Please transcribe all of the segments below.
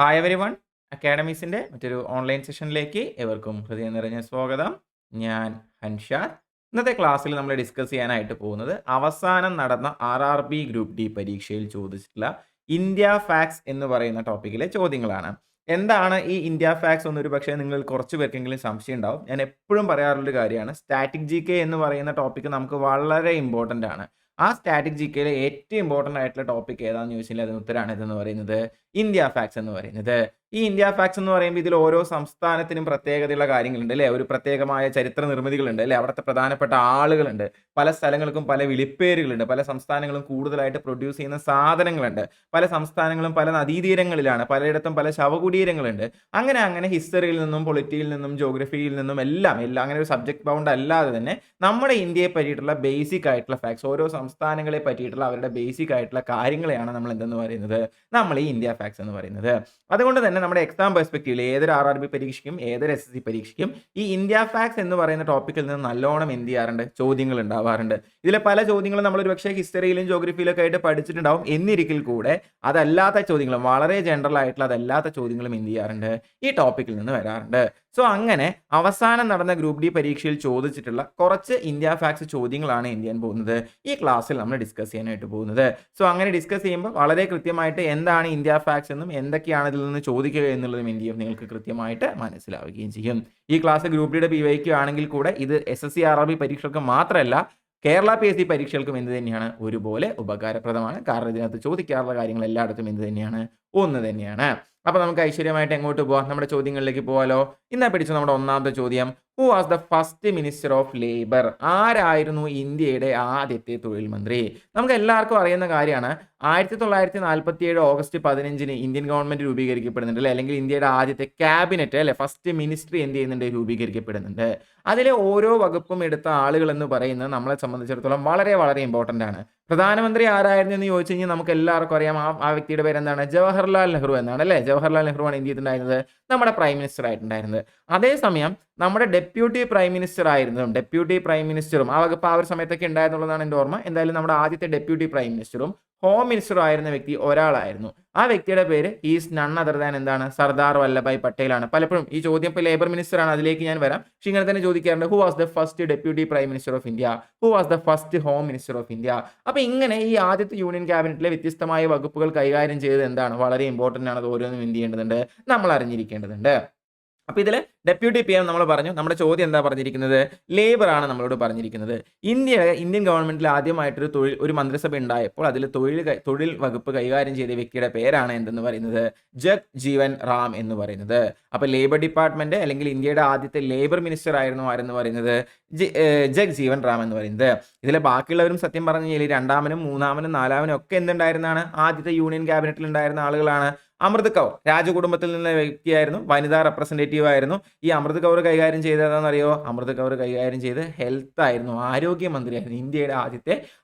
Hi every one അക്കാഡമീസിൻ്റെ മറ്റൊരു online സെഷനിലേക്ക് എവർക്കും ഹൃദയം നിറഞ്ഞ സ്വാഗതം. ഞാൻ ഹൻഷാദ്. ഇന്നത്തെ ക്ലാസ്സിൽ നമ്മൾ ഡിസ്കസ് ചെയ്യാനായിട്ട് പോകുന്നത് അവസാനം നടന്ന RRB ഗ്രൂപ്പ് ഡി പരീക്ഷയിൽ ചോദിച്ചിട്ടുള്ള ഇന്ത്യ ഫാക്ട്സ് എന്ന് പറയുന്ന ടോപ്പിക്കിലെ ചോദ്യങ്ങളാണ്. എന്താണ് ഈ ഇന്ത്യ ഫാക്ട്സ് എന്നൊരു പക്ഷേ നിങ്ങൾ കുറച്ച് പേർക്കെങ്കിലും സംശയം ഉണ്ടാവും. ഞാൻ എപ്പോഴും പറയാറുള്ളൊരു കാര്യമാണ്, സ്റ്റാറ്റിക് GK എന്ന് പറയുന്ന ടോപ്പിക്ക് നമുക്ക് വളരെ ഇമ്പോർട്ടൻ്റ് ആണ്. ആ സ്റ്റാറ്റിക് GKയിലെ ഏറ്റവും ഇമ്പോർട്ടൻ്റ് ആയിട്ടുള്ള ടോപ്പിക് ഏതാണെന്ന് ചോദിച്ചാൽ അതിന് ഉത്തരമാണ് ഇതെന്ന് പറയുന്നത് ഇന്ത്യ ഫാക്ട്സ് എന്ന് പറയുന്നത്. ഈ ഇന്ത്യ ഫാക്ട്സ് എന്ന് പറയുമ്പോൾ ഇതിൽ ഓരോ സംസ്ഥാനത്തിനും പ്രത്യേകതയുള്ള കാര്യങ്ങളുണ്ട് അല്ലേ, ഒരു പ്രത്യേകമായ ചരിത്ര നിർമ്മിതികളുണ്ട് അല്ലേ, അവിടുത്തെ പ്രധാനപ്പെട്ട ആളുകളുണ്ട്, പല സ്ഥലങ്ങൾക്കും പല വിളിപ്പേരുകളുണ്ട്, പല സംസ്ഥാനങ്ങളും കൂടുതലായിട്ട് പ്രൊഡ്യൂസ് ചെയ്യുന്ന സാധനങ്ങളുണ്ട്, പല സംസ്ഥാനങ്ങളും പല നദീതീരങ്ങളിലാണ്, പലയിടത്തും പല ശവകുടീരങ്ങളുണ്ട്. അങ്ങനെ ഹിസ്റ്ററിയിൽ നിന്നും പൊളിറ്റിയിൽ നിന്നും ജോഗ്രഫിയിൽ നിന്നും എല്ലാം അങ്ങനെ ഒരു സബ്ജക്ട് ബൗണ്ട് അല്ലാതെ തന്നെ നമ്മുടെ ഇന്ത്യയെ പറ്റിയിട്ടുള്ള ബേസിക് ആയിട്ടുള്ള ഫാക്ട്സ്, ഓരോ സംസ്ഥാനങ്ങളെ പറ്റിയിട്ടുള്ള അവരുടെ ബേസിക് ആയിട്ടുള്ള കാര്യങ്ങളെയാണ് നമ്മൾ എന്തെന്ന് പറയുന്നത്, നമ്മൾ ഈ ഇന്ത്യ ഫാക്ട്സ് എന്ന് പറയുന്നത്. അതുകൊണ്ട് തന്നെ നമ്മുടെ എക്സാം പെർസ്പെക്റ്റീവിൽ ഏതൊരു RRB പരീക്ഷയ്ക്കും ഏതൊരു SSC പരീക്ഷയ്ക്കും ഈ ഇന്ത്യ ഫാക്ട്സ് എന്ന് പറയുന്ന ടോപ്പിക്കിൽ നിന്ന് നല്ലോണം എന്ത് ചെയ്യാറുണ്ട്, ചോദ്യങ്ങൾ ഉണ്ടാവാറുണ്ട്. ഇതിലെ പല ചോദ്യങ്ങളും നമ്മളൊരു പക്ഷേ ഹിസ്റ്ററിയിലും ജോഗ്രഫിയിലൊക്കെ ആയിട്ട് പഠിച്ചിട്ടുണ്ടാവും. എന്നിരിക്കൽ കൂടെ അതല്ലാത്ത ചോദ്യങ്ങളും, വളരെ ജനറൽ ആയിട്ടുള്ള അതല്ലാത്ത ചോദ്യങ്ങളും എന്ത് ചെയ്യാറുണ്ട്, ഈ ടോപ്പിക്കിൽ നിന്ന് വരാറുണ്ട്. സോ അങ്ങനെ അവസാനം നടന്ന ഗ്രൂപ്പ് ഡി പരീക്ഷയിൽ ചോദിച്ചിട്ടുള്ള കുറച്ച് ഇന്ത്യ ഫാക്ട്സ് ചോദ്യങ്ങളാണ് എന്ത് ചെയ്യാൻ പോകുന്നത്, ഈ ക്ലാസ്സിൽ നമ്മൾ ഡിസ്കസ് ചെയ്യാനായിട്ട് പോകുന്നത്. സോ അങ്ങനെ ഡിസ്കസ് ചെയ്യുമ്പോൾ വളരെ കൃത്യമായിട്ട് എന്താണ് ഇന്ത്യ ഫാക്ട്സ് എന്നും എന്തൊക്കെയാണ് ഇതിൽ നിന്ന് ചോദിക്കുക എന്നുള്ളതും എന്ത് ചെയ്യും, നിങ്ങൾക്ക് കൃത്യമായിട്ട് മനസ്സിലാവുകയും ചെയ്യും. ഈ ക്ലാസ് ഗ്രൂപ്പ് ഡിയുടെ PYQ ആണെങ്കിൽ കൂടെ ഇത് SSC RRB പരീക്ഷകൾക്ക് മാത്രമല്ല കേരള PSC പരീക്ഷകൾക്കും എന്ത് തന്നെയാണ്, ഒരുപോലെ ഉപകാരപ്രദമാണ്. കാരണം ഇതിനകത്ത് ചോദിക്കാറുള്ള കാര്യങ്ങൾ എല്ലായിടത്തും എന്ത് തന്നെയാണ്, ഒന്ന് തന്നെയാണ്. അപ്പോൾ നമുക്ക് ഐശ്വര്യമായിട്ട് എങ്ങോട്ട് പോവാം, നമ്മുടെ ചോദ്യങ്ങളിലേക്ക് പോകാലോ. ഇന്നാ പിടിച്ചു നമ്മുടെ ഒന്നാമത്തെ ചോദ്യം, who was the first minister of labour? ആരായിരുന്നു ഇന്ത്യയുടെ ആദ്യത്തെ തൊഴിൽ മന്ത്രി? നമുക്ക് എല്ലാവർക്കും അറിയുന്ന കാര്യമാണ്, 1947 ഓഗസ്റ്റ് 15 ഇന്ത്യൻ ഗവൺമെന്റ് രൂപീകരിക്കപ്പെടുന്നുണ്ട് അല്ലേ, അല്ലെങ്കിൽ ഇന്ത്യയുടെ ആദ്യത്തെ ക്യാബിനറ്റ് അല്ലെ, ഫസ്റ്റ് മിനിസ്ട്രി എന്ത് ചെയ്യുന്നുണ്ട്, രൂപീകരിക്കപ്പെടുന്നുണ്ട്. അതിലെ ഓരോ വകുപ്പും എടുത്ത ആളുകൾ എന്ന് പറയുന്നത് നമ്മളെ സംബന്ധിച്ചിടത്തോളം വളരെ വളരെ ഇമ്പോർട്ടൻ്റ് ആണ്. പ്രധാനമന്ത്രി ആരായിരുന്നു എന്ന് ചോദിച്ചു കഴിഞ്ഞാൽ നമുക്ക് എല്ലാവർക്കും അറിയാം, ആ വ്യക്തിയുടെ പേര് എന്താണ്, ജവഹർലാൽ നെഹ്റു എന്നാണ് അല്ലേ. ജവഹർലാൽ നെഹ്റുവാണ് എന്ത് ചെയ്തിട്ടുണ്ടായിരുന്നത്, നമ്മുടെ പ്രൈം മിനിസ്റ്റർ ആയിട്ടുണ്ടായിരുന്നത്. അതേസമയം നമ്മുടെ ഡെപ്യൂട്ടി പ്രൈം മിനിസ്റ്ററും ആ വകുപ്പ് ആ ഒരു സമയത്തൊക്കെ ഉണ്ടായിരുന്നുള്ളതാണ് എൻ്റെ ഓർമ്മ. എന്തായാലും നമ്മുടെ ആദ്യത്തെ ഡെപ്യൂട്ടി പ്രൈം മിനിസ്റ്ററും ഹോം മിനിസ്റ്ററും ആയിരുന്ന വ്യക്തി ഒരാളായിരുന്നു. ആ വ്യക്തിയുടെ പേര് ഈസ് നൺ അതർ ദാൻ എന്താണ്, സർദാർ വല്ലഭായ് പട്ടേലാണ്. പലപ്പോഴും ഈ ചോദ്യം ഇപ്പോൾ ലേബർ മിനിസ്റ്റർ ആണ്, അതിലേക്ക് ഞാൻ വരാം. പക്ഷെ ഇങ്ങനെ തന്നെ ചോദിക്കാറുണ്ട്, who was the first deputy prime minister of India, who was the first home minister of India. അപ്പോൾ ഇങ്ങനെ ഈ ആദ്യത്തെ യൂണിയൻ ക്യാബിനറ്റിലെ വ്യത്യസ്തമായ വകുപ്പുകൾ കൈകാര്യം ചെയ്തത് എന്താണ്, വളരെ ഇമ്പോർട്ടൻ്റ് ആണ്. അത് ഓരോന്നും എന്ത് ചെയ്യേണ്ടതുണ്ട്, നമ്മൾ അറിഞ്ഞിരിക്കേണ്ടതുണ്ട്. അപ്പോൾ ഇതിൽ ഡെപ്യൂട്ടി PM നമ്മൾ പറഞ്ഞു. നമ്മുടെ ചോദ്യം എന്താ പറഞ്ഞിരിക്കുന്നത്, ലേബർ ആണ് നമ്മളോട് പറഞ്ഞിരിക്കുന്നത്. ഇന്ത്യൻ ഗവൺമെന്റിൽ ആദ്യമായിട്ടൊരു ഒരു മന്ത്രിസഭ ഉണ്ടായപ്പോൾ അതിൽ തൊഴിൽ വകുപ്പ് കൈകാര്യം ചെയ്ത വ്യക്തിയുടെ പേരാണ് എന്തെന്ന് പറയുന്നത്, ജഗ് ജീവൻ റാം എന്ന് പറയുന്നത്. അപ്പോൾ ലേബർ ഡിപ്പാർട്ട്മെന്റ് അല്ലെങ്കിൽ ഇന്ത്യയുടെ ആദ്യത്തെ ലേബർ മിനിസ്റ്റർ ആയിരുന്നു ആരെന്ന് പറയുന്നത്, ജഗ് ജീവൻ റാം എന്ന് പറയുന്നത്. ഇതിലെ ബാക്കിയുള്ളവരും സത്യം പറഞ്ഞു കഴിഞ്ഞാൽ രണ്ടാമനും മൂന്നാമനും നാലാമനും ഒക്കെ എന്തുണ്ടായിരുന്നാണ്, ആദ്യത്തെ യൂണിയൻ ക്യാബിനറ്റിൽ ഉണ്ടായിരുന്ന ആളുകളാണ്. അമൃത് കൗർ രാജകുടുംബത്തിൽ നിന്ന വ്യക്തിയായിരുന്നു, വനിതാ റെപ്രസെന്റേറ്റീവ് ആയിരുന്നു. ഈ അമൃത് കൗർ കൈകാര്യം ചെയ്തതെന്നറിയോ, അമൃത് കൗർ കൈകാര്യം ചെയ്ത് ഹെൽത്ത് ആയിരുന്നു, ആരോഗ്യമന്ത്രിയായിരുന്നു. ഇന്ത്യയുടെ ആദ്യത്തെ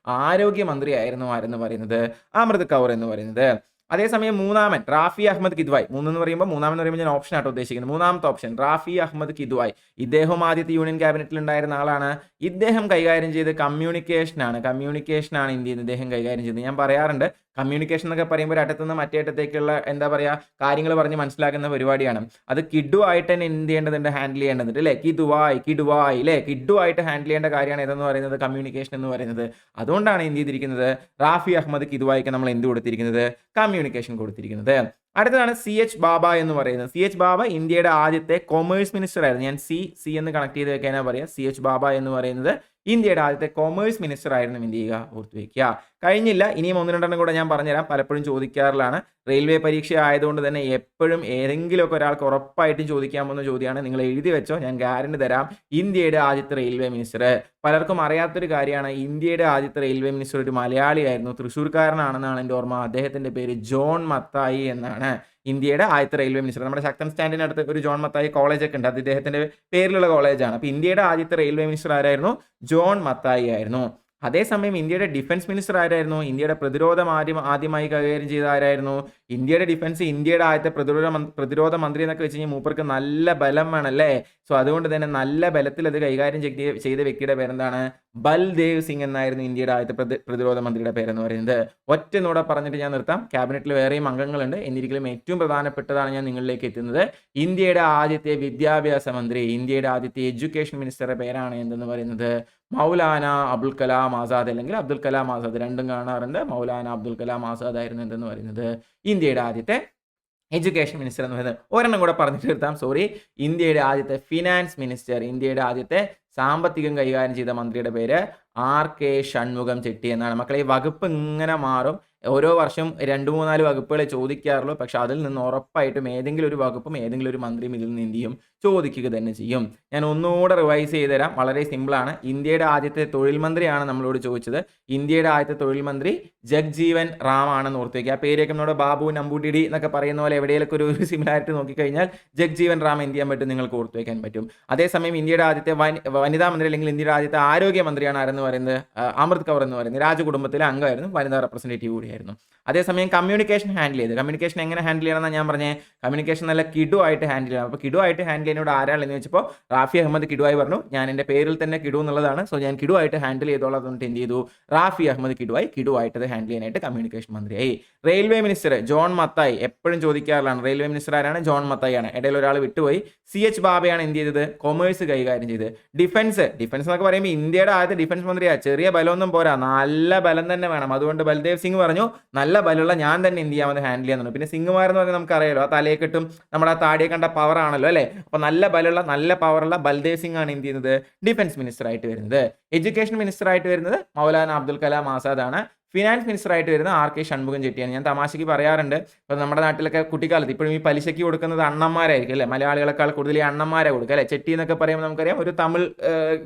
ആരോഗ്യമന്ത്രിയായിരുന്നു ആരെന്ന് പറയുന്നത്, അമൃത് കൗർ എന്ന് പറയുന്നത്. അതേസമയം മൂന്നാമൻ റാഫി അഹമ്മദ് കിദ്വായ്, മൂന്നെന്ന് പറയുമ്പോൾ മൂന്നാമെന്ന് പറയുമ്പോൾ ഞാൻ ഓപ്ഷൻ ആട്ടോ ഉദ്ദേശിക്കുന്നത്, മൂന്നാമത്തെ ഓപ്ഷൻ റാഫി അഹമ്മദ് കിദ്വായ്. ഇദ്ദേഹം ആദ്യത്തെ യൂണിയൻ ക്യാബിനറ്റിൽ ഉണ്ടായിരുന്ന ആളാണ്. ഇദ്ദേഹം കൈകാര്യം ചെയ്ത് കമ്മ്യൂണിക്കേഷനാണ് എന്ത് ചെയ്യുന്നത്, ഇദ്ദേഹം കൈകാര്യം ചെയ്തത്. ഞാൻ പറയാറുണ്ട്, കമ്മ്യൂണിക്കേഷൻ എന്നൊക്കെ പറയുമ്പോൾ ഒരറ്റത്തുനിന്ന് മറ്റേ അറ്റത്തേക്കുള്ള എന്താ പറയുക, കാര്യങ്ങൾ പറഞ്ഞ് മനസ്സിലാക്കുന്ന പരിപാടിയാണ്. അത് കിഡു ആയിട്ട് തന്നെ എന്ത് ചെയ്യേണ്ടതുണ്ട്, ഹാൻഡിൽ ചെയ്യേണ്ടതുണ്ട് അല്ലേ. കിഡുവായി അല്ലേ, കിഡു ആയിട്ട് ഹാൻഡിൽ ചെയ്യേണ്ട കാര്യമാണ് ഏതെന്ന് പറയുന്നത്, കമ്മ്യൂണിക്കേഷൻ എന്ന് പറയുന്നത്. അതുകൊണ്ടാണ് എന്ത് ചെയ്തിരിക്കുന്നത്, റാഫി അഹമ്മദ് കിദ്വായിക്ക് നമ്മൾ എന്ത് കൊടുത്തിരിക്കുന്നത്, കമ്മ്യൂണിക്കേഷൻ കൊടുത്തിരിക്കുന്നത്. അടുത്തതാണ് CH ബാബ എന്ന് പറയുന്നത്. CH ബാബ ഇന്ത്യയുടെ ആദ്യത്തെ കൊമേഴ്സ് മിനിസ്റ്റർ ആയിരുന്നു. ഞാൻ സി എന്ന് കണക്ട് ചെയ്ത് വെക്കാനാ പറയാം. CH ബാബ എന്ന് പറയുന്നത് ഇന്ത്യയുടെ ആദ്യത്തെ കൊമേഴ്സ് മിനിസ്റ്റർ ആയിരുന്നു. എന്ത് ചെയ്യുക, ഓർത്തു വയ്ക്കുക. കഴിഞ്ഞില്ല, ഇനിയും ഒന്ന് രണ്ടെണ്ണം കൂടെ ഞാൻ പറഞ്ഞുതരാം. പലപ്പോഴും ചോദിക്കാറുള്ളതാണ്, റെയിൽവേ പരീക്ഷ ആയതുകൊണ്ട് തന്നെ എപ്പോഴും ഏതെങ്കിലുമൊക്കെ ഒരാൾക്ക് ഉറപ്പായിട്ടും ചോദിക്കാൻ പോകുന്ന ചോദ്യമാണ്. നിങ്ങൾ എഴുതി വെച്ചോ, ഞാൻ ഗ്യാരണ്ടി തരാം. ഇന്ത്യയുടെ ആദ്യത്തെ റെയിൽവേ മിനിസ്റ്റർ, പലർക്കും അറിയാത്തൊരു കാര്യമാണ്, ഇന്ത്യയുടെ ആദ്യത്തെ റെയിൽവേ മിനിസ്റ്റർ ഒരു മലയാളിയായിരുന്നു, തൃശ്ശൂർക്കാരനാണെന്നാണ് എൻ്റെ ഓർമ്മ. അദ്ദേഹത്തിൻ്റെ പേര് ജോൺ മത്തായി എന്നാണ്. ഇന്ത്യയുടെ ആദ്യത്തെ റെയിൽവേ മിനിസ്റ്റർ. നമ്മുടെ ശക്തൻ സ്റ്റാൻഡിനടുത്ത് ഒരു ജോൺ മത്തായി കോളേജൊക്കെ ഉണ്ട്, അത് ഇദ്ദേഹത്തിൻ്റെ പേരിലുള്ള കോളേജാണ്. അപ്പോൾ ഇന്ത്യയുടെ ആദ്യത്തെ റെയിൽവേ മിനിസ്റ്റർ ആരായിരുന്നു, ജോൺ മത്തായി ആയിരുന്നു. അതേസമയം ഇന്ത്യയുടെ ഡിഫൻസ് മിനിസ്റ്റർ ആരായിരുന്നു, ഇന്ത്യയുടെ പ്രതിരോധം ആദ്യമായി കൈകാര്യം ചെയ്ത ആരായിരുന്നു, ഇന്ത്യയുടെ ഡിഫൻസ്, ഇന്ത്യയുടെ ആദ്യത്തെ പ്രതിരോധ മന്ത്രി എന്നൊക്കെ വെച്ച് കഴിഞ്ഞാൽ മൂപ്പർക്ക് നല്ല ബലം വേണമല്ലേ. സോ അതുകൊണ്ട് തന്നെ നല്ല ബലത്തിൽ അത് കൈകാര്യം ചെയ്ത വ്യക്തിയുടെ പേരെന്താണ്, ബൽദേവ് സിംഗ് എന്നായിരുന്നു ഇന്ത്യയുടെ ആദ്യത്തെ പ്രതിരോധ മന്ത്രിയുടെ പേരെന്ന് പറയുന്നത്. ഒറ്റ പറഞ്ഞിട്ട് ഞാൻ നിർത്താം. ക്യാബിനറ്റിൽ വേറെയും അംഗങ്ങളുണ്ട്. എന്നിരിക്കലും ഏറ്റവും പ്രധാനപ്പെട്ടതാണ് ഞാൻ നിങ്ങളിലേക്ക് എത്തുന്നത്. ഇന്ത്യയുടെ ആദ്യത്തെ വിദ്യാഭ്യാസ മന്ത്രി, ഇന്ത്യയുടെ ആദ്യത്തെ എഡ്യൂക്കേഷൻ മിനിസ്റ്ററുടെ പേരാണ് എന്തെന്ന് പറയുന്നത് മൗലാന അബുൽ കലാം ആസാദ്, അല്ലെങ്കിൽ അബ്ദുൽ കലാം ആസാദ്, രണ്ടും കാണാറുണ്ട്. മൗലാന അബ്ദുൽ കലാം ആസാദ് ആയിരുന്നു എന്തെന്ന് പറയുന്നത് ഇന്ത്യയുടെ ആദ്യത്തെ എഡ്യൂക്കേഷൻ മിനിസ്റ്റർ എന്ന് പറയുന്നത്. ഒരെണ്ണം കൂടെ പറഞ്ഞിട്ട് നിർത്താം, സോറി. ഇന്ത്യയുടെ ആദ്യത്തെ ഫിനാൻസ് മിനിസ്റ്റർ, ഇന്ത്യയുടെ ആദ്യത്തെ സാമ്പത്തികം കൈകാര്യം ചെയ്ത മന്ത്രിയുടെ പേര് RK ഷൺമുഖം ചെട്ടി എന്നാണ്. മക്കളെ, ഈ വകുപ്പ് ഇങ്ങനെ മാറും. ഓരോ വർഷം 2-3-4 വകുപ്പുകളെ ചോദിക്കാറുള്ളൂ. പക്ഷെ അതിൽ നിന്ന് ഉറപ്പായിട്ടും ഏതെങ്കിലും ഒരു വകുപ്പും ഏതെങ്കിലും ഒരു മന്ത്രിയും ഇതിൽ നിന്ന് എന്ത് ചെയ്യും, ചോദിക്കുക തന്നെ ചെയ്യും. ഞാൻ ഒന്നുകൂടെ റിവൈസ് ചെയ്ത് തരാം. വളരെ സിമ്പിളാണ്. ഇന്ത്യയുടെ ആദ്യത്തെ തൊഴിൽ മന്ത്രിയാണ് നമ്മളോട് ചോദിച്ചത്. ഇന്ത്യയുടെ ആദ്യത്തെ തൊഴിൽ മന്ത്രി ജഗ്ജീവൻ റാം ആണെന്ന് ഓർത്ത് വയ്ക്കുക. ആ പേരൊക്കെ നമ്മുടെ ബാബു നമ്പൂതിരി എന്നൊക്കെ പറയുന്ന പോലെ എവിടെയൊക്കെ ഒരു സിമിലാരിറ്റി നോക്കിക്കഴിഞ്ഞാൽ ജഗ്ജീവൻ റാം എന്ത് ചെയ്യാൻ പറ്റും, നിങ്ങൾക്ക് ഓർത്ത് വയ്ക്കാൻ പറ്റും. അതേസമയം ഇന്ത്യയുടെ ആദ്യത്തെ വനിതാ മന്ത്രി, അല്ലെങ്കിൽ ഇന്ത്യയുടെ ആദ്യത്തെ ആരോഗ്യ മന്ത്രിയാണ് ആരെന്ന് പറയുന്നത് അമൃത് കൗർ എന്ന് പറയുന്നത്. രാജകുടുംബത്തിലെ അംഗമായിരുന്നു, വനിതാ റെപ്രസെൻറ്റേറ്റീവ് കൂടിയായിരുന്നു. അതേസമയം കമ്മ്യൂണിക്കേഷൻ ഹാൻഡിൽ ചെയ്ത്, കമ്മ്യൂണിക്കേഷൻ എങ്ങനെ ഹാൻഡിൽ ചെയ്യണമെന്ന് ഞാൻ പറഞ്ഞേ, കമ്മ്യൂണിക്കേഷൻ നല്ല കിടുവായിട്ട് ഹാൻഡിൽ ചെയ്യണം. അപ്പോൾ കിടുവായിട്ട് ഹാൻഡിൽ ചെയ്യുന്നോട് ആരാളെന്ന് വെച്ചപ്പോൾ റാഫി അഹമ്മദ് കിടുവായി പറഞ്ഞു, ഞാൻ എൻ്റെ പേരിൽ തന്നെ കിടു എന്നുള്ളതാണ്, സോ ഞാൻ കിടുവായിട്ട് ഹാൻഡിൽ ചെയ്തോളാം. അതുകൊണ്ട് എന്ത് ചെയ്തു, റാഫി അഹമ്മദ് കിടുവായിട്ട് അത് ഹാൻഡിൽ ചെയ്യാനായിട്ട് കമ്മ്യൂണിക്കേഷൻ മന്ത്രിയായി. റെയിൽവേ മിനിസ്റ്റർ ജോൺ മത്തായി, എപ്പോഴും ചോദിക്കാറുള്ളതാണ്. റെയിൽവേ മിനിസ്റ്റർ ആരാണ്? ജോൺ മത്തായി ആണ്. ഇടയിൽ ഒരാൾ വിട്ടുപോയി. CH ബാബയാണ് എന്ത് ചെയ്തത്, കൊമേഴ്സ് കൈകാര്യം ചെയ്ത്. ഡിഫൻസ് എന്നൊക്കെ പറയുമ്പോൾ ഇന്ത്യയുടെ ആദ്യത്തെ ഡിഫൻസ് മന്ത്രിയാണ്. ചെറിയ ബലമൊന്നും പോരാ, നല്ല ബലം തന്നെ വേണം. അതുകൊണ്ട് ബൽദേവ് സിംഗ് പറഞ്ഞു, നല്ല ബലമുള്ള ഞാൻ തന്നെ എന്ത് ചെയ്യാൻ ഹാൻഡിൽ ചെയ്യാൻ. പിന്നെ സിംഗ്മാർ എന്ന് പറഞ്ഞാൽ നമുക്കറിയാലോ, ആ തലയെ കെട്ടും നമ്മുടെ ആ താടിയെ കണ്ട പവർ ആണല്ലോ അല്ലേ. അപ്പോൾ നല്ല ബലമുള്ള നല്ല പവറുള്ള ബൽദേവ് സിംഗ് ആണ് എന്ത് ചെയ്യുന്നത്, ഡിഫൻസ് മിനിസ്റ്റർ ആയിട്ട് വരുന്നത്. എഡ്യൂക്കേഷൻ മിനിസ്റ്റർ ആയിട്ട് വരുന്നത് മൗലാന അബ്ദുൽ കലാം ആസാദ് ആണ്. ഫിനാൻസ് മിനിസ്റ്റർ ആയിട്ട് വരുന്ന RK ഷൺമുഖം ചെട്ടിയാണ്. ഞാൻ തമാശയ്ക്ക് പറയാറുണ്ട്, ഇപ്പോൾ നമ്മുടെ നാട്ടിലൊക്കെ കുട്ടിക്കാലത്ത് ഇപ്പോഴും ഈ പലിശയ്ക്ക് കൊടുക്കുന്നത് അണ്ണന്മാരായിരിക്കും അല്ലേ, മലയാളികളെക്കാൾ കൂടുതൽ ഈ അണ്ണന്മാരെ കൊടുക്കുക അല്ലേ. ചെട്ടി എന്നൊക്കെ പറയുമ്പോൾ നമുക്കറിയാം ഒരു തമിഴ്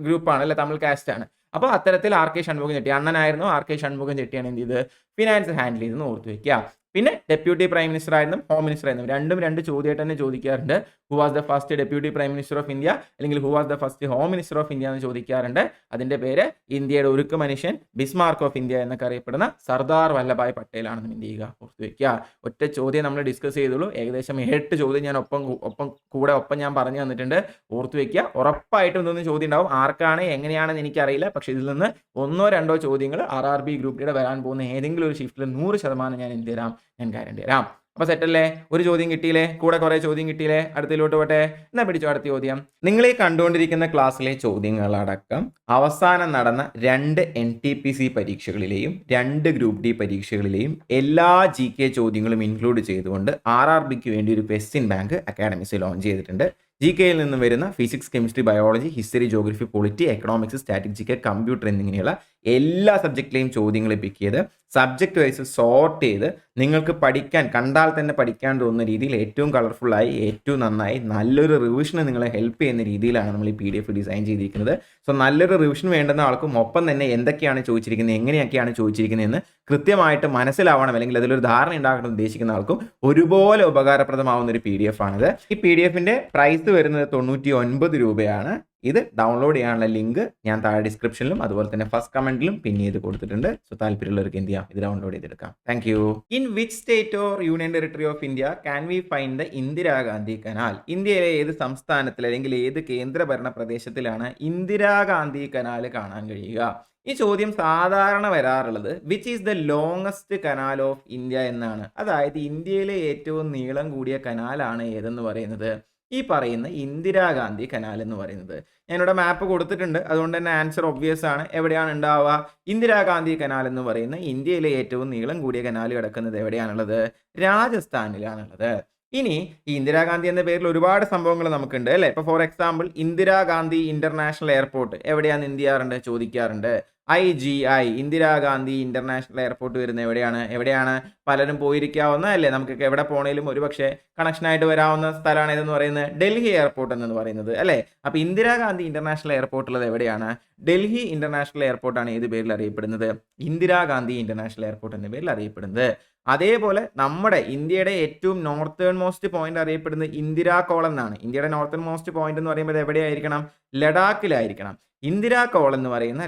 ഗ്രൂപ്പാണ് അല്ലെ, തമിഴ് കാസ്റ്റ് ആണ്. അപ്പോൾ അത്തരത്തിൽ RK ഷൺമുഖം ചെട്ടി അണ്ണനായിരുന്നു. RK ഷൺമുഖം ചെട്ടിയാണ് എന്ത് ചെയ്ത് ഫിനാൻസ് ഹാൻഡിൽ ചെയ്തെന്ന് ഓർത്ത് വയ്ക്കുക. പിന്നെ ഡെപ്യൂട്ടി പ്രൈം മിനിസ്റ്റർ ആയിരുന്നു, ഹോം മിനിസ്റ്റർ ആയിരുന്നു. രണ്ടും രണ്ട് ചോദ്യമായിട്ട് തന്നെ ചോദിക്കാറുണ്ട്. Who was the first deputy prime minister of India, അല്ലെങ്കിൽ who was the first home minister of India എന്ന് ചോദിക്കാറുണ്ട്. അതിന്റെ പേര് ഇന്ത്യയുടെ ഉരുക്ക് മനുഷ്യൻ, ബിസ്മാർക്ക് ഓഫ് ഇന്ത്യ എന്നൊക്കെ അറിയപ്പെടുന്ന സർദാർ വല്ലഭായ് പട്ടേൽ ആണെന്ന് എന്ത് ചെയ്യുക, ഓർത്ത് വയ്ക്കുക. ഒറ്റ ചോദ്യം നമ്മൾ ഡിസ്കസ് ചെയ്തുള്ളൂ. ഏകദേശം 8 ചോദ്യം ഞാൻ ഒപ്പം ഞാൻ പറഞ്ഞു തന്നിട്ടുണ്ട്. ഓർത്ത് വയ്ക്കുക. ഉറപ്പായിട്ടും ഇതൊന്നും ചോദ്യം ഉണ്ടാവും. ആർക്കാണ് എങ്ങനെയാണെന്ന് എനിക്കറിയില്ല. പക്ഷെ ഇതിൽ നിന്ന് 1-2 ചോദ്യങ്ങൾ RRB ഗ്രൂപ്പ് ഡിയുടെ വരാൻ പോകുന്ന ഏതെങ്കിലും ഒരു ഷിഫ്റ്റിൽ 100% ഞാൻ എന്ത് തരാം, ഞാൻ ഗ്യാരണ്ടി തരാം. അപ്പോൾ സെറ്റല്ലേ? ഒരു ചോദ്യം കിട്ടിയില്ലേ, കൂടെ കുറേ ചോദ്യം കിട്ടിയില്ലേ? അടുത്തിലോട്ട് പോട്ടെ. എന്നാ പിടിച്ചോ അടുത്ത ചോദ്യം. നിങ്ങളീ കണ്ടുകൊണ്ടിരിക്കുന്ന ക്ലാസ്സിലെ ചോദ്യങ്ങളടക്കം അവസാനം നടന്ന 2 NTPC പരീക്ഷകളിലെയും 2 ഗ്രൂപ്പ് ഡി പരീക്ഷകളിലെയും എല്ലാ GK ചോദ്യങ്ങളും ഇൻക്ലൂഡ് ചെയ്തുകൊണ്ട് RRBക്ക് വേണ്ടി ഒരു ക്വസ്റ്റ്യൻ ബാങ്ക് അക്കാഡമിക്സ് ലോഞ്ച് ചെയ്തിട്ടുണ്ട്. GKയിൽ നിന്നും വരുന്ന physics, chemistry, biology, history, geography, polity, economics, static GK, computer എന്നിങ്ങനെയുള്ള എല്ലാ സബ്ജക്റ്റിലെയും ചോദ്യങ്ങൾ പിക്ക് ചെയ്ത് സബ്ജക്റ്റ് വൈസ് സോർട്ട് ചെയ്ത് നിങ്ങൾക്ക് പഠിക്കാൻ, കണ്ടാൽ തന്നെ പഠിക്കാൻ തോന്നുന്ന രീതിയിൽ ഏറ്റവും കളർഫുള്ളായി, ഏറ്റവും നന്നായി, നല്ലൊരു റിവിഷന് നിങ്ങളെ ഹെൽപ്പ് ചെയ്യുന്ന രീതിയിലാണ് നമ്മൾ ഈ PDF ഡിസൈൻ ചെയ്തിരിക്കുന്നത്. സോ നല്ലൊരു റിവിഷൻ വേണ്ടുന്ന ആൾക്കും ഒപ്പം തന്നെ എന്തൊക്കെയാണ് ചോദിച്ചിരിക്കുന്നത്, എങ്ങനെയൊക്കെയാണ് ചോദിച്ചിരിക്കുന്നതെന്ന് കൃത്യമായിട്ട് മനസ്സിലാവണം, അല്ലെങ്കിൽ അതിലൊരു ധാരണ ഉണ്ടാക്കണം ഉദ്ദേശിക്കുന്ന ആൾക്കും ഒരുപോലെ ഉപകാരപ്രദമാവുന്ന ഒരു PDF ആണിത്. ഈ PDFന്റെ പ്രൈസ് വരുന്നത് 99 രൂപയാണ്. ഇത് ഡൗൺലോഡ് ചെയ്യാനുള്ള ലിങ്ക് ഞാൻ താഴെ ഡിസ്ക്രിപ്ഷനിലും അതുപോലെ തന്നെ ഫസ്റ്റ് കമന്റിലും പിൻ ചെയ്ത് കൊടുത്തിട്ടുണ്ട്. സോ താല്പര്യമുള്ളവർക്ക് എന്ത് ചെയ്യാം, ഇത് ഡൗൺലോഡ് ചെയ്തെടുക്കാം. Thank you. In which state or union territory of India can we find the Indira Gandhi canal? ഇന്ത്യയിലെ ഏത് സംസ്ഥാനത്തിൽ അല്ലെങ്കിൽ ഏത് കേന്ദ്രഭരണ പ്രദേശത്തിലാണ് ഇന്ദിരാഗാന്ധി കനാൽ കാണാൻ കഴിയുക? ഈ ചോദ്യം സാധാരണ വരാറുള്ളത് which is the longest canal of India എന്നാണ്. അതായത് ഇന്ത്യയിലെ ഏറ്റവും നീളം കൂടിയ കനാലാണ് ഏതെന്ന് പറയുന്നത് ഈ പറയുന്ന ഇന്ദിരാഗാന്ധി കനാൽ എന്ന് പറയുന്നത്. ഞാനിവിടെ മാപ്പ് കൊടുത്തിട്ടുണ്ട്, അതുകൊണ്ട് തന്നെ ആൻസർ ഒബ്വിയസ് ആണ്. എവിടെയാണ് ഉണ്ടാവുക? ഇന്ദിരാഗാന്ധി കനാൽ എന്ന് പറയുന്ന ഇന്ത്യയിലെ ഏറ്റവും നീളം കൂടിയ കനാൽ കിടക്കുന്നത് എവിടെയാണുള്ളത്? രാജസ്ഥാനിലാണുള്ളത്. ഇനി ഈ ഇന്ദിരാഗാന്ധി എന്ന പേരിൽ ഒരുപാട് സംഭവങ്ങൾ നമുക്കുണ്ട് അല്ലേ. ഇപ്പോൾ for example Indira Gandhi international airport എവിടെയാണ് എന്ത് ചെയ്യാറുണ്ട്, ചോദിക്കാറുണ്ട്. IGI ഇന്ദിരാഗാന്ധി ഇന്റർനാഷണൽ എയർപോർട്ട് വരുന്നത് എവിടെയാണ് പലരും പോയിരിക്കാവുന്ന അല്ലേ, നമുക്കൊക്കെ എവിടെ പോണേലും ഒരുപക്ഷെ കണക്ഷനായിട്ട് വരാവുന്ന സ്ഥലമാണ് ഇതെന്ന് പറയുന്നത് ഡൽഹി എയർപോർട്ട് എന്ന് പറയുന്നത് അല്ലേ. അപ്പോൾ ഇന്ദിരാഗാന്ധി ഇന്റർനാഷണൽ എയർപോർട്ട് ഉള്ളത് എവിടെയാണ്? ഡൽഹി ഇന്റർനാഷണൽ എയർപോർട്ടാണ് ഏത് പേരിൽ അറിയപ്പെടുന്നത്? ഇന്ദിരാഗാന്ധി ഇന്റർനാഷണൽ എയർപോർട്ട് എന്ന പേരിൽ അറിയപ്പെടുന്നത്. അതേപോലെ നമ്മുടെ ഇന്ത്യയുടെ ഏറ്റവും നോർത്തേൺ മോസ്റ്റ് പോയിന്റ് അറിയപ്പെടുന്നത് ഇന്ദിരാ കോൾ എന്നാണ്. ഇന്ത്യയുടെ നോർത്തേൺ മോസ്റ്റ് പോയിന്റ് എന്ന് പറയുമ്പോൾ എവിടെയായിരിക്കണം? ലഡാക്കിലായിരിക്കണം. ഇന്ദിരാ കോൾ എന്ന് പറയുന്ന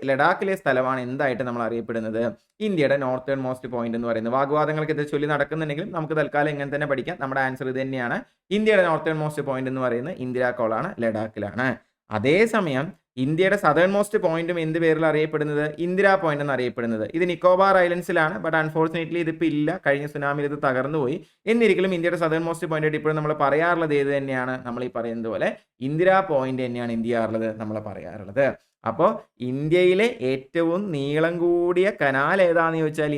ലഡാക്കിലെ സ്ഥലമാണ് എന്തായിട്ട് നമ്മൾ അറിയപ്പെടുന്നത്? ഇന്ത്യയുടെ നോർത്തേൺ മോസ്റ്റ് പോയിന്റ് എന്ന് പറയുന്നത്. വാഗ്വാദങ്ങൾക്ക് ഇത് ചൊല്ലി നടക്കുന്നുണ്ടെങ്കിലും നമുക്ക് തൽക്കാലം ഇങ്ങനെ തന്നെ പഠിക്കാം. നമ്മുടെ ആൻസർ ഇത് തന്നെയാണ്. ഇന്ത്യയുടെ നോർത്തേൺ മോസ്റ്റ് പോയിന്റ് എന്ന് പറയുന്നത് ഇന്ദിരാ കോളാണ്, ലഡാക്കിലാണ്. അതേസമയം ഇന്ത്യയുടെ സദേൺ മോസ്റ്റ് പോയിന്റും എന്ത് പേരിൽ അറിയപ്പെടുന്നത്? ഇന്ദിരാ പോയിന്റ് എന്ന് അറിയപ്പെടുന്നത്. ഇത് നിക്കോബാർ ഐലൻഡ്സിലാണ്. ബട്ട് അൺഫോർച്ചുനേറ്റ്ലി ഇതിപ്പോൾ ഇല്ല. കഴിഞ്ഞ സുനാമിയിൽ ഇത് തകർന്നു പോയി. എന്നിരിക്കലും ഇന്ത്യയുടെ സദേൺ മോസ്റ്റ് പോയിന്റ് ആയിട്ട് ഇപ്പോഴും നമ്മൾ പറയാറുള്ളത് ഏത് തന്നെയാണ്? നമ്മൾ ഈ പറയുന്നത് പോലെ ഇന്ദിരാ പോയിന്റ് തന്നെയാണ് എന്ത് ചെയ്യാറുള്ളത്? നമ്മൾ പറയാറുള്ളത്. അപ്പോൾ ഇന്ത്യയിലെ ഏറ്റവും നീളം കൂടിയ കനാൽ ഏതാണെന്ന് ചോദിച്ചാൽ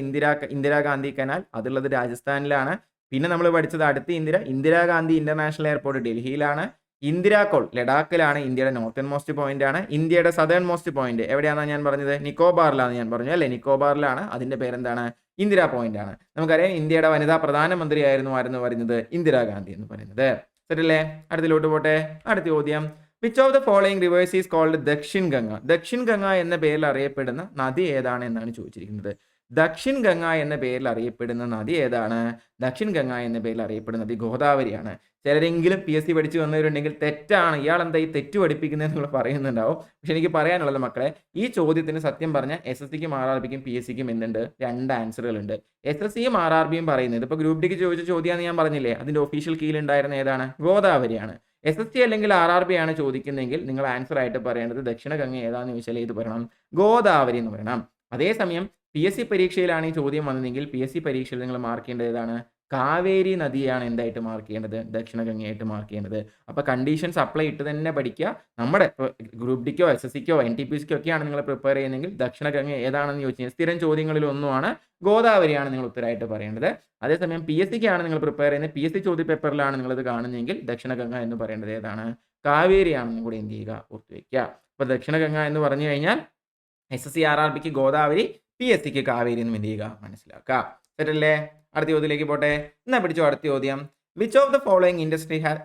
ഇന്ദിരാഗാന്ധി കനാൽ. അതുള്ളത് രാജസ്ഥാനിലാണ്. പിന്നെ നമ്മൾ പഠിച്ചത് അടുത്ത ഇന്ദിരാഗാന്ധി ഇന്റർനാഷണൽ എയർപോർട്ട് ഡൽഹിയിലാണ്. ഇന്ദിരാകോൾ ലഡാക്കിലാണ്. ഇന്ത്യയുടെ നോർത്തേൺ മോസ്റ്റ് പോയിന്റ് ആണ്. ഇന്ത്യയുടെ സദേൺ മോസ്റ്റ് പോയിന്റ് എവിടെയാണെന്ന് ഞാൻ പറഞ്ഞത്? നിക്കോബാറിലാണ് ഞാൻ പറഞ്ഞു അല്ലേ? നിക്കോബാറിലാണ്. അതിന്റെ പേരെന്താണ്? ഇന്ദിരാ പോയിന്റ് ആണ്. നമുക്കറിയാം ഇന്ത്യയുടെ വനിതാ പ്രധാനമന്ത്രിയായിരുന്നു ആരെന്ന് പറയുന്നത്? ഇന്ദിരാഗാന്ധി എന്ന് പറയുന്നത്. ശരിയല്ലേ? അടുത്തിലോട്ട് പോട്ടെ. അടുത്ത ചോദ്യം, which of the following rivers is called Dakshin Ganga? Dakshin Ganga എന്ന പേരിൽ അറിയപ്പെടുന്ന നദി ഏതാണ് എന്നാണ് ചോദിച്ചിരിക്കുന്നത്. ദക്ഷിൺ ഗംഗ എന്ന പേരിൽ അറിയപ്പെടുന്ന നദി ഏതാണ്? ദക്ഷിൺ ഗംഗ എന്ന പേരിൽ അറിയപ്പെടുന്ന നദി ഗോദാവരിയാണ്. ചിലരെങ്കിലും PSC പഠിച്ചു വന്നവരുണ്ടെങ്കിൽ തെറ്റാണ്, ഇയാൾ എന്താ ഈ തെറ്റ് പഠിപ്പിക്കുന്നത് നിങ്ങൾ പറയുന്നുണ്ടാവും. പക്ഷെ എനിക്ക് പറയാനുള്ളത് മക്കളെ, ഈ ചോദ്യത്തിന് സത്യം പറഞ്ഞാൽ SSCക്കും RRBക്കും PSCക്കും എന്തുണ്ട്? 2 ആൻസറുകളുണ്ട്. SSCയും RRBയും പറയുന്നത് ഇപ്പോൾ ഗ്രൂപ്പ് ഡിക്ക് ചോദിച്ച ചോദ്യമാണെന്ന് ഞാൻ പറഞ്ഞില്ലേ, അതിന്റെ ഒഫീഷ്യൽ കീഴിലുണ്ടായിരുന്ന ഏതാണ്? ഗോദാവരിയാണ്. SSC അല്ലെങ്കിൽ RRB ആണ് ചോദിക്കുന്നതെങ്കിൽ നിങ്ങൾ ആൻസർ ആയിട്ട് പറയേണ്ടത് ദക്ഷിണ ഗംഗ ഏതാണെന്ന് ചോദിച്ചാൽ ഏത് പറയണം? ഗോദാവരി എന്ന് പറയണം. അതേസമയം PSC പരീക്ഷയിലാണ് ഈ ചോദ്യം വന്നതെങ്കിൽ PSC പരീക്ഷയിൽ നിങ്ങൾ മാർക്ക് ചെയ്യേണ്ടത് ഏതാണ്? കാവേരി നദിയാണ് എന്തായിട്ട് മാർക്ക് ചെയ്യേണ്ടത്? ദക്ഷിണ ഗംഗയായിട്ട് മാർക്ക് ചെയ്യേണ്ടത്. അപ്പോൾ കണ്ടീഷൻസ് അപ്ലൈ ഇട്ട് തന്നെ പഠിക്കുക. നമ്മുടെ ഗ്രൂപ്പ് ഡിക്കോ SSCക്കോ NTPCക്കോ ഒക്കെയാണ് നിങ്ങൾ പ്രിപ്പയർ ചെയ്യുന്നതെങ്കിൽ ദക്ഷിണ ഗംഗ ഏതാണെന്ന് ചോദിച്ചാൽ സ്ഥിരം ചോദ്യങ്ങളിൽ ഒന്നുമാണ് ഗോദാവരിയാണ് നിങ്ങൾ ഉത്തരമായിട്ട് പറയേണ്ടത്. അതേസമയം PSCക്കാണ് നിങ്ങൾ പ്രിപ്പയർ ചെയ്യുന്നത്, PSC ചോദ്യ പേപ്പറിലാണ് നിങ്ങളിത് കാണുന്നതെങ്കിൽ ദക്ഷിണ ഗംഗ എന്ന് പറയേണ്ടത് ഏതാണ്? കാവേരിയാണെന്നും കൂടി എന്ത് ചെയ്യുക? ഓർത്ത് വയ്ക്കുക. അപ്പോൾ ദക്ഷിണ ഗംഗ എന്ന് പറഞ്ഞു കഴിഞ്ഞാൽ SSC RRBക്ക് ഗോദാവരി, PSCക്ക് കാവേരി എന്നും എന്ത് ചെയ്യുക? മനസ്സിലാക്കുക. ശരിയല്ലേ? അടുത്ത ചോദ്യത്തിലേക്ക് പോട്ടെ. എന്നാ പിടിച്ചോ അടുത്ത ചോദ്യം. Which of the following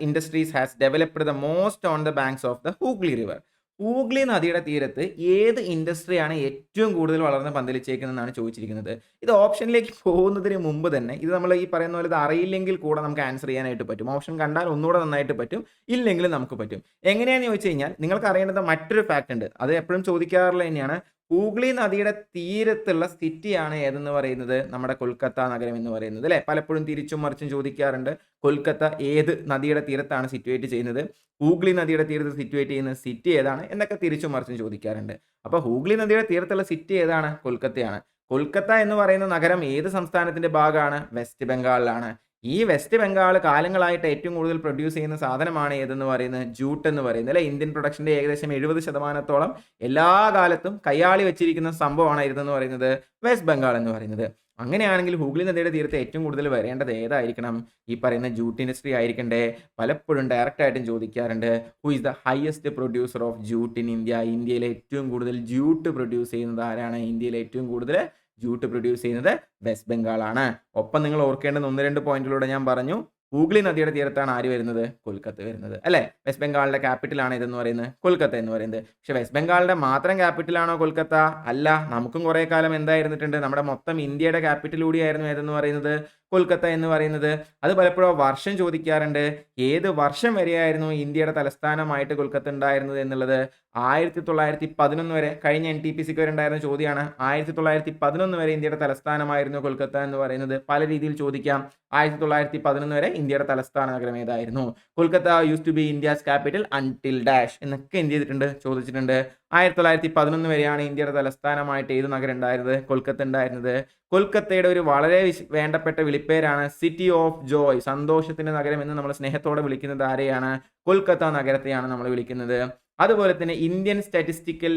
industries has developed the most on the banks of the Hooghly river? Hooghly നദിയുടെ തീരത്ത് ഏത് ഇൻഡസ്ട്രിയാണ് ഏറ്റവും കൂടുതൽ വളർന്ന് പന്തലിച്ചേക്കുന്നതെന്നാണ് ചോദിച്ചിരിക്കുന്നത്. ഇത് ഓപ്ഷനിലേക്ക് പോകുന്നതിന് മുമ്പ് തന്നെ ഇത് നമ്മൾ ഈ പറയുന്ന പോലെ ഇത് അറിയില്ലെങ്കിൽ കൂടെ നമുക്ക് ആൻസർ ചെയ്യാനായിട്ട് പറ്റും. ഓപ്ഷൻ കണ്ടാൽ ഒന്നുകൂടെ നന്നായിട്ട് പറ്റും, ഇല്ലെങ്കിലും നമുക്ക് പറ്റും. എങ്ങനെയാണെന്ന് ചോദിച്ചു കഴിഞ്ഞാൽ നിങ്ങൾക്ക് അറിയേണ്ടത് മറ്റൊരു ഫാക്റ്റ് ഉണ്ട്. അത് എപ്പോഴും ചോദിക്കാറുള്ള തന്നെയാണ്. ഹൂഗ്ലി നദിയുടെ തീരത്തുള്ള സിറ്റിയാണ് ഏതെന്ന് പറയുന്നത്? നമ്മുടെ കൊൽക്കത്ത നഗരം എന്ന് പറയുന്നത് അല്ലേ? പലപ്പോഴും തിരിച്ചും മറിച്ചും ചോദിക്കാറുണ്ട്. കൊൽക്കത്ത ഏത് നദിയുടെ തീരത്താണ് സിറ്റുവേറ്റ് ചെയ്യുന്നത്? ഹൂഗ്ലി നദിയുടെ തീരത്ത് സിറ്റുവേറ്റ് ചെയ്യുന്ന സിറ്റി ഏതാണ് എന്നൊക്കെ തിരിച്ചും മറിച്ചും ചോദിക്കാറുണ്ട്. അപ്പോൾ ഹൂഗ്ലി നദിയുടെ തീരത്തുള്ള സിറ്റി ഏതാണ്? കൊൽക്കത്തയാണ്. കൊൽക്കത്ത എന്ന് പറയുന്ന നഗരം ഏത് സംസ്ഥാനത്തിന്റെ ഭാഗമാണ്? വെസ്റ്റ് ബംഗാളിലാണ്. ഈ വെസ്റ്റ് ബംഗാൾ കാലങ്ങളായിട്ട് ഏറ്റവും കൂടുതൽ പ്രൊഡ്യൂസ് ചെയ്യുന്ന സാധനമാണ് ഏതെന്ന് പറയുന്നത്? ജൂട്ട് എന്ന് പറയുന്നത് അല്ലെ? ഇന്ത്യൻ പ്രൊഡക്ഷന്റെ ഏകദേശം 70% എല്ലാ കാലത്തും കയ്യാളി വെച്ചിരിക്കുന്ന സംഭവമാണ് ഇതെന്ന് പറയുന്നത് വെസ്റ്റ് ബംഗാൾ എന്ന് പറയുന്നത്. അങ്ങനെയാണെങ്കിൽ ഹൂഗ്ലി നദിയുടെ തീരത്ത് ഏറ്റവും കൂടുതൽ വരേണ്ടത് ഏതായിരിക്കണം? ഈ പറയുന്ന ജൂട്ട് ഇൻഡസ്ട്രി ആയിരിക്കണ്ടേ? പലപ്പോഴും ഡയറക്റ്റ് ആയിട്ടും ചോദിക്കാറുണ്ട്. Who is the highest producer of jute in India? ഇന്ത്യയിൽ ഏറ്റവും കൂടുതൽ ജൂട്ട് പ്രൊഡ്യൂസ് ചെയ്യുന്നത് ആരാണ്? ഇന്ത്യയിൽ ഏറ്റവും കൂടുതൽ ജൂട്ട് പ്രൊഡ്യൂസ് ചെയ്യുന്നത് വെസ്റ്റ് ബംഗാളാണ്. ഒപ്പം നിങ്ങൾ ഓർക്കേണ്ടുന്ന 1-2 പോയിന്റിലൂടെ ഞാൻ പറഞ്ഞു. ഹൂഗ്ലി നദിയുടെ തീരത്താണ് ആര് വരുന്നത്? കൊൽക്കത്ത വരുന്നത് അല്ലേ? വെസ്റ്റ് ബംഗാളിന്റെ ക്യാപിറ്റലാണ് ഇതെന്ന് പറയുന്നത് കൊൽക്കത്ത എന്ന് പറയുന്നത്. പക്ഷെ വെസ്റ്റ് ബംഗാളിന്റെ മാത്രം ക്യാപിറ്റലാണോ കൊൽക്കത്ത? അല്ല. നമുക്കും കുറെ കാലം എന്തായിരുന്നിട്ടുണ്ട്? നമ്മുടെ മൊത്തം ഇന്ത്യയുടെ ക്യാപിറ്റൽ കൂടിയായിരുന്നു ഏതെന്ന് പറയുന്നത്? കൊൽക്കത്ത എന്ന് പറയുന്നത്. അത് പലപ്പോഴും വർഷം ചോദിക്കാറുണ്ട്. ഏത് വർഷം വരെയായിരുന്നു ഇന്ത്യയുടെ തലസ്ഥാനമായിട്ട് കൊൽക്കത്ത ഉണ്ടായിരുന്നത് എന്നുള്ളത്? 1911 വരെ. കഴിഞ്ഞ NTPCക്ക് വരെ ഉണ്ടായിരുന്ന ചോദ്യമാണ്. 1911 വരെ ഇന്ത്യയുടെ തലസ്ഥാനമായിരുന്നു കൊൽക്കത്ത എന്ന് പറയുന്നത്. പല രീതിയിൽ ചോദിക്കാം. 1911 വരെ ഇന്ത്യയുടെ തലസ്ഥാന നഗരം ഏതായിരുന്നു? Kolkata use to be India's capital until dash എന്നൊക്കെ എന്ത് ചെയ്തിട്ടുണ്ട്? ചോദിച്ചിട്ടുണ്ട്. 1911 വരെയാണ് ഇന്ത്യയുടെ തലസ്ഥാനമായിട്ട് ഏത് നഗരം ഉണ്ടായിരുന്നത്? കൊൽക്കത്ത ഉണ്ടായിരുന്നത്. കൊൽക്കത്തയുടെ ഒരു വളരെ വേണ്ടപ്പെട്ട വിളിപ്പേരാണ് സിറ്റി ഓഫ് ജോയ്, സന്തോഷത്തിന്റെ നഗരം എന്ന് നമ്മൾ സ്നേഹത്തോടെ വിളിക്കുന്നത് ആരെയാണ്? കൊൽക്കത്ത നഗരത്തെയാണ് നമ്മൾ വിളിക്കുന്നത്. അതുപോലെ തന്നെ ഇന്ത്യൻ സ്റ്റാറ്റിസ്റ്റിക്കൽ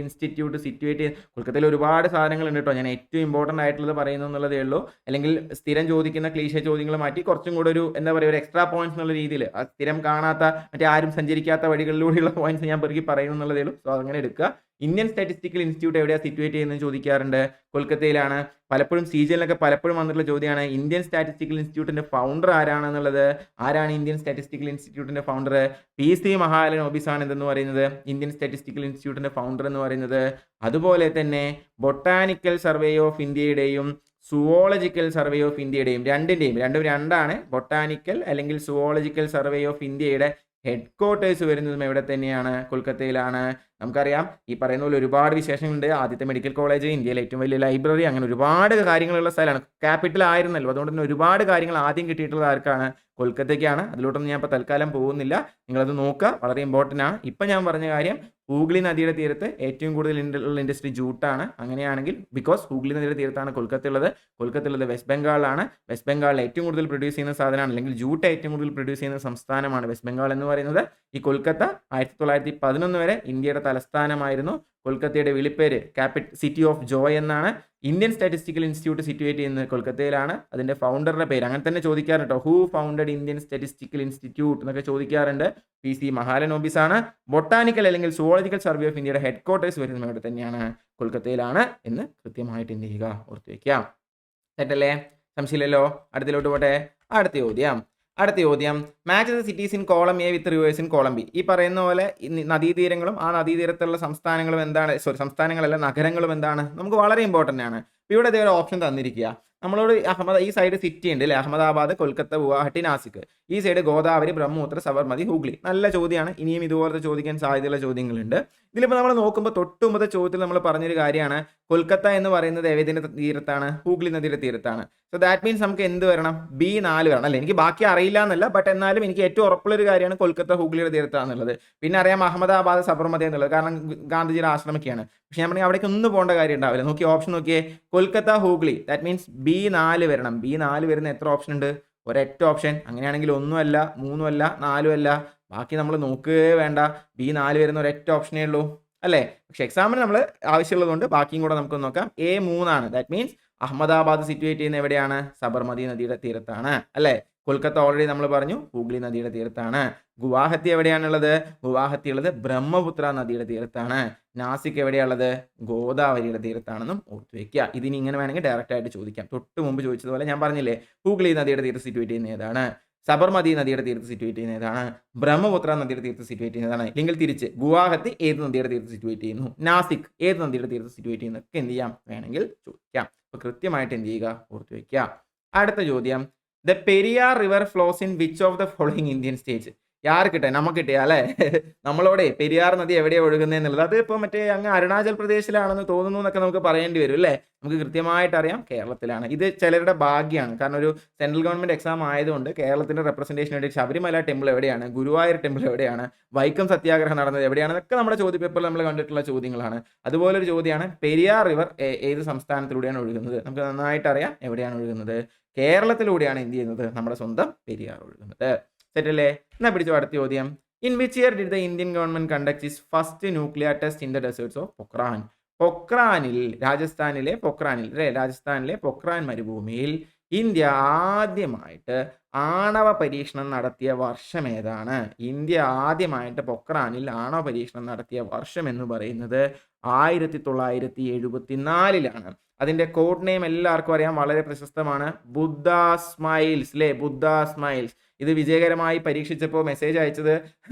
ഇൻസ്റ്റിറ്റ്യൂട്ട് സിറ്റുവേറ്റ് കൊൽക്കത്തയിൽ ഒരുപാട് സാധനങ്ങളുണ്ട് കേട്ടോ. ഞാൻ ഏറ്റവും ഇമ്പോർട്ടൻ്റ് ആയിട്ടുള്ളത് പറയുന്നു എന്നുള്ളതേ ഉള്ളൂ. അല്ലെങ്കിൽ സ്ഥിരം ചോദിക്കുന്ന ക്ലീശ ചോദ്യങ്ങൾ മാറ്റി കുറച്ചും കൂടെ ഒരു എന്താ പറയുക ഒരു എക്സ്ട്രാ പോയിന്റ്സ് എന്നുള്ള രീതിയിൽ സ്ഥിരം കാണാത്ത മറ്റേ ആരും സഞ്ചരിക്കാത്ത വഴികളിലൂടെയുള്ള പോയിന്റ്സ് ഞാൻ പെറുക്കി പറയുന്നു എന്നുള്ളതേ ഉള്ളൂ. സോ അങ്ങനെ എടുക്കുക. ഇന്ത്യൻ സ്റ്റാറ്റിസ്റ്റിക്കൽ ഇൻസ്റ്റിറ്റ്യൂട്ട് എവിടെയാണ് സിറ്റുവേറ്റ് ചെയ്യുന്നത് ചോദിക്കാറുണ്ട്? കൊൽക്കത്തയിലാണ്. പലപ്പോഴും സീജനിലൊക്കെ പലപ്പോഴും വന്നിട്ടുള്ള ചോദ്യമാണ് ഇന്ത്യൻ സ്റ്റാറ്റിസ്റ്റിക്കൽ ഇൻസ്റ്റിറ്റ്യൂട്ടിന്റെ ഫൗണ്ടർ ആരാണെന്നുള്ളത്. ആരാണ് ഇന്ത്യൻ സ്റ്റാറ്റിസ്റ്റിക്കൽ ഇൻസ്റ്റിറ്റ്യൂട്ടിന്റെ ഫൗണ്ടർ? PC മഹാലനോബിസ് ആണ് എന്തെന്ന് പറയുന്നത് ഇന്ത്യൻ സ്റ്റാറ്റിസ്റ്റിക്കൽ ഇൻസ്റ്റിറ്റ്യൂട്ടിന്റെ ഫൗണ്ടർ എന്ന് പറയുന്നത്. അതുപോലെ തന്നെ ബൊട്ടാനിക്കൽ സർവേ ഓഫ് ഇന്ത്യയുടെയും സുവോളജിക്കൽ സർവേ ഓഫ് ഇന്ത്യയുടെയും രണ്ടും രണ്ടാണ്. ബൊട്ടാനിക്കൽ അല്ലെങ്കിൽ സുവോളജിക്കൽ സർവേ ഓഫ് ഇന്ത്യയുടെ ഹെഡ് ക്വാർട്ടേഴ്സ് വരുന്നതും എവിടെ തന്നെയാണ്? കൊൽക്കത്തയിലാണ്. നമുക്കറിയാം ഈ പറയുന്ന പോലെ ഒരുപാട് വിശേഷങ്ങളുണ്ട്. ആദ്യത്തെ മെഡിക്കൽ കോളേജ്, ഇന്ത്യയിലെ ഏറ്റവും വലിയ ലൈബ്രറി, അങ്ങനെ ഒരുപാട് കാര്യങ്ങളുള്ള സ്ഥലമാണ്. ക്യാപിറ്റൽ ആയിരുന്നല്ലോ, അതുകൊണ്ട് തന്നെ ഒരുപാട് കാര്യങ്ങൾ ആദ്യം കിട്ടിയിട്ടുള്ളത് ആർക്കാണ്? കൊൽക്കത്തയ്ക്കാണ്. അതിലോട്ടൊന്നും ഞാൻ ഇപ്പോൾ തൽക്കാലം പോകുന്നില്ല, നിങ്ങളത് നോക്കുക, വളരെ ഇമ്പോർട്ടൻ്റ് ആണ്. ഇപ്പം ഞാൻ പറഞ്ഞ കാര്യം ഹൂഗ്ലി നദിയുടെ തീരത്ത് ഏറ്റവും കൂടുതൽ ഉള്ള ഇൻഡസ്ട്രി ജൂട്ടാണ്. അങ്ങനെയാണെങ്കിൽ ബിക്കോസ് ഹൂഗ്ലി നദിയുടെ തീരത്താണ് കൊൽക്കത്ത ഉള്ളത്. കൊൽക്കത്ത ഉള്ളത് വെസ്റ്റ് ബംഗാളിലാണ്. വെസ്റ്റ് ബംഗാളിൽ ഏറ്റവും കൂടുതൽ പ്രൊഡ്യൂസ് ചെയ്യുന്ന സാധനമാണ്, അല്ലെങ്കിൽ ജൂട്ട് ഏറ്റവും കൂടുതൽ പ്രൊഡ്യൂസ് ചെയ്യുന്ന സംസ്ഥാനമാണ് വെസ്റ്റ് ബംഗാൾ എന്ന് പറയുന്നത്. ഈ കൊൽക്കത്ത 1911 വരെ ഇന്ത്യയുടെ തലസ്ഥാനമായിരുന്നു. കൊൽക്കത്തയുടെ വിളിപ്പേര് സിറ്റി ഓഫ് ജോയ് എന്നാണ്. ഇന്ത്യൻ സ്റ്റാറ്റിസ്റ്റിക്കൽ ഇൻസ്റ്റിറ്റ്യൂട്ട് സിറ്റുവേറ്റ് ചെയ്യുന്നത് കൊൽക്കത്തയിലാണ്. അതിന്റെ ഫൗണ്ടറുടെ പേര് അങ്ങനെ തന്നെ ചോദിക്കാറുണ്ട് കേട്ടോ. Who founded Indian statistical institute എന്നൊക്കെ ചോദിക്കാറുണ്ട്. PC മഹാലനോബിസ് ആണ്. ബൊട്ടാനിക്കൽ അല്ലെങ്കിൽ സുവോളജിക്കൽ സർവേ ഓഫ് ഇന്ത്യയുടെ ഹെഡ് ക്വാർട്ടേഴ്സ് വരുന്നത് ഇവിടെ തന്നെയാണ്, കൊൽക്കത്തയിലാണ് എന്ന് കൃത്യമായിട്ട് എന്ത് ചെയ്യുക, ഓർത്ത് വയ്ക്കാം. തെറ്റല്ലേ? സംശയമില്ലല്ലോ. അടുത്തിലോട്ട് പോട്ടെ. അടുത്ത ചോദ്യം match the cities in column A with reverse in column B. ഈ പറയുന്ന പോലെ നദീതീരങ്ങളും ആ നദീതീരത്തുള്ള സംസ്ഥാനങ്ങളും എന്താണ്, സംസ്ഥാനങ്ങളല്ല നഗരങ്ങളും എന്താണ്, നമുക്ക് വളരെ ഇമ്പോർട്ടൻ്റ് ആണ്. ഇവിടെ ഇതേ ഓപ്ഷൻ തന്നിരിക്കുക. നമ്മളോട് ഈ സൈഡ് സിറ്റി ഉണ്ട് അല്ലേ, അഹമ്മദാബാദ്, കൊൽക്കത്ത, ഗുവാഹട്ടി, നാസിക്. ഈ സൈഡ് ഗോദാവരി, ബ്രഹ്മപുത്ര, സബർമതി, ഹൂഗ്ലി. നല്ല ചോദ്യമാണ്. ഇനിയും ഇതുപോലത്തെ ചോദിക്കാൻ സാധ്യതയുള്ള ചോദ്യങ്ങളുണ്ട്. ഇതിലിപ്പോൾ നമ്മൾ നോക്കുമ്പോൾ തൊട്ടുമുമ്പത്തെ ചോദ്യത്തിൽ നമ്മൾ പറഞ്ഞൊരു കാര്യമാണ്, കൊൽക്കത്ത എന്ന് പറയുന്നത് ഏതിൻ്റെ തീരത്താണ്? ഹൂഗ്ലി നദിയുടെ തീരത്താണ്. സോ ദാറ്റ് മീൻസ് നമുക്ക് എന്ത് വരണം? B4 വരണം അല്ലേ. എനിക്ക് ബാക്കി അറിയില്ല എന്നല്ല, ബട്ട് എന്നാലും എനിക്ക് ഏറ്റവും ഉറപ്പുള്ളൊരു കാര്യമാണ് കൊൽക്കത്ത ഹൂഗ്ലിയുടെ തീരത്താണെന്നുള്ളത്. പിന്നെ അറിയാം അഹമ്മദാബാദ്, സബർമതി എന്നുള്ളത്, കാരണം ഗാന്ധിജിയുടെ ആശ്രമൊക്കെയാണ്. പക്ഷെ ഞാൻ പറഞ്ഞാൽ അവിടേക്ക് ഒന്നും പോകേണ്ട കാര്യം ഉണ്ടാവില്ല. നോക്കി ഓപ്ഷൻ നോക്കിയേ, Kolkata, Hooghly, that means B4 വരണം. B4 വരുന്ന എത്ര ഓപ്ഷൻ ഉണ്ട്? ഒരൊറ്റ ഓപ്ഷൻ. അങ്ങനെയാണെങ്കിൽ 1 അല്ല, 3 അല്ല, 4 അല്ല, ബാക്കി നമ്മൾ നോക്കുകയേ വേണ്ട. B4 വരുന്ന ഒരൊറ്റ ഓപ്ഷനേ ഉള്ളൂ അല്ലേ. പക്ഷെ എക്സാമിന് നമ്മൾ ആവശ്യമുള്ളതുകൊണ്ട് ബാക്കിയും കൂടെ നമുക്ക് നോക്കാം. A3 ആണ്. ദാറ്റ് മീൻസ് അഹമ്മദാബാദ് സിറ്റുവേറ്റ് ചെയ്യുന്ന എവിടെയാണ്? സബർമതി നദിയുടെ തീരത്താണ് അല്ലേ. കൊൽക്കത്ത ഓൾറെഡി നമ്മൾ പറഞ്ഞു ഹൂഗ്ലി നദിയുടെ തീരത്താണ്. ഗുവാഹത്തി എവിടെയാണുള്ളത്? ഗുവാഹത്തി ഉള്ളത് ബ്രഹ്മപുത്ര നദിയുടെ തീരത്താണ്. നാസിക് എവിടെയുള്ളത്? ഗോദാവരിയുടെ തീരത്താണെന്നും ഓർത്തു വയ്ക്കുക. ഇതിനി ഇങ്ങനെ വേണമെങ്കിൽ ഡയറക്റ്റ് ആയിട്ട് ചോദിക്കാം. തൊട്ട് മുമ്പ് ചോദിച്ചതുപോലെ ഞാൻ പറഞ്ഞില്ലേ, ഹൂഗ്ലി നദിയുടെ തീരത്ത് സിറ്റുവേറ്റ് ചെയ്യുന്ന ഏതാണ്? സബർമതി നദിയുടെ തീരത്ത് സിറ്റുവേറ്റ് ചെയ്യുന്ന ഏതാണ്? ബ്രഹ്മപുത്ര നദിയുടെ തീരത്ത് സിറ്റുവേറ്റ് ചെയ്യുന്നതാണ്. അല്ലെങ്കിൽ തിരിച്ച് ഗുവാഹത്തി ഏത് നദിയുടെ തീരത്ത് സിറ്റുവേറ്റ് ചെയ്യുന്നു? നാസിക് ഏത് നദിയുടെ തീരത്ത് സിറ്റുവേറ്റ് ചെയ്യുന്നു? ഒക്കെ എന്ത് ചെയ്യാം, വേണമെങ്കിൽ ചോദിക്കാം. അപ്പോൾ കൃത്യമായിട്ട് എന്ത് ചെയ്യുക, ഓർത്തു വയ്ക്കുക. അടുത്ത ചോദ്യം, the Periyar river flows in which of the following Indian states? യാർ കിട്ടെ, നമുക്ക് കിട്ടിയ അല്ലേ. നമ്മളോടെ പെരിയാർ നദി എവിടെയാണ് ഒഴുകുന്നത് എന്നുള്ളത്, അത് ഇപ്പോൾ മറ്റേ അങ്ങ് അരുണാചൽ പ്രദേശിലാണെന്ന് തോന്നുന്നു എന്നൊക്കെ നമുക്ക് പറയേണ്ടി വരും അല്ലേ. നമുക്ക് കൃത്യമായിട്ട് അറിയാം കേരളത്തിലാണ്. ഇത് ചിലരുടെ ഭാഗ്യമാണ്, കാരണം ഒരു സെൻട്രൽ ഗവൺമെന്റ് എക്സാം ആയതുകൊണ്ട് കേരളത്തിന്റെ റെപ്രസെന്റേഷൻ വേണ്ടി ശബരിമല ടെമ്പിൾ എവിടെയാണ്, ഗുരുവായൂർ ടെമ്പിൾ എവിടെയാണ്, വൈക്കം സത്യാഗ്രഹം നടന്നത് എവിടെയാണ്, ഇതൊക്കെ നമ്മുടെ ചോദ്യ പേപ്പറിൽ നമ്മൾ കണ്ടിട്ടുള്ള ചോദ്യങ്ങളാണ്. അതുപോലൊരു ചോദ്യമാണ് പെരിയാർ റിവർ ഏത് സംസ്ഥാനത്തിലൂടെയാണ് ഒഴുകുന്നത്? നമുക്ക് നന്നായിട്ട് അറിയാം എവിടെയാണ് ഒഴുകുന്നത്. കേരളത്തിലൂടെയാണ് എന്ത് ചെയ്യുന്നത്, നമ്മുടെ സ്വന്തം പെരിയാർ ഒഴുകുന്നത്. സെറ്റല്ലേ? എന്നാ പിടിച്ചോ അടുത്ത ചോദ്യം. In which year did the Indian government conduct its first nuclear test in the deserts of Pokhran? പൊക്രാനിൽ, രാജസ്ഥാനിലെ പൊക്രാൻ മരുഭൂമിയിൽ ഇന്ത്യ ആദ്യമായിട്ട് ആണവ പരീക്ഷണം നടത്തിയ വർഷം ഏതാണ്? ഇന്ത്യ ആദ്യമായിട്ട് പൊക്രാനിൽ ആണവ പരീക്ഷണം നടത്തിയ വർഷം എന്ന് പറയുന്നത് 1974 അതിന്റെ കോഡ് നെയിം എല്ലാവർക്കും അറിയാം, വളരെ പ്രശസ്തമാണ്, ബുദ്ധ സ്മൈൽസ് അല്ലേ. ബുദ്ധ സ്മൈൽസ്. ഇത് വിജയകരമായി പരീക്ഷിച്ചപ്പോൾ മെസ്സേജ് അയച്ചത്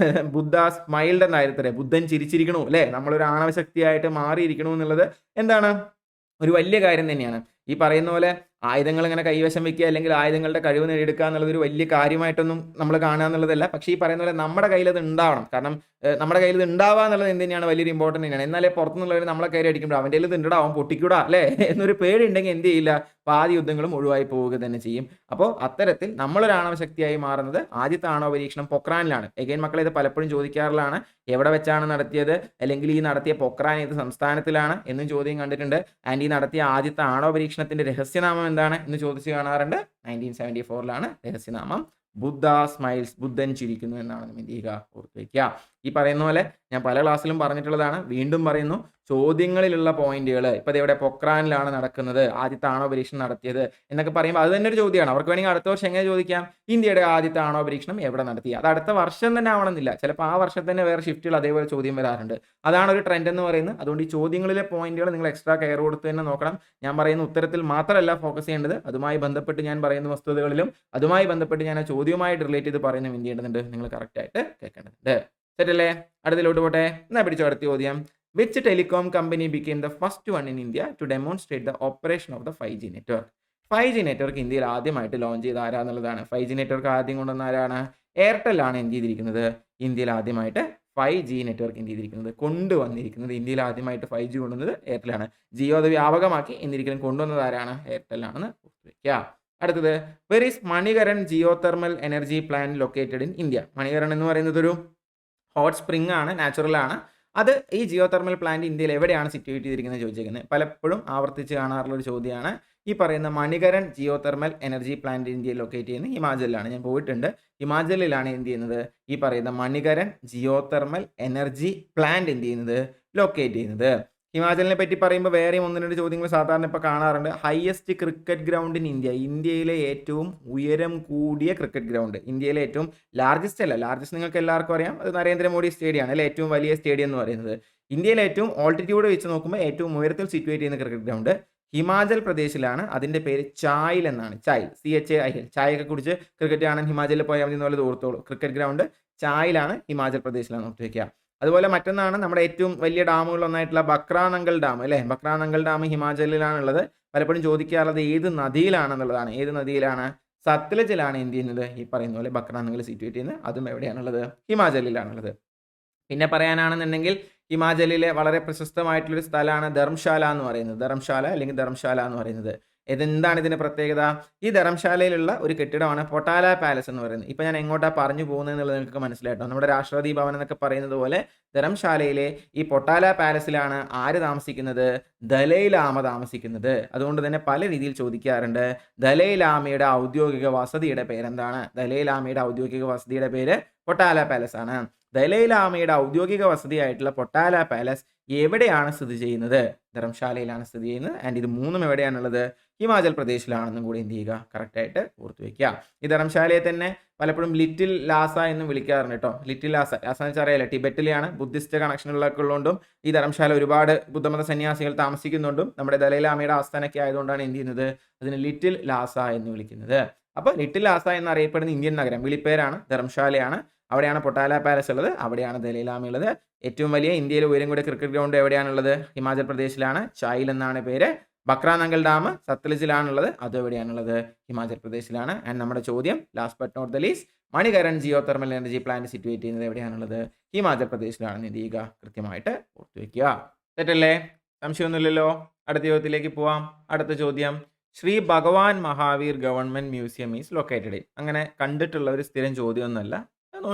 ബുദ്ധ സ്മൈൽഡ് എന്നായിരുന്നേ. ബുദ്ധൻ ചിരിച്ചിരിക്കണു അല്ലേ, നമ്മളൊരു ആണവശക്തിയായിട്ട് മാറിയിരിക്കണു എന്നുള്ളത് എന്താണ്, ഒരു വലിയ കാര്യം തന്നെയാണ്. ഈ പറയുന്ന പോലെ ആയുധങ്ങൾ ഇങ്ങനെ കൈവശം വെക്കുക അല്ലെങ്കിൽ ആയുധങ്ങളുടെ കഴിവ് നേടിയെടുക്കുക എന്നുള്ളത് ഒരു വലിയ കാര്യമായിട്ടൊന്നും നമ്മൾ കാണുക എന്നുള്ളതല്ല. പക്ഷേ ഈ പറയുന്ന പോലെ നമ്മുടെ കയ്യിൽ അത് ഉണ്ടാവണം. കാരണം നമ്മുടെ കയ്യിൽ ഇത് ഉണ്ടാവുക എന്നുള്ളത് എന്ത് തന്നെയാണ്, വലിയൊരു ഇമ്പോർട്ടൻ്റ് തന്നെയാണ്. എന്നാലേ പുറത്തുനിന്നുള്ളവർ നമ്മളെ കയറി അടിക്കുമ്പോൾ അവൻ്റെ കയ്യിൽ ഇത് ഉണ്ടാവും, പൊട്ടിക്കൂടാ അല്ലേ എന്നൊരു പേടി ഉണ്ടെങ്കിൽ എന്ത് ചെയ്യില്ല, പാതി യുദ്ധങ്ങളും ഒഴിവായി പോവുക തന്നെ ചെയ്യും. അപ്പോൾ അത്തരത്തിൽ നമ്മളൊരു ആണവശക്തിയായി മാറുന്നത് ആദ്യത്തെ ആണവ പരീക്ഷണം പൊക്രാനിലാണ്. എഗൈൻ മക്കളെ ഇത് പലപ്പോഴും ചോദിക്കാറുള്ളതാണ്, എവിടെ വെച്ചാണ് നടത്തിയത്, അല്ലെങ്കിൽ ഈ നടത്തിയ പൊക്രാൻ ഏത് സംസ്ഥാനത്തിലാണ് എന്നും ചോദ്യം കണ്ടിട്ടുണ്ട്. ആൻഡ് ഈ നടത്തിയ ആദ്യത്തെ ആണവ പരീക്ഷണത്തിന്റെ രഹസ്യനാമം എന്താണ് എന്ന് ചോദിച്ചു കാണാറുണ്ട്. 1974 രഹസ്യനാമം ബുദ്ധ സ്മൈൽസ്, ബുദ്ധൻ ചിരിക്കുന്നു എന്നാണ് എന്ത് ചെയ്യുക, ഓർത്ത് വയ്ക്കുക. ഈ പറയുന്ന പോലെ ഞാൻ പല ക്ലാസ്സിലും പറഞ്ഞിട്ടുള്ളതാണ്, വീണ്ടും പറയുന്നു, ചോദ്യങ്ങളിലുള്ള പോയിന്റുകൾ ഇപ്പം ഇവിടെ പൊക്രാനിലാണ് നടക്കുന്നത്, ആദ്യത്തെ ആണവ പരീക്ഷണം നടത്തിയത് എന്നൊക്കെ പറയുമ്പോൾ അത് തന്നെ ഒരു ചോദ്യമാണ്. അവർക്ക് വേണമെങ്കിൽ അടുത്ത വർഷം എങ്ങനെ ചോദിക്കാം, ഇന്ത്യയുടെ ആദ്യത്തെ ആണവ പരീക്ഷണം എവിടെ നടത്തി? അത് അടുത്ത വർഷം തന്നെ ആവണമെന്നില്ല, ചിലപ്പോൾ ആ വർഷം തന്നെ വേറെ ഷിഫ്റ്റുകൾ അതേപോലെ ചോദ്യം വരാറുണ്ട്. അതാണ് ഒരു ട്രെൻഡ് എന്ന് പറയുന്നത്. അതുകൊണ്ട് ഈ ചോദ്യങ്ങളിലെ പോയിന്റുകൾ നിങ്ങൾ എക്സ്ട്രാ കെയർ കൊടുത്ത് തന്നെ നോക്കണം. ഞാൻ പറയുന്ന ഉത്തരത്തിൽ മാത്രമല്ല ഫോക്കസ് ചെയ്യേണ്ടത്, അതുമായി ബന്ധപ്പെട്ട് ഞാൻ പറയുന്ന വസ്തുതകളിലും അതുമായി ബന്ധപ്പെട്ട് ഞാൻ ആ ചോദ്യവുമായിട്ട് റിലേറ്റ് ചെയ്ത് പറയുന്ന എന്ത് ചെയ്യേണ്ടതുണ്ട്, നിങ്ങൾ കറക്റ്റായിട്ട് കേൾക്കേണ്ടതുണ്ട്. സെറ്റല്ലേ? അടുത്തിലോട്ട് പോട്ടെ. എന്നാ പിടിച്ചോ അടുത്ത ചോദ്യം. Which telecom company became the first one in India to demonstrate the operation of the 5G network? 5G network ഇന്ത്യയിൽ ആദ്യമായിട്ട് ലോഞ്ച് ചെയ്ത ആരാന്നുള്ളതാണ്. 5G നെറ്റ്വർക്ക് ആദ്യം കൊണ്ടുവന്ന ആരാണ്? എയർടെൽ ആണ് എന്ത് ചെയ്തിരിക്കുന്നത്, ഇന്ത്യയിൽ ആദ്യമായിട്ട് 5G നെറ്റ്വർക്ക് എന്ത് ചെയ്തിരിക്കുന്നത്, കൊണ്ടുവന്നിരിക്കുന്നത്. ഇന്ത്യയിൽ ആദ്യമായിട്ട് 5G കൊണ്ടുവന്നത് എയർടെലാണ്. ജിയോ അത് വ്യാപകമാക്കി, എന്നിരിക്കലും കൊണ്ടുവന്നത് ആരാണ്, എയർടെലാണെന്ന് ഓർത്തുവയ്ക്കുക. അടുത്തത്, where is Manikaran geothermal energy plant located in India. Manikaran എന്ന് പറയുന്നത് ഒരു ഹോട്ട് സ്പ്രിംഗ് ആണ്, നാച്ചുറൽ ആണ്. അത് ഈ ജിയോ തെർമൽ പ്ലാന്റ് ഇന്ത്യയിൽ എവിടെയാണ് സിറ്റുവേറ്റ് ചെയ്തിരിക്കുന്നത് ചോദിച്ചിരിക്കുന്നത്. പലപ്പോഴും ആവർത്തിച്ച് കാണാറുള്ള ഒരു ചോദ്യമാണ്. ഈ പറയുന്ന മണികരൺ ജിയോ തെർമൽ എനർജി പ്ലാന്റ് ഇന്ത്യയിൽ ലൊക്കേറ്റ് ചെയ്യുന്നത് ഹിമാചലിലാണ്. ഞാൻ പോയിട്ടുണ്ട്. ഹിമാചലിലാണ് എന്ത് ചെയ്യുന്നത്, ഈ പറയുന്ന മണികരൺ ജിയോ തെർമൽ എനർജി പ്ലാന്റ് എന്ത് ചെയ്യുന്നത്, ലൊക്കേറ്റ് ചെയ്യുന്നത്. ഹിമാചലിനെ പറ്റി പറയുമ്പോൾ വേറെയും 1-2 ചോദ്യങ്ങൾ സാധാരണ ഇപ്പോൾ കാണാറുണ്ട്. Highest cricket ground in India. ഇന്ത്യയിലെ ഏറ്റവും ഉയരം കൂടിയ ക്രിക്കറ്റ് ഗ്രൗണ്ട്. ഇന്ത്യയിലെ ഏറ്റവും ലാർജസ്റ്റ് അല്ല, ലാർജസ്റ്റ് നിങ്ങൾക്ക് എല്ലാവർക്കും അറിയാം, അത് നരേന്ദ്രമോദി സ്റ്റേഡിയമാണ് അല്ലേ, ഏറ്റവും വലിയ സ്റ്റേഡിയം എന്ന് പറയുന്നത്. ഇന്ത്യയിലെ ഏറ്റവും ഓൾട്ടിറ്റ്യൂഡ് വെച്ച് നോക്കുമ്പോൾ ഏറ്റവും ഉയരത്തിൽ സിറ്റുവേറ്റ് ചെയ്യുന്ന ക്രിക്കറ്റ് ഗ്രൗണ്ട് ഹിമാചൽ പ്രദേശിലാണ്. അതിൻ്റെ പേര് ചായിൽ എന്നാണ്. ചായിൽ, CHAIL. ചായയൊക്കെ കുടിച്ച് ക്രിക്കറ്റ് കാണാൻ ഹിമാചലിൽ പോയാൽ മതി എന്നുള്ളത് ഓർത്തോളൂ. ക്രിക്കറ്റ് ഗ്രൗണ്ട് ചായിലാണ്, ഹിമാചൽ പ്രദേശിലാണ്, ഓർത്ത് വയ്ക്കുക. അതുപോലെ മറ്റൊന്നാണ് നമ്മുടെ ഏറ്റവും വലിയ ഡാമുകളൊന്നായിട്ടുള്ള ബക്രാനങ്കൽ ഡാം അല്ലേ. ബക്രാനങ്കൽ ഡാം ഹിമാചലിലാണുള്ളത്. പലപ്പോഴും ചോദിക്കാറുള്ളത് ഏത് നദിയിലാണെന്നുള്ളതാണ്. ഏത് നദിയിലാണ്, സത്ലജിലാണ് എന്ത് ചെയ്യുന്നത്, ഈ പറയുന്ന പോലെ ബക്രാനങ്കൽ സിറ്റുവേറ്റ് ചെയ്യുന്നത്. അതും എവിടെയാണുള്ളത്, ഹിമാചലിലാണുള്ളത്. പിന്നെ പറയാനാണെന്നുണ്ടെങ്കിൽ ഹിമാചലിലെ വളരെ പ്രശസ്തമായിട്ടുള്ളൊരു സ്ഥലമാണ് ധർമ്മശാല എന്ന് പറയുന്നത്. ധർമ്മശാല അല്ലെങ്കിൽ ധർമ്മശാല എന്ന് പറയുന്നത്. ഇതെന്താണ് ഇതിൻ്റെ പ്രത്യേകത, ഈ ധർമ്മശാലയിലുള്ള ഒരു കെട്ടിടമാണ് പൊട്ടാല പാലസ് എന്ന് പറയുന്നത്. ഇപ്പം ഞാൻ എങ്ങോട്ടാണ് പറഞ്ഞു പോകുന്നത് എന്നുള്ളത് നിങ്ങൾക്ക് മനസ്സിലായിട്ടോ. നമ്മുടെ രാഷ്ട്രപതി ഭവൻ എന്നൊക്കെ പറയുന്നത് പോലെ ധർമ്മശാലയിലെ ഈ പൊട്ടാല പാലസിലാണ് ആര് താമസിക്കുന്നത്, ദലൈലാമ താമസിക്കുന്നത്. അതുകൊണ്ട് തന്നെ പല രീതിയിൽ ചോദിക്കാറുണ്ട്. ദലൈലാമയുടെ ഔദ്യോഗിക വസതിയുടെ പേരെന്താണ്, ദലൈലാമയുടെ ഔദ്യോഗിക വസതിയുടെ പേര് പൊട്ടാല പാലസ് ആണ്. ദലൈലാമയുടെ ഔദ്യോഗിക വസതിയായിട്ടുള്ള പൊട്ടാല പാലസ് എവിടെയാണ് സ്ഥിതി ചെയ്യുന്നത്, ധർമ്മശാലയിലാണ് സ്ഥിതി ചെയ്യുന്നത്. ആൻഡ് ഇത് മൂന്നും എവിടെയാണുള്ളത്, ഹിമാചൽ പ്രദേശിലാണെന്നും കൂടി എന്ത് ചെയ്യുക, കറക്റ്റായിട്ട് ഓർത്തു വയ്ക്കുക. ഈ ധർമ്മശാലയെ തന്നെ പലപ്പോഴും ലിറ്റിൽ ലാസ എന്ന് വിളിക്കാറുണ്ട് കേട്ടോ. ലിറ്റിൽ ലാസ, ലാസ എന്ന് വെച്ചാൽ അറിയാലോ, ടിബറ്റിലെയാണ്. ബുദ്ധിസ്റ്റ് കണക്ഷനുകളൊക്കെ ഉള്ളതുകൊണ്ടും ഈ ധർമ്മശാല ഒരുപാട് ബുദ്ധമത സന്യാസികൾ താമസിക്കുന്നുണ്ടും നമ്മുടെ ദലൈലാമയുടെ ആസ്ഥാനമൊക്കെ ആയതുകൊണ്ടാണ് എന്ത് ചെയ്യുന്നത്, അതിന് ലിറ്റിൽ ലാസ എന്ന് വിളിക്കുന്നത്. അപ്പോൾ ലിറ്റിൽ ലാസ എന്നറിയപ്പെടുന്ന ഇന്ത്യൻ നഗരം, വിളിപ്പേരാണ്, ധർമ്മശാലയാണ്. അവിടെയാണ് പൊട്ടാല പാലസ് ഉള്ളത്, അവിടെയാണ് ദലൈലാമ ഉള്ളത്. ഏറ്റവും വലിയ ഇന്ത്യയിലെ ഉയരം കൂടിയ ക്രിക്കറ്റ് ഗ്രൗണ്ട് എവിടെയാണുള്ളത്, ഹിമാചൽ പ്രദേശിലാണ്, ചായിൽ എന്നാണ് പേര്. ബക്രാനങ്കൽ ഡാം സത്ലജിലാണുള്ളത്, അത് എവിടെയാണുള്ളത്, ഹിമാചൽ പ്രദേശിലാണ്. ആൻഡ് നമ്മുടെ ചോദ്യം last but not the least, Manikaran geothermal energy plant situate ചെയ്യുന്നത് എവിടെയാണുള്ളത്, ഹിമാചൽ പ്രദേശിലാണെന്ന് എന്ത് ചെയ്യുക, കൃത്യമായിട്ട് ഓർത്തു വയ്ക്കുക. തെറ്റല്ലേ, സംശയമൊന്നുമില്ലല്ലോ. അടുത്ത ചോദ്യത്തിലേക്ക് പോവാം. അടുത്ത ചോദ്യം, ശ്രീ ഭഗവാൻ Mahavir government museum is located in. അങ്ങനെ കണ്ടിട്ടുള്ള ഒരു സ്ഥിരം ചോദ്യമൊന്നുമല്ല,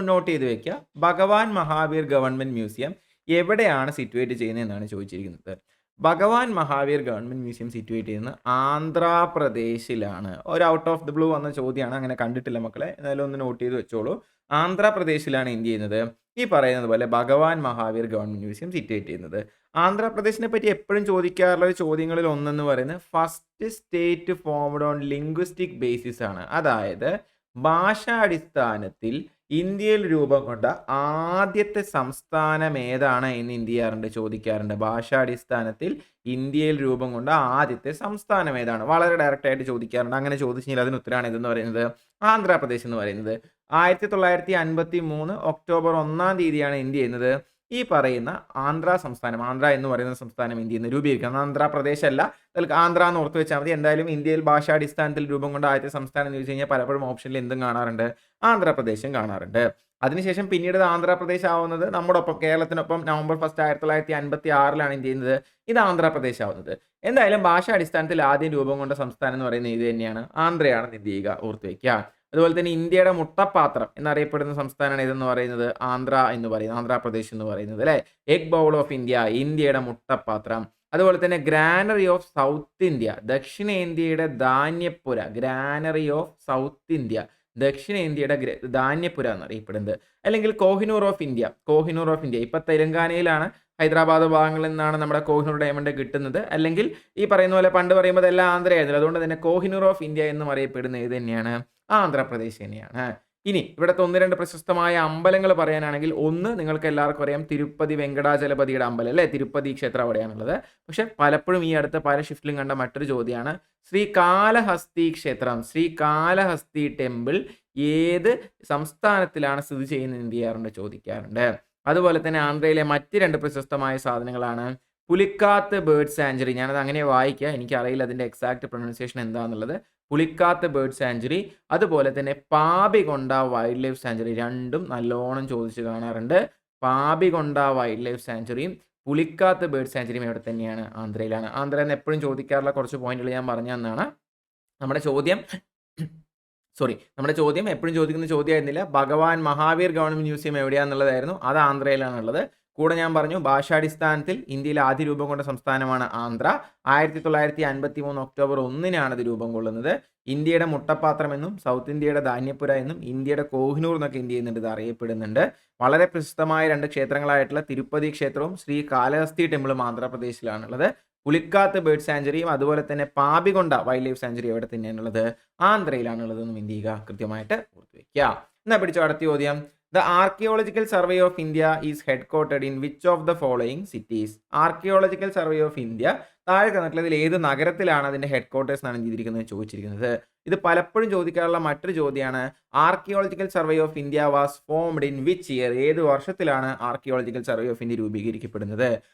നോട്ട് ചെയ്ത് വെക്കുക. ഭഗവാൻ മഹാവീർ ഗവൺമെന്റ് മ്യൂസിയം എവിടെയാണ് സിറ്റുവേറ്റ് ചെയ്യുന്നത് എന്നാണ് ചോദിച്ചിരിക്കുന്നത്. ഭഗവാൻ മഹാവീർ ഗവൺമെന്റ് മ്യൂസിയം സിറ്റുവേറ്റ് ചെയ്യുന്നത് ആന്ധ്രാപ്രദേശിലാണ്. ഒരു ഔട്ട് ഓഫ് ദി ബ്ലൂ വന്ന ചോദ്യമാണ്, അങ്ങനെ കണ്ടിട്ടില്ല മക്കളെ, എന്നാലും ഒന്ന് നോട്ട് ചെയ്ത് വെച്ചോളൂ. ആന്ധ്രാപ്രദേശിലാണ് എന്ത് ചെയ്യുന്നത്, ഈ പറയുന്നത് പോലെ ഭഗവാൻ മഹാവീർ ഗവൺമെന്റ് മ്യൂസിയം സിറ്റുവേറ്റ് ചെയ്യുന്നത്. ആന്ധ്രാപ്രദേശിനെ പറ്റി എപ്പോഴും ചോദിക്കാറുള്ള ചോദ്യങ്ങളിൽ ഒന്നെന്ന് പറയുന്നത് first state formed on linguistic basis ആണ്. അതായത് ഭാഷാടിസ്ഥാനത്തിൽ ഇന്ത്യയിൽ രൂപം കൊണ്ട ആദ്യത്തെ സംസ്ഥാനം ഏതാണ് എന്ന് എന്ത് ചെയ്യാറുണ്ട്, ചോദിക്കാറുണ്ട്. ഭാഷാടിസ്ഥാനത്തിൽ ഇന്ത്യയിൽ രൂപം കൊണ്ട ആദ്യത്തെ സംസ്ഥാനം ഏതാണ്, വളരെ ഡയറക്റ്റ് ആയിട്ട് ചോദിക്കാറുണ്ട്. അങ്ങനെ ചോദിച്ചു കഴിഞ്ഞാൽ അതിന് ഉത്തരമാണ് ഇതെന്ന് പറയുന്നത് ആന്ധ്രാപ്രദേശ് എന്ന് പറയുന്നത്. 1953 ഒക്ടോബർ 1-ാം തീയതിയാണ് എന്ത് ചെയ്യുന്നത്, ഈ പറയുന്ന ആന്ധ്ര സംസ്ഥാനം, ആന്ധ്ര എന്ന് പറയുന്ന സംസ്ഥാനം ഇന്ത്യയിൽ നിന്ന് രൂപീകരിക്കുന്നത്. ആന്ധ്രാപ്രദേശ് അല്ല, ആന്ധ്ര എന്ന് ഓർത്ത് വെച്ചാൽ മതി. എന്തായാലും ഇന്ത്യയിൽ ഭാഷാടിസ്ഥാനത്തിൽ രൂപം കൊണ്ട ആദ്യത്തെ സംസ്ഥാനം എന്ന് ചോദിച്ചു കഴിഞ്ഞാൽ പലപ്പോഴും ഓപ്ഷനിൽ എന്തും കാണാറുണ്ട്, ആന്ധ്രാപ്രദേശും കാണാറുണ്ട്. അതിനുശേഷം പിന്നീട് ആന്ധ്രാപ്രദേശ് ആവുന്നത് നമ്മുടെ ഒപ്പം, കേരളത്തിനൊപ്പം നവംബർ 1 1956 എന്ത് ചെയ്യുന്നത്, ഇത് ആന്ധ്രാപ്രദേശ് ആവുന്നത്. എന്തായാലും ഭാഷാടിസ്ഥാനത്തിൽ ആദ്യം രൂപം കൊണ്ട സംസ്ഥാനം എന്ന് പറയുന്നത് ഇത് തന്നെയാണ്, ആന്ധ്രയാണെന്ന് എന്ത് ചെയ്യുക, ഓർത്ത് വയ്ക്കുക. അതുപോലെ തന്നെ ഇന്ത്യയുടെ മുട്ടപ്പാത്രം എന്നറിയപ്പെടുന്ന സംസ്ഥാനമാണ് ഇതെന്ന് പറയുന്നത് ആന്ധ്ര എന്ന് പറയുന്നത്, ആന്ധ്രാപ്രദേശ് എന്ന് പറയുന്നത് അല്ലേ. എഗ് ബൗൾ ഓഫ് ഇന്ത്യ, ഇന്ത്യയുടെ മുട്ടപ്പാത്രം. അതുപോലെ തന്നെ ഗ്രാനറി ഓഫ് സൗത്ത് ഇന്ത്യ, ദക്ഷിണേന്ത്യയുടെ ധാന്യപ്പുര. ഗ്രാനറി ഓഫ് സൗത്ത് ഇന്ത്യ, ദക്ഷിണേന്ത്യയുടെ ധാന്യപ്പുര എന്നറിയപ്പെടുന്നത്. അല്ലെങ്കിൽ Kohinoor of India, Kohinoor of India. ഇപ്പം തെലങ്കാനയിലാണ്, ഹൈദരാബാദ് ഭാഗങ്ങളിൽ നിന്നാണ് നമ്മുടെ കോഹിനൂർ ഡയമണ്ട് കിട്ടുന്നത്. അല്ലെങ്കിൽ ഈ പറയുന്ന പോലെ പണ്ട് പറയുമ്പോൾ എല്ലാം ആന്ധ്രയായിരുന്നു. അതുകൊണ്ട് തന്നെ കോഹിനൂർ ഓഫ് ഇന്ത്യ എന്നും അറിയപ്പെടുന്നത് ഇത് തന്നെയാണ്, ആന്ധ്രാപ്രദേശ് തന്നെയാണ്. ഇനി ഇവിടുത്തെ 1-2 പ്രശസ്തമായ അമ്പലങ്ങൾ പറയാനാണെങ്കിൽ, ഒന്ന് നിങ്ങൾക്ക് എല്ലാവർക്കും അറിയാം, തിരുപ്പതി വെങ്കടാചലപതിയുടെ അമ്പലം അല്ലേ, തിരുപ്പതി ക്ഷേത്രം അവിടെയാണുള്ളത്. പക്ഷെ പലപ്പോഴും ഈ അടുത്ത പല ഷിഫ്റ്റിലും കണ്ട മറ്റൊരു ചോദ്യമാണ് ശ്രീകാലഹസ്തി ക്ഷേത്രം, ശ്രീകാലഹസ്തി ടെമ്പിൾ ഏത് സംസ്ഥാനത്തിലാണ് സ്ഥിതി ചെയ്യുന്നത് എന്ത് ചെയ്യാറുണ്ട്, ചോദിക്കാറുണ്ട്. അതുപോലെ തന്നെ ആന്ധ്രയിലെ മറ്റ് 2 പ്രശസ്തമായ സാധനങ്ങളാണ് പുലിക്കാത്ത് ബേർഡ് സാഞ്ചുറി. ഞാനത് അങ്ങനെ വായിക്കുക, എനിക്കറിയില്ല അതിൻ്റെ എക്സാക്ട് പ്രൊനൗൺസിയേഷൻ എന്താണെന്നുള്ളത്. പുലിക്കാത്ത് ബേർഡ് സാഞ്ചുറി, അതുപോലെ തന്നെ പാപികൊണ്ട വൈൽഡ് ലൈഫ് സാഞ്ചുറി, രണ്ടും നല്ലോണം ചോദിച്ച് കാണാറുണ്ട്. പാപികൊണ്ട വൈൽഡ് ലൈഫ് സാങ്ച്വറിയും പുലിക്കാത്ത് ബേർഡ് സാങ്ച്വറിയും എവിടെ തന്നെയാണ്? ആന്ധ്രയിലാണ്. ആന്ധ്രയിൽ നിന്ന് എപ്പോഴും ചോദിക്കാറുള്ള കുറച്ച് പോയിന്റുകൾ ഞാൻ പറഞ്ഞു തന്നതാണ്. നമ്മുടെ ചോദ്യം എപ്പോഴും ചോദിക്കുന്ന ചോദ്യമായിരുന്നില്ല. ഭഗവാൻ മഹാവീർ ഗവൺമെന്റ് മ്യൂസിയം എവിടെയാണെന്നുള്ളതായിരുന്നു. അത് ആന്ധ്രയിലാണുള്ളത്. കൂടെ ഞാൻ പറഞ്ഞു ഭാഷാടിസ്ഥാനത്തിൽ ഇന്ത്യയിൽ ആദ്യ രൂപം കൊണ്ട സംസ്ഥാനമാണ് ആന്ധ്ര. 1953 ഒക്ടോബർ 1-നാണ് ഇത് രൂപം കൊള്ളുന്നത്. ഇന്ത്യയുടെ മുട്ടപ്പാത്രം എന്നും സൗത്ത് ഇന്ത്യയുടെ ധാന്യപ്പുര എന്നും ഇന്ത്യയുടെ കോഹിനൂർ എന്നൊക്കെ എന്ത് ചെയ്യുന്നുണ്ട്? ഇത് അറിയപ്പെടുന്നുണ്ട്. വളരെ പ്രസിദ്ധമായ 2 ക്ഷേത്രങ്ങളായിട്ടുള്ള തിരുപ്പതി ക്ഷേത്രവും ശ്രീ കാലഹസ്തി ടെമ്പിളും ആന്ധ്രാപ്രദേശിലാണുള്ളത്. പുലിക്കാത്ത് ബേർഡ് സാങ്ച്വറിയും അതുപോലെ തന്നെ പാപികൊണ്ട വൈൽഡ് ലൈഫ് സാങ്ച്വറി എവിടെ തന്നെയാണുള്ളത്? ആന്ധ്രയിലാണുള്ളതെന്നും എന്ത് ചെയ്യുക? കൃത്യമായിട്ട് ഓർത്ത് വയ്ക്കുക. എന്നാ പിടിച്ചോ അടുത്ത ചോദ്യം. The Archaeological Survey of India is headquartered in which of the following cities? Archaeological Survey of India താഴെ തന്നിട്ടുള്ളതിൽ ഏത് നഗരത്തിലാണ് അതിന്റെ ഹെഡ്ക്വാർട്ടേഴ്സ് എന്നാണ് ചെയ്തിരിക്കുന്നത് ചോദിച്ചിരിക്കുന്നത്. ഇത് പലപ്പോഴും ചോദിക്കാറുള്ള മറ്റൊരു ചോദ്യമാണ്. Archaeological survey of India was formed in which year? ഏത് വർഷത്തിലാണ് ആർക്കിയോളജിക്കൽ സർവേ ഓഫ് ഇന്ത്യ രൂപീകരിക്കപ്പെടുന്നത്?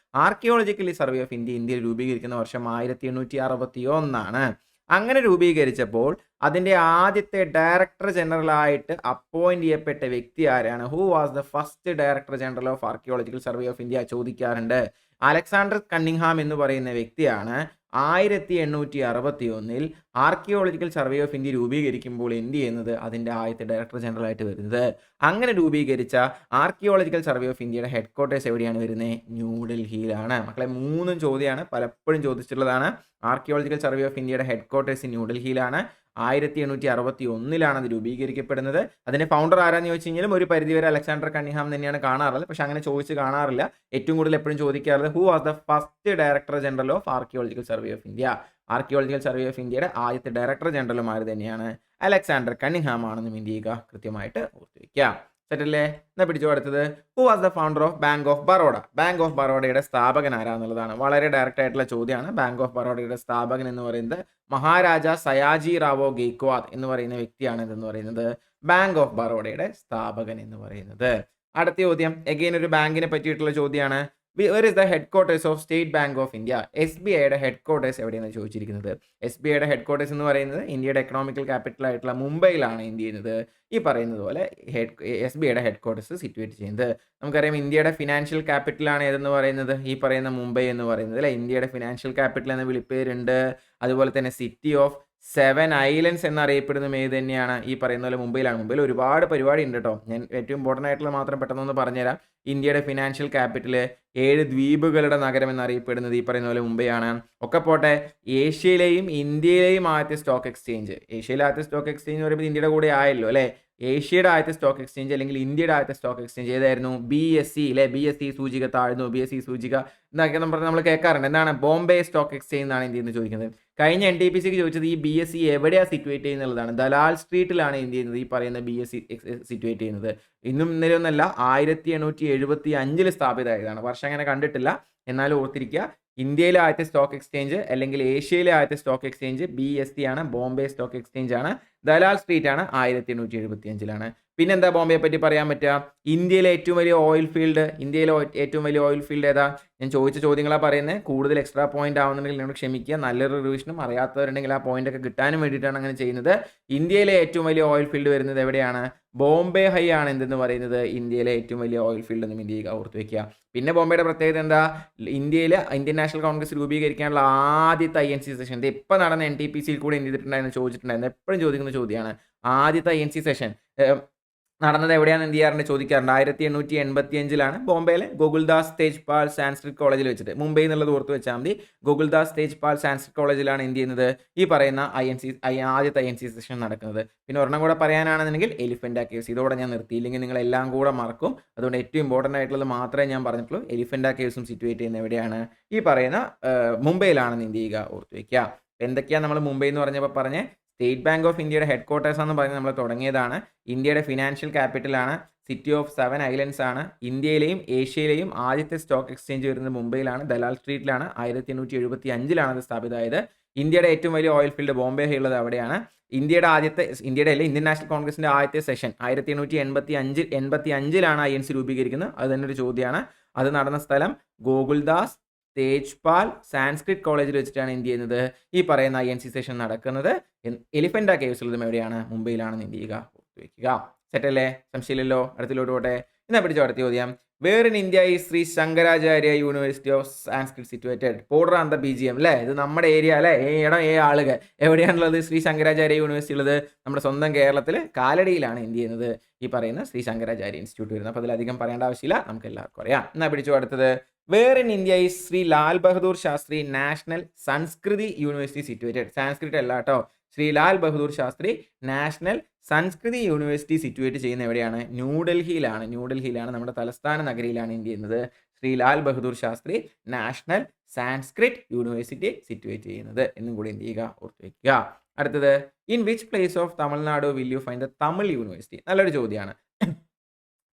ആർക്കിയോളജിക്കൽ സർവേ ഓഫ് ഇന്ത്യയിൽ രൂപീകരിക്കുന്ന വർഷം 1861 അങ്ങനെ രൂപീകരിച്ചപ്പോൾ അതിൻ്റെ ആദ്യത്തെ ഡയറക്ടർ ജനറൽ ആയിട്ട് അപ്പോയിന്റ് ചെയ്യപ്പെട്ട വ്യക്തി ആരാണ്? Who was the first director general of archaeological survey of India ചോദിക്കാറുണ്ട്. അലക്സാണ്ടർ കണ്ണിങ്ഹാം എന്ന് പറയുന്ന വ്യക്തിയാണ് 1861 ആർക്കിയോളജിക്കൽ സർവേ ഓഫ് ഇന്ത്യ രൂപീകരിക്കുമ്പോൾ എന്ത് ചെയ്യുന്നത്? അതിൻ്റെ ആദ്യത്തെ ഡയറക്ടർ ജനറൽ ആയിട്ട് വരുന്നത്. അങ്ങനെ രൂപീകരിച്ച ആർക്കിയോളജിക്കൽ സർവേ ഓഫ് ഇന്ത്യയുടെ ഹെഡ്ക്വാർട്ടേഴ്സ് എവിടെയാണ് വരുന്നത്? ന്യൂഡൽഹിയിലാണ്. മക്കളെ 3 ചോദ്യമാണ്, പലപ്പോഴും ചോദിച്ചിട്ടുള്ളതാണ്. ആർക്കിയോളജിക്കൽ സർവേ ഓഫ് ഇന്ത്യയുടെ ഹെഡ്ക്വാർട്ടേഴ്സ് ന്യൂഡൽഹിയിലാണ്. 1861 അത് രൂപീകരിക്കപ്പെടുന്നത്. അതിന്റെ ഫൗണ്ടർ ആരാന്ന് ചോദിച്ചു കഴിഞ്ഞാലും ഒരു പരിധിവരെ അലക്സാണ്ടർ കണ്ണിങ്ഹാം തന്നെയാണ് കാണാറുള്ളത്. പക്ഷെ അങ്ങനെ ചോദിച്ച് കാണാറില്ല. ഏറ്റവും കൂടുതൽ എപ്പോഴും ചോദിക്കാറുള്ളത് who was the first director general of archaeological survey of India? Archaeological survey of ഇന്ത്യയുടെ ആദ്യത്തെ ഡയറക്ടർ ജനറലുമാർ തന്നെയാണ് അലക്സാണ്ടർ കണ്ണിങ്ഹാം ആണെന്നും എന്ത് ചെയ്യുക? കൃത്യമായിട്ട് ഓർത്തു വയ്ക്കുക. സെറ്റല്ലേ? എന്നാ പിടിച്ചു അടുത്തത്. Who was the founder of bank of Baroda? Bank of ബറോഡയുടെ സ്ഥാപകൻ ആരാന്നുള്ളതാണ്. വളരെ ഡയറക്റ്റ് ആയിട്ടുള്ള ചോദ്യമാണ്. ബാങ്ക് ഓഫ് ബറോഡയുടെ സ്ഥാപകൻ എന്ന് പറയുന്നത് മഹാരാജ സയാജി റാവോ ഗെയ്ക്വാദ് എന്ന് പറയുന്ന വ്യക്തിയാണ് ഇതെന്ന് പറയുന്നത് ബാങ്ക് ഓഫ് ബറോഡയുടെ സ്ഥാപകൻ എന്ന് പറയുന്നത്. അടുത്ത ചോദ്യം എഗെയിൻ ഒരു ബാങ്കിനെ പറ്റിയിട്ടുള്ള ചോദ്യമാണ്. Where is the headquarters of state bank of India? SBIയുടെ ഹെഡ്ക്വാർട്ടേഴ്സ് എവിടെയാണ് ചോദിച്ചിരിക്കുന്നത്. SBIയുടെ ഹെഡ്ക്വാർട്ടേഴ്സ് എന്ന് പറയുന്നത് ഇന്ത്യയുടെ എക്കണോമിക്കൽ ക്യാപിറ്റൽ ആയിട്ടുള്ള മുംബൈയിലാണ് എന്ത് ചെയ്യുന്നത്? ഈ പറയുന്നത് പോലെ SBIയുടെ ഹെഡ്ക്വാർട്ടേഴ്സ് സിറ്റുവേറ്റ് ചെയ്യുന്നത്. നമുക്കറിയാം ഇന്ത്യയുടെ ഫിനാൻഷ്യൽ ക്യാപിറ്റലാണ് ഏതെന്ന് പറയുന്നത് ഈ പറയുന്ന മുംബൈ എന്ന് പറയുന്നത് അല്ലെ. ഇന്ത്യയുടെ ഫിനാൻഷ്യൽ ക്യാപിറ്റൽ എന്ന വിളിപ്പേരുണ്ട്. അതുപോലെ തന്നെ സിറ്റി ഓഫ് 7 ഐലൻഡ്സ് എന്നറിയപ്പെടുന്നതും ഏത് തന്നെയാണ്? ഈ പറയുന്ന പോലെ മുംബൈയിലാണ്. മുംബൈയിൽ ഒരുപാട് പരിപാടി ഉണ്ട് കേട്ടോ. ഞാൻ ഏറ്റവും ഇമ്പോർട്ടൻ്റ് ആയിട്ടുള്ള മാത്രം പെട്ടെന്നൊന്ന് പറഞ്ഞുതരാം. ഇന്ത്യയുടെ ഫിനാൻഷ്യൽ ക്യാപിറ്റൽ 7 ദ്വീപുകളുടെ നഗരം എന്നറിയപ്പെടുന്നത് ഈ പറയുന്ന പോലെ മുംബൈയാണ്. ഒക്കെ പോട്ടെ, ഏഷ്യയിലെയും ഇന്ത്യയിലെയും ആദ്യത്തെ സ്റ്റോക്ക് എക്സ്ചേഞ്ച്, ഏഷ്യയിലെ ആദ്യത്തെ സ്റ്റോക്ക് എക്സ്ചേഞ്ച് എന്ന് പറയുമ്പോൾ ഇന്ത്യയുടെ കൂടെ ആയല്ലോ അല്ലേ. ഏഷ്യയുടെ ആദ്യത്തെ സ്റ്റോക്ക് എക്സ്ചേഞ്ച് അല്ലെങ്കിൽ ഇന്ത്യയുടെ ആദ്യത്തെ സ്റ്റോക്ക് എക്സ്ചേഞ്ച് ഏതായിരുന്നു? BSE അല്ലെ. BSE സൂചിക താഴ്ന്നു, BSE സൂചിക എന്നൊക്കെ നമ്മൾ കേൾക്കാറുണ്ട്. എന്താണ്? ബോംബെ സ്റ്റോക്ക് എക്സ്ചേഞ്ച് എന്നാണ് ഇന്ത്യ എന്ന് ചോദിക്കുന്നത്. കഴിഞ്ഞ NTPCക്ക് ചോദിച്ചത് ഈ BSE എവിടെയാണ് സിറ്റുവേറ്റ് ചെയ്യുന്നുള്ളതാണ്. ദലാൽ സ്ട്രീറ്റിലാണ് എന്ത് ചെയ്യുന്നത്? ഈ പറയുന്ന BSE സിറ്റുവേറ്റ് ചെയ്യുന്നത്. ഇന്നും ഇന്നലെ ഒന്നല്ല, 1875 സ്ഥാപിതമായതാണ്. വർഷം അങ്ങനെ കണ്ടിട്ടില്ല, എന്നാലും ഓർത്തിരിക്കുക. ഇന്ത്യയിലെ ആദ്യത്തെ സ്റ്റോക്ക് എക്സ്ചേഞ്ച് അല്ലെങ്കിൽ ഏഷ്യയിലെ ആദ്യത്തെ സ്റ്റോക്ക് എക്സ്ചേഞ്ച് BSE ആണ്, ബോംബെ സ്റ്റോക്ക് എക്സ്ചേഞ്ച് ആണ്. ദലാൽ സ്ട്രീറ്റ് ആണ് 1875. പിന്നെന്താ ബോംബെയെ പറ്റി പറയാൻ പറ്റുക? ഇന്ത്യയിലെ ഏറ്റവും വലിയ ഓയിൽ ഫീൽഡ് ഏതാ? ഞാൻ ചോദിച്ച ചോദ്യങ്ങളാണ് പറയുന്നത്. കൂടുതൽ എക്സ്ട്രാ പോയിന്റ് ആവുന്നുണ്ടെങ്കിൽ നിങ്ങൾ ക്ഷമിക്കുക. നല്ലൊരു റിവിഷനും അറിയാത്തവരുണ്ടെങ്കിൽ ആ പോയിന്റ് ഒക്കെ കിട്ടാനും വേണ്ടിയിട്ടാണ് അങ്ങനെ ചെയ്യുന്നത്. ഇന്ത്യയിലെ ഏറ്റവും വലിയ ഓയിൽ ഫീൽഡ് വരുന്നത് എവിടെയാണ്? ബോംബെ ഹൈ ആണ് എന്തെന്ന് പറയുന്നത് ഇന്ത്യയിലെ ഏറ്റവും വലിയ ഓയിൽ ഫീൽഡ് എന്നും ഇന്ത്യയിൽ ഓർത്ത് വയ്ക്കുക. പിന്നെ ബോംബെയുടെ പ്രത്യേകത എന്താ? ഇന്ത്യയിൽ ഇന്ത്യൻ നാഷണൽ കോൺഗ്രസ് രൂപീകരിക്കാനുള്ള ആദ്യത്തെ INC സെഷൻ ഇപ്പം നടന്ന NTPCയിൽ കൂടെ എന്ത് ചെയ്തിട്ടുണ്ടായിരുന്നു ചോദിച്ചിട്ടുണ്ടായിരുന്നു. എപ്പോഴും ചോദിക്കുന്ന ചോദ്യമാണ്. ആദ്യത്തെ INC സെഷൻ നടന്നത് എവിടെയാണെന്ന് എന്ത് ചെയ്യാറുണ്ട്? ചോദിക്കാറുണ്ട്. 1885 ബോംബെയിലെ ഗോകുൽദാസ് തേജ്പാൽ സാൻസ്ക്രിറ്റ് കോളേജിൽ വെച്ചിട്ട്. മുംബൈ എന്നുള്ളത് ഓർത്ത് വെച്ചാൽ മതി. ഗോകുൽദാസ് തേജ്പാൽ സാൻസ്ക്രിറ്റ് കോളേജിലാണ് എന്ത് ചെയ്യുന്നത്? ഈ പറയുന്ന ആദ്യത്തെ INC സെഷൻ നടക്കുന്നത്. പിന്നെ ഒരെണ്ണം കൂടെ പറയാനാണെന്നുണ്ടെങ്കിൽ എലിഫന്റ കേവ്സ്. ഇതോടെ ഞാൻ നിർത്തിയില്ലെങ്കിൽ നിങ്ങൾ എല്ലാം കൂടെ മറക്കും. അതുകൊണ്ട് ഏറ്റവും ഇമ്പോർട്ടൻ്റ് ആയിട്ടുള്ളത് മാത്രമേ ഞാൻ പറഞ്ഞിട്ടുള്ളൂ. എലിഫന്റ കേവ്സും സിറ്റുവേറ്റ് ചെയ്യുന്നത് എവിടെയാണ്? ഈ പറയുന്ന മുംബൈയിലാണെന്ന് എന്ത് ചെയ്യുക? ഓർത്ത് വയ്ക്കുക. എന്തൊക്കെയാണ് നമ്മൾ മുംബൈ എന്ന് പറഞ്ഞപ്പോൾ പറഞ്ഞേ? സ്റ്റേറ്റ് ബാങ്ക് ഓഫ് ഇന്ത്യയുടെ ഹെഡ്ക്വാർട്ടേഴ്സ് എന്ന് പറഞ്ഞ് നമ്മൾ തുടങ്ങിയതാണ്. ഇന്ത്യയുടെ ഫിനാൻഷ്യൽ ക്യാപിറ്റലാണ്. സിറ്റി ഓഫ് 7 ഐലൻഡ്സ് ആണ്. ഇന്ത്യയിലെയും ഏഷ്യയിലെയും ആദ്യത്തെ സ്റ്റോക്ക് എക്സ്ചേഞ്ച് വരുന്നത് മുംബൈയിലാണ്, ദലാൽ സ്ട്രീറ്റിലാണ്. 1875 അത് സ്ഥാപിതമായത്. ഇന്ത്യയുടെ ഏറ്റവും വലിയ ഓയിൽ ഫീൽഡ് ബോംബെ ഉള്ളത് അവിടെയാണ്. ഇന്ത്യൻ നാഷണൽ കോൺഗ്രസിന്റെ ആദ്യത്തെ സെഷൻ 1885 INC രൂപീകരിക്കുന്നത്. അത് തന്നെ ഒരു ചോദ്യമാണ്. അത് നടന്ന സ്ഥലം ഗോകുൽദാസ് തേജ്പാൽ സാൻസ്ക്രിറ്റ് കോളേജിൽ വെച്ചിട്ടാണ് എന്ത് ചെയ്യുന്നത്? ഈ പറയുന്ന INC സെഷൻ നടക്കുന്നത്. എലിഫന്റ കേവ്സ് ഉള്ളതും എവിടെയാണ്? മുംബൈയിലാണെന്ന് എന്ത് ചെയ്യുക? ഓർത്ത് വയ്ക്കുക. സെറ്റല്ലേ? സംശയമില്ലല്ലോ. അടുത്തിലോട്ട് പോട്ടെ. എന്നാ പിടിച്ചോ അടുത്ത ചോദ്യം. വേർ ഇൻ ഇന്ത്യ ഈ Shri Shankaracharya university of Sanskrit situated പോഡറാന്ത BGM അല്ലേ, ഇത് നമ്മുടെ ഏരിയ അല്ലേ, ഇടം ആളുകൾ എവിടെയാണുള്ളത്? ശ്രീ ശങ്കരാചാര്യ യൂണിവേഴ്സിറ്റി ഉള്ളത് നമ്മുടെ സ്വന്തം കേരളത്തിൽ കാലടിയിലാണ് എന്ത് ചെയ്യുന്നത്, ഈ പറയുന്ന ശ്രീ ശങ്കരാചാര്യ ഇൻസ്റ്റിറ്റ്യൂട്ട് വരുന്നത്. അപ്പോൾ അതിലധികം പറയേണ്ട ആവശ്യമില്ല, നമുക്ക് എല്ലാവർക്കും അറിയാം. എന്നാൽ പിടിച്ചു അടുത്തത്, വേർ ഇൻ ഇന്ത്യ ഈ ശ്രീ ലാൽ ബഹദൂർ ശാസ്ത്രി നാഷണൽ സംസ്കൃതി യൂണിവേഴ്സിറ്റി സിറ്റുവേറ്റഡ്. സാൻസ്ക്രിറ്റ് അല്ല കേട്ടോ, ശ്രീ ലാൽ ബഹദൂർ ശാസ്ത്രി നാഷണൽ സംസ്കൃതി യൂണിവേഴ്സിറ്റി സിറ്റുവേറ്റ് ചെയ്യുന്ന എവിടെയാണ്? ന്യൂഡൽഹിയിലാണ്. ന്യൂഡൽഹിയിലാണ്, നമ്മുടെ തലസ്ഥാന നഗരിയിലാണ് എന്ത് ചെയ്യുന്നത്, Shri Lal Bahadur Shastri national Sanskrit university situate ചെയ്യുന്നത് എന്നും കൂടി എന്ത് ചെയ്യുക, ഓർത്ത് വയ്ക്കുക. അടുത്തത്, in which place of Tamil Nadu will you find the Tamil university? നല്ലൊരു ചോദ്യമാണ്.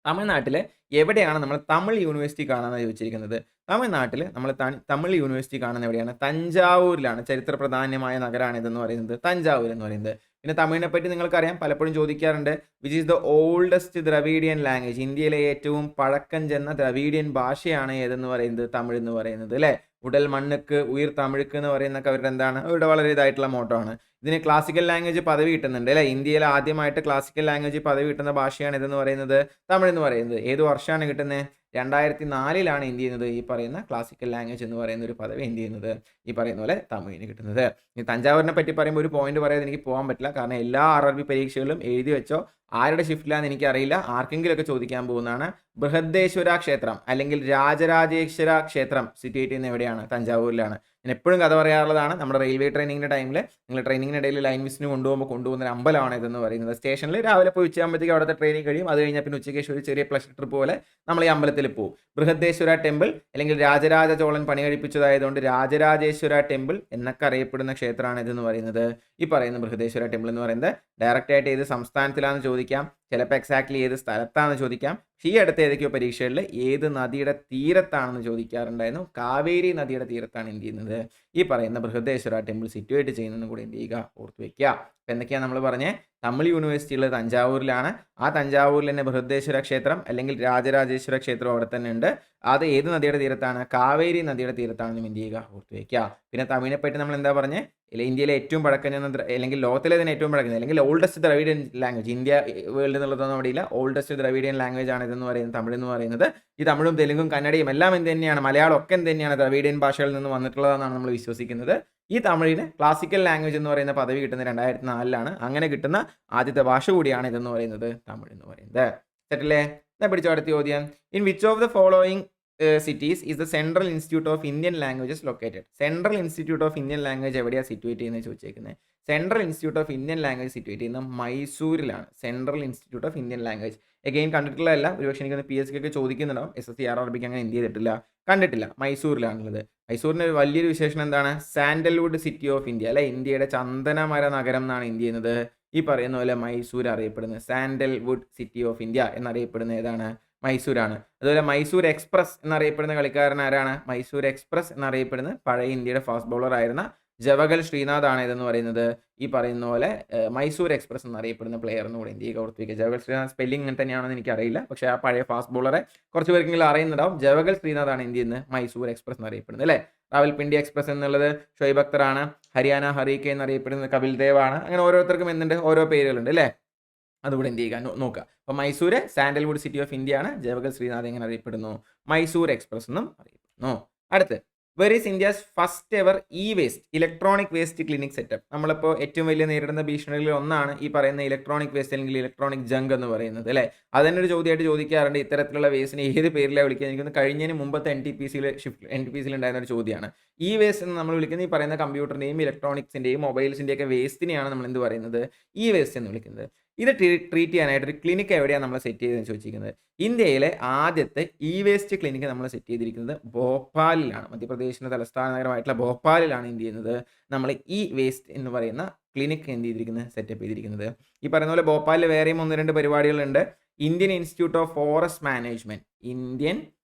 തമിഴ്നാട്ടിൽ എവിടെയാണ് നമ്മൾ തമിഴ് യൂണിവേഴ്സിറ്റി കാണാമെന്ന് ചോദിച്ചിരിക്കുന്നത്? തമിഴ്നാട്ടിൽ നമ്മൾ തമിഴ് യൂണിവേഴ്സിറ്റി കാണുന്നത് എവിടെയാണ്? തഞ്ചാവൂരിലാണ്. ചരിത്ര പ്രധാനമായ നഗരമാണ് ഇതെന്ന് പറയുന്നത്, തഞ്ചാവൂർ എന്ന് പറയുന്നത്. പിന്നെ തമിഴിനെ പറ്റി നിങ്ങൾക്കറിയാം, പലപ്പോഴും ചോദിക്കാറുണ്ട്, which is the oldest Dravidian language. ഇന്ത്യയിലെ ഏറ്റവും പഴക്കം ചെന്ന ദ്രവീഡിയൻ ഭാഷയാണ് ഏതെന്ന് പറയുന്നത്? തമിഴ് എന്ന് പറയുന്നത് അല്ലേ. ഉടൽ മണ്ണുക്ക് ഉയിർ തമിഴുക്ക് എന്ന് പറയുന്നൊക്കെ അവരുടെ എന്താണ്, അവരുടെ വളരെ ഇതായിട്ടുള്ള മോട്ടോ ആണ്. ഇതിന് ക്ലാസിക്കൽ ലാംഗ്വേജ് പദവി കിട്ടുന്നുണ്ട് അല്ലേ. ഇന്ത്യയിൽ ആദ്യമായിട്ട് ക്ലാസിക്കൽ ലാംഗ്വേജ് പദവി കിട്ടുന്ന ഭാഷയാണ് ഇതെന്ന് പറയുന്നത്, തമിഴ് എന്ന് പറയുന്നത്. ഏത് വർഷമാണ് കിട്ടുന്നത്? 2004 എന്ത് ചെയ്യുന്നത്, ഈ പറയുന്ന ക്ലാസിക്കൽ ലാംഗ്വേജ് എന്ന് പറയുന്ന ഒരു പദവി എന്ത് ചെയ്യുന്നത്, ഈ പറയുന്ന പോലെ തമിഴിന് കിട്ടുന്നത്. ഈ തഞ്ചാവൂരിനെ പറ്റി പറയുമ്പോൾ ഒരു പോയിന്റ് പറയാതെ എനിക്ക് പോകാൻ പറ്റില്ല, കാരണം എല്ലാ RRB പരീക്ഷകളും എഴുതി വെച്ചോ, ആരുടെ ഷിഫ്റ്റിലാന്ന് എനിക്കറിയില്ല, ആർക്കെങ്കിലുമൊക്കെ ചോദിക്കാൻ പോകുന്നതാണ്. ബൃഹദേശ്വര ക്ഷേത്രം അല്ലെങ്കിൽ രാജരാജേശ്വര ക്ഷേത്രം സിറ്റുവേറ്റ് ചെയ്യുന്ന എവിടെയാണ്? തഞ്ചാവൂരിലാണ്. ഞാൻ എപ്പോഴും കഥ പറയാറുള്ളതാണ്, നമ്മുടെ റെയിൽവേ ട്രെയിനിങ്ങിൻ്റെ ടൈമിൽ നിങ്ങൾ ട്രെയിനിങ്ങിനിടയിൽ ലൈൻ മിസ്സിന് കൊണ്ടുപോകുന്ന ഒരു അമ്പലമാണ് ഇതെന്ന് പറയുന്നത്. സ്റ്റേഷനിൽ രാവിലെ പോയി ഉച്ചയാകുമ്പോഴത്തേക്ക് അവിടുത്തെ ട്രെയിനിങ് കഴിയും, അത് കഴിഞ്ഞാൽ പിന്നെ ഉച്ചയ്ക്ക് ഒരു ചെറിയ പ്ലഷർ ട്രിപ്പ് പോലെ നമ്മൾ ഈ അമ്പലത്തിൽ പോകും. ബൃഹദേശ്വര ടെമ്പിൾ അല്ലെങ്കിൽ രാജരാജ ചോളൻ പണി കഴിപ്പിച്ചതായതുകൊണ്ട് രാജരാജേശ്വര ടെമ്പിൾ എന്നൊക്കെ അറിയപ്പെടുന്ന ക്ഷേത്രമാണ് ഇതെന്ന് പറയുന്നത്, ഈ പറയുന്ന ബൃഹദേശ്വര ടെമ്പിൾ എന്ന് പറയുന്നത്. ഡയറക്റ്റ് ആയിട്ട് ഏത് സംസ്ഥാനത്തിലാണെന്ന് ചോദിക്കാം, ചിലപ്പോൾ എക്സാക്ട്ലി ഏത് സ്ഥലത്താണെന്ന് ചോദിക്കാം. ഈ അടുത്ത ഏതൊക്കെയോ പരീക്ഷകളിൽ ഏത് നദിയുടെ തീരത്താണെന്ന് ചോദിക്കാറുണ്ടായിരുന്നു. കാവേരി നദിയുടെ തീരത്താണ് എന്ത് ചെയ്യുന്നത്, ഈ പറയുന്ന ബൃഹദേശ്വര ടെമ്പിൾ സിറ്റുവേറ്റ് ചെയ്യുന്നതെന്ന് കൂടി എന്ത് ചെയ്യുക, ഓർത്ത് വയ്ക്കുക. അപ്പം എന്തൊക്കെയാണ് നമ്മൾ പറഞ്ഞത്? തമിഴ് യൂണിവേഴ്സിറ്റി ഉള്ളത് തഞ്ചാവൂരിലാണ്. ആ തഞ്ചാവൂരിൽ തന്നെ ബൃഹദേശ്വര ക്ഷേത്രം അല്ലെങ്കിൽ രാജരാജേശ്വര ക്ഷേത്രം അവിടെ തന്നെ ഉണ്ട്. അത് ഏത് നദിയുടെ തീരത്താണ്? കാവേരി നദിയുടെ തീരത്താണെന്നും എന്ത് ചെയ്യുക, ഓർത്ത് വയ്ക്കുക. പിന്നെ തമിഴിനെ പറ്റി നമ്മൾ എന്താ പറഞ്ഞത്? ഇന്ത്യയിലെ ഏറ്റവും പഴക്കം അല്ലെങ്കിൽ ലോകത്തിലെ തന്നെ ഏറ്റവും പഴക്കം അല്ലെങ്കിൽ oldest Dravidian language, India world എന്നുള്ളതൊന്നും അവിടെ ഇല്ല, ഓൾഡസ്റ്റ് ദ്രവീഡിയൻ ലാംഗ്വേജ് ആണ് ഇതെന്ന് പറയുന്നത് തമിഴ് എന്ന് പറയുന്നത്. ഈ തമിഴും തെലുങ്കും കന്നഡയും എല്ലാം എന്ത് തന്നെയാണ്, മലയാളം ഒക്കെ എന്ത് തന്നെയാണ് ദ്രവീഡിയൻ ഭാഷകളിൽ നിന്ന് വന്നിട്ടുള്ളതെന്നാണ് നമ്മൾ വിശ്വസിക്കുന്നത്. ഈ തമിഴിന് ക്ലാസിക്കൽ ലാംഗ്വേജ് എന്ന് പറയുന്ന പദവി കിട്ടുന്നത് 2004 അങ്ങനെ കിട്ടുന്ന ആദ്യത്തെ ഭാഷ കൂടിയാണ് ഇതെന്ന് പറയുന്നത് തമിഴ് എന്ന് പറയുന്നത്. സെറ്റല്ലേ? പിടിച്ചോ അടുത്ത ചോദ്യം. In which of the following cities is the central institute of Indian languages located? Central institute of Indian language എവിടെയാണ് സിറ്റുവേറ്റ് ചെയ്യുന്നത് ചോദിച്ചേക്കുന്നത്? Central institute of Indian language situate ചെയ്യുന്നത് മൈസൂരിലാണ്. Central institute of Indian language again കണ്ടിട്ടുള്ളതല്ല, ഒരുപക്ഷെ എനിക്കൊന്ന് PSC ഒക്കെ ചോദിക്കുന്നുണ്ടാവും. SSC RRBക്ക് അങ്ങനെ എന്ത് ചെയ്തിട്ടില്ല, കണ്ടിട്ടില്ല. മൈസൂരിലാണുള്ളത്. മൈസൂരിന് ഒരു വലിയൊരു വിശേഷണം എന്താണ്? സാൻഡൽവുഡ് സിറ്റി ഓഫ് ഇന്ത്യ അല്ലെ, ഇന്ത്യയുടെ ചന്ദനമര നഗരം എന്നാണ് എന്ത് ചെയ്യുന്നത്, ഈ പറയുന്ന പോലെ മൈസൂർ അറിയപ്പെടുന്നത്. സാൻഡൽവുഡ് സിറ്റി ഓഫ് ഇന്ത്യ എന്നറിയപ്പെടുന്ന ഏതാണ്? മൈസൂരാണ്. അതുപോലെ മൈസൂർ എക്സ്പ്രസ് എന്നറിയപ്പെടുന്ന കളിക്കാരൻ ആരാണ്? മൈസൂർ എക്സ്പ്രസ് എന്നറിയപ്പെടുന്ന പഴയ ഇന്ത്യയുടെ ഫാസ്റ്റ് ബോളർ ആയിരുന്ന ജവഗൽ ശ്രീനാഥ് ആണ് ഇതെന്ന് പറയുന്നത്. ഈ പറയുന്ന പോലെ മൈസൂർ എക്സ്പ്രസ് എന്നറിയപ്പെടുന്ന പ്ലെയർ എന്ന് കൂടി ഇന്ത്യക്ക് ഓർത്തിരിക്കുക. ജവഗൽ ശ്രീനാഥ് സ്പെല്ലിംഗ് അങ്ങനെ തന്നെയാണെന്ന് എനിക്കറിയില്ല, പക്ഷേ ആ പഴയ ഫാസ്റ്റ് ബോളറെ കുറച്ച് പേർക്കെങ്കിലും അറിയുന്നുണ്ടാവും. ജവഗൽ ശ്രീനാഥ് ആണ് ഇന്ത്യയിൽ നിന്ന് മൈസൂർ എക്സ്പ്രസ് എന്നറിയപ്പെടുന്നത് അല്ലേ. റാവൽപിണ്ടി എക്സ്പ്രസ് എന്നുള്ളത് ഷൊയ്ബ് അക്തർ ആണ്. ഹരിയാന ഹറിക്കെ എന്നറിയപ്പെടുന്നത് കപിൽ ദേവ് ആണ്. അങ്ങനെ ഓരോരുത്തർക്കും എന്തുണ്ട്, ഓരോ പേരുകളുണ്ട് അല്ലേ. അതുകൂടെ എന്ത് ചെയ്യുക, നോക്കുക. അപ്പോൾ Mysore sandalwood city of India ആണ്. ജവഗൽ ശ്രീനാഥ് എങ്ങനെ അറിയപ്പെടുന്നു? മൈസൂർ എക്സ്പ്രസ് എന്നും അറിയപ്പെടുന്നു. അടുത്ത്, were is India's first ever waste electronic waste clinic setup? നമ്മളിപ്പോൾ ഏറ്റവും വലിയ നേരിടുന്ന ഭീഷണികളിൽ ഒന്നാണ് ഈ പറയുന്ന ഇലക്ട്രോണിക് വേസ്റ്റ് അല്ലെങ്കിൽ ഇലക്ട്രോണിക് ജങ്ക് എന്ന് പറയുന്നത് അല്ലേ. അതന്നെ ഒരു ചോദ്യമായിട്ട് ചോദിക്കാറുണ്ട്, ഇത്തരത്തിലുള്ള വേസ്റ്റിനെ ഏത് പേരിലാണ് വിളിക്കുക? എനിക്കൊന്ന് കഴിഞ്ഞതിന് മുമ്പത്തെ NTPCയിൽ ഉണ്ടായിരുന്ന ഒരു ചോദ്യമാണ്. വേസ്റ്റ് എന്ന് നമ്മൾ വിളിക്കുന്നത് ഈ പറയുന്ന കമ്പ്യൂട്ടറിൻ്റെയും ഇലക്ട്രോണിക്സിൻ്റെയും മൊബൈൽസിൻ്റെയും ഒക്കെ വേസ്റ്റിനെയാണ് നമ്മൾ എന്ത് പറയുന്നത്? വേസ്റ്റ് എന്ന് വിളിക്കുന്നത്. ഇത് ട്രീറ്റ് ചെയ്യാനായിട്ട് ഒരു ക്ലിനിക്ക് എവിടെയാണ് നമ്മൾ സെറ്റ് ചെയ്തതെന്ന് ചോദിച്ചിരിക്കുന്നത്. ഇന്ത്യയിലെ ആദ്യത്തെ വേസ്റ്റ് ക്ലിനിക്ക് നമ്മൾ സെറ്റ് ചെയ്തിരിക്കുന്നത് ഭോപ്പാലിലാണ്. മധ്യപ്രദേശിൻ്റെ തലസ്ഥാന നഗരമായിട്ടുള്ള ഭോപ്പാലിലാണ് എന്ത് ചെയ്യുന്നത്, നമ്മൾ വേസ്റ്റ് എന്ന് പറയുന്ന ക്ലിനിക്ക് എന്ത് ചെയ്തിരിക്കുന്നത്, സെറ്റപ്പ് ചെയ്തിരിക്കുന്നത്. ഈ പറയുന്ന പോലെ ഭോപ്പാലിൽ വേറെയും 1-2 പരിപാടികളുണ്ട്. Indian institute of forest management, Indian